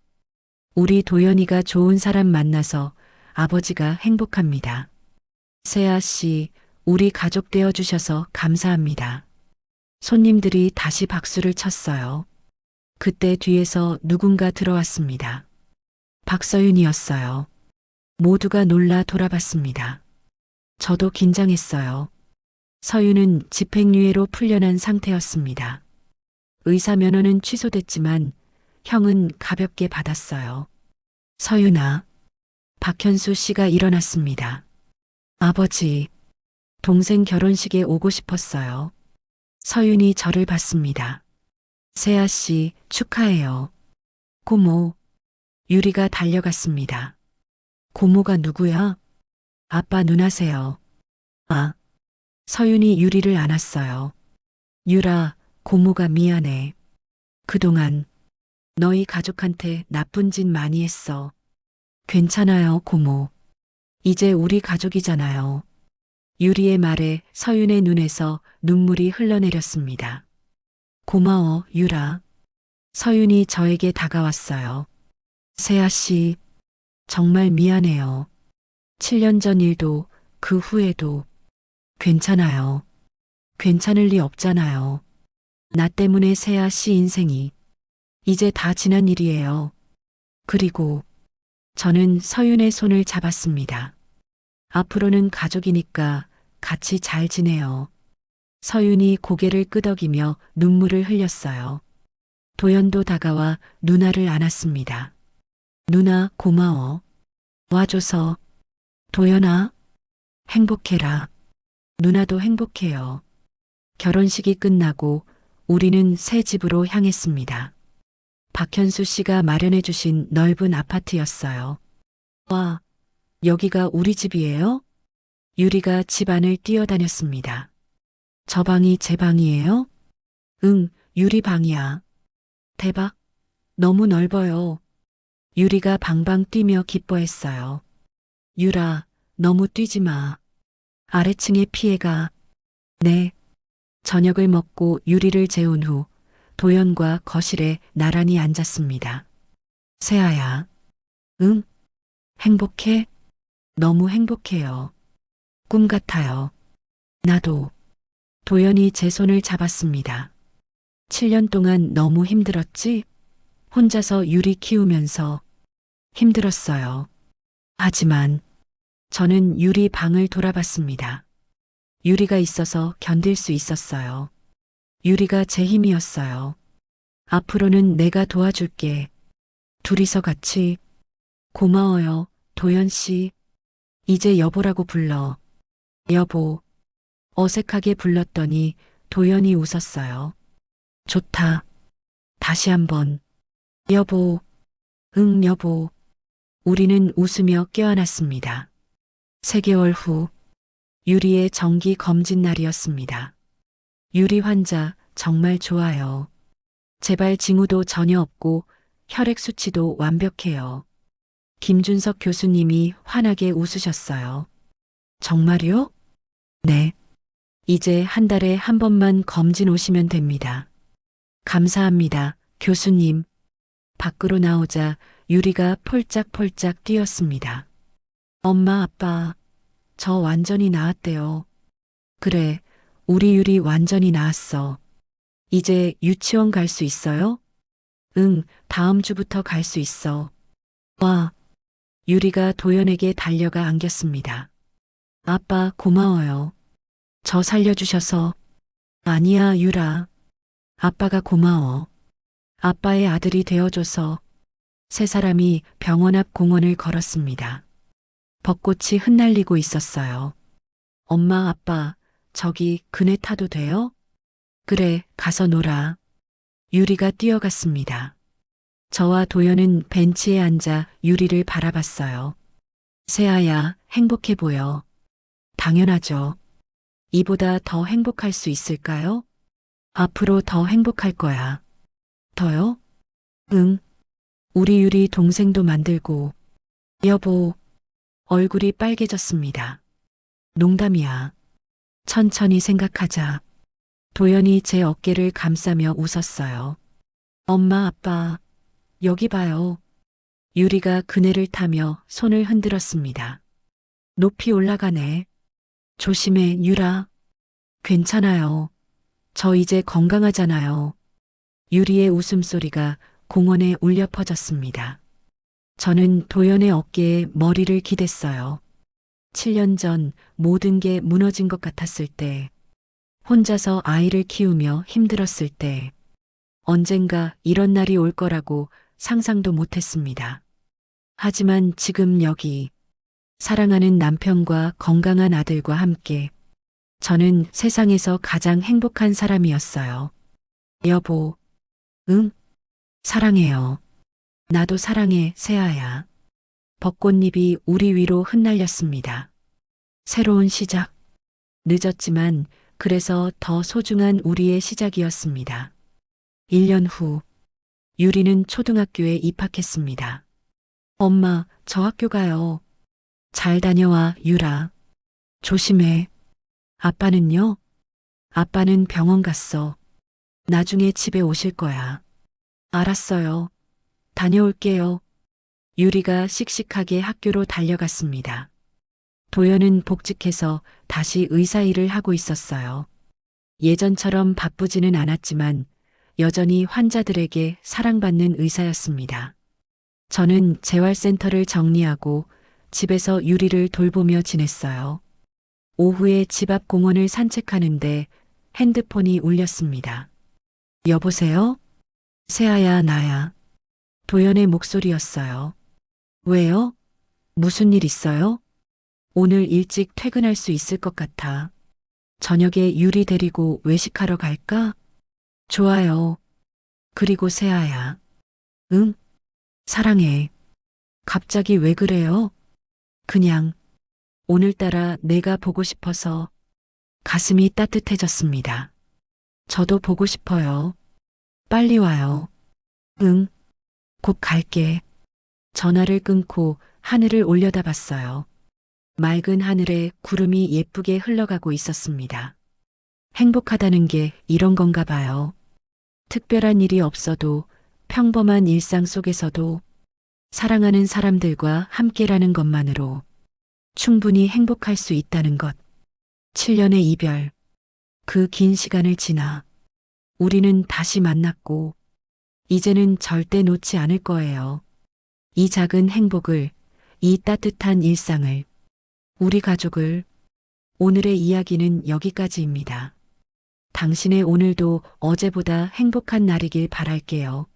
우리 도연이가 좋은 사람 만나서 아버지가 행복합니다. 세아 씨, 우리 가족 되어 주셔서 감사합니다. 손님들이 다시 박수를 쳤어요. 그때 뒤에서 누군가 들어왔습니다. 박서윤이었어요. 모두가 놀라 돌아봤습니다. 저도 긴장했어요. 서윤은 집행유예로 풀려난 상태였습니다. 의사 면허는 취소됐지만 형은 가볍게 받았어요. 서윤아, 박현수 씨가 일어났습니다. 아버지, 동생 결혼식에 오고 싶었어요. 서윤이 저를 봤습니다. 세아 씨, 축하해요. 고모, 유리가 달려갔습니다. 고모가 누구야? 아빠 누나세요. 아, 서윤이 유리를 안았어요. 유라, 고모가 미안해. 그동안 너희 가족한테 나쁜 짓 많이 했어. 괜찮아요, 고모. 이제 우리 가족이잖아요. 유리의 말에 서윤의 눈에서 눈물이 흘러내렸습니다. 고마워, 유라. 서윤이 저에게 다가왔어요. 세아 씨, 정말 미안해요. 7년 전 일도 그 후에도 괜찮아요. 괜찮을 리 없잖아요. 나 때문에 세아 씨 인생이 이제 다 지난 일이에요. 그리고 저는 서윤의 손을 잡았습니다. 앞으로는 가족이니까 같이 잘 지내요. 서윤이 고개를 끄덕이며 눈물을 흘렸어요. 도연도 다가와 누나를 안았습니다. 누나 고마워. 와줘서. 도연아, 행복해라. 누나도 행복해요. 결혼식이 끝나고 우리는 새 집으로 향했습니다. 박현수 씨가 마련해 주신 넓은 아파트였어요. 와, 여기가 우리 집이에요? 유리가 집 안을 뛰어다녔습니다. 저 방이 제 방이에요? 응, 유리 방이야. 대박, 너무 넓어요. 유리가 방방 뛰며 기뻐했어요. 유라, 너무 뛰지 마. 아래층에 피해가. 네. 저녁을 먹고 유리를 재운 후 도연과 거실에 나란히 앉았습니다. 세아야. 응? 행복해? 너무 행복해요. 꿈 같아요. 나도. 도연이 제 손을 잡았습니다. 7년 동안 너무 힘들었지? 혼자서 유리 키우면서 힘들었어요. 하지만 저는 유리 방을 돌아봤습니다. 유리가 있어서 견딜 수 있었어요. 유리가 제 힘이었어요. 앞으로는 내가 도와줄게. 둘이서 같이. 고마워요, 도연 씨. 이제 여보라고 불러. 여보. 어색하게 불렀더니 도연이 웃었어요. 좋다. 다시 한번. 여보. 응, 여보. 우리는 웃으며 껴안았습니다. 3개월 후 유리의 정기 검진 날이었습니다. 유리 환자 정말 좋아요. 제발 징후도 전혀 없고 혈액 수치도 완벽해요. 김준석 교수님이 환하게 웃으셨어요. 정말요? 네. 이제 한 달에 한 번만 검진 오시면 됩니다. 감사합니다, 교수님. 밖으로 나오자 유리가 폴짝폴짝 뛰었습니다. 엄마, 아빠, 저 완전히 나았대요. 그래, 우리 유리 완전히 나았어. 이제 유치원 갈 수 있어요? 응, 다음 주부터 갈 수 있어. 와, 유리가 도연에게 달려가 안겼습니다. 아빠, 고마워요. 저 살려주셔서. 아니야, 유라. 아빠가 고마워. 아빠의 아들이 되어줘서. 세 사람이 병원 앞 공원을 걸었습니다. 벚꽃이 흩날리고 있었어요. 엄마, 아빠, 저기 그네 타도 돼요? 그래, 가서 놀아. 유리가 뛰어갔습니다. 저와 도연은 벤치에 앉아 유리를 바라봤어요. 세아야, 행복해 보여. 당연하죠. 이보다 더 행복할 수 있을까요? 앞으로 더 행복할 거야. 더요? 응. 우리 유리 동생도 만들고. 여보, 얼굴이 빨개졌습니다. 농담이야. 천천히 생각하자. 도연이 제 어깨를 감싸며 웃었어요. 엄마, 아빠, 여기 봐요. 유리가 그네를 타며 손을 흔들었습니다. 높이 올라가네. 조심해, 유라. 괜찮아요. 저 이제 건강하잖아요. 유리의 웃음소리가 공원에 울려 퍼졌습니다. 저는 도연의 어깨에 머리를 기댔어요. 7년 전 모든 게 무너진 것 같았을 때, 혼자서 아이를 키우며 힘들었을 때, 언젠가 이런 날이 올 거라고 상상도 못했습니다. 하지만 지금 여기, 사랑하는 남편과 건강한 아들과 함께, 저는 세상에서 가장 행복한 사람이었어요. 여보, 응? 사랑해요. 나도 사랑해, 세아야. 벚꽃잎이 우리 위로 흩날렸습니다. 새로운 시작. 늦었지만 그래서 더 소중한 우리의 시작이었습니다. 1년 후, 유리는 초등학교에 입학했습니다. 엄마, 저 학교 가요. 잘 다녀와, 유라. 조심해. 아빠는요? 아빠는 병원 갔어. 나중에 집에 오실 거야. 알았어요. 다녀올게요. 유리가 씩씩하게 학교로 달려갔습니다. 도연은 복직해서 다시 의사 일을 하고 있었어요. 예전처럼 바쁘지는 않았지만 여전히 환자들에게 사랑받는 의사였습니다. 저는 재활센터를 정리하고 집에서 유리를 돌보며 지냈어요. 오후에 집 앞 공원을 산책하는데 핸드폰이 울렸습니다. 여보세요? 세아야, 나야. 도연의 목소리였어요. 왜요? 무슨 일 있어요? 오늘 일찍 퇴근할 수 있을 것 같아. 저녁에 유리 데리고 외식하러 갈까? 좋아요. 그리고 세아야. 응? 사랑해. 갑자기 왜 그래요? 그냥 오늘따라 내가 보고 싶어서 가슴이 따뜻해졌습니다. 저도 보고 싶어요. 빨리 와요. 응. 곧 갈게. 전화를 끊고 하늘을 올려다봤어요. 맑은 하늘에 구름이 예쁘게 흘러가고 있었습니다. 행복하다는 게 이런 건가 봐요. 특별한 일이 없어도 평범한 일상 속에서도 사랑하는 사람들과 함께라는 것만으로 충분히 행복할 수 있다는 것. 7년의 이별. 그 긴 시간을 지나 우리는 다시 만났고 이제는 절대 놓지 않을 거예요. 이 작은 행복을, 이 따뜻한 일상을, 우리 가족을. 오늘의 이야기는 여기까지입니다. 당신의 오늘도 어제보다 행복한 날이길 바랄게요.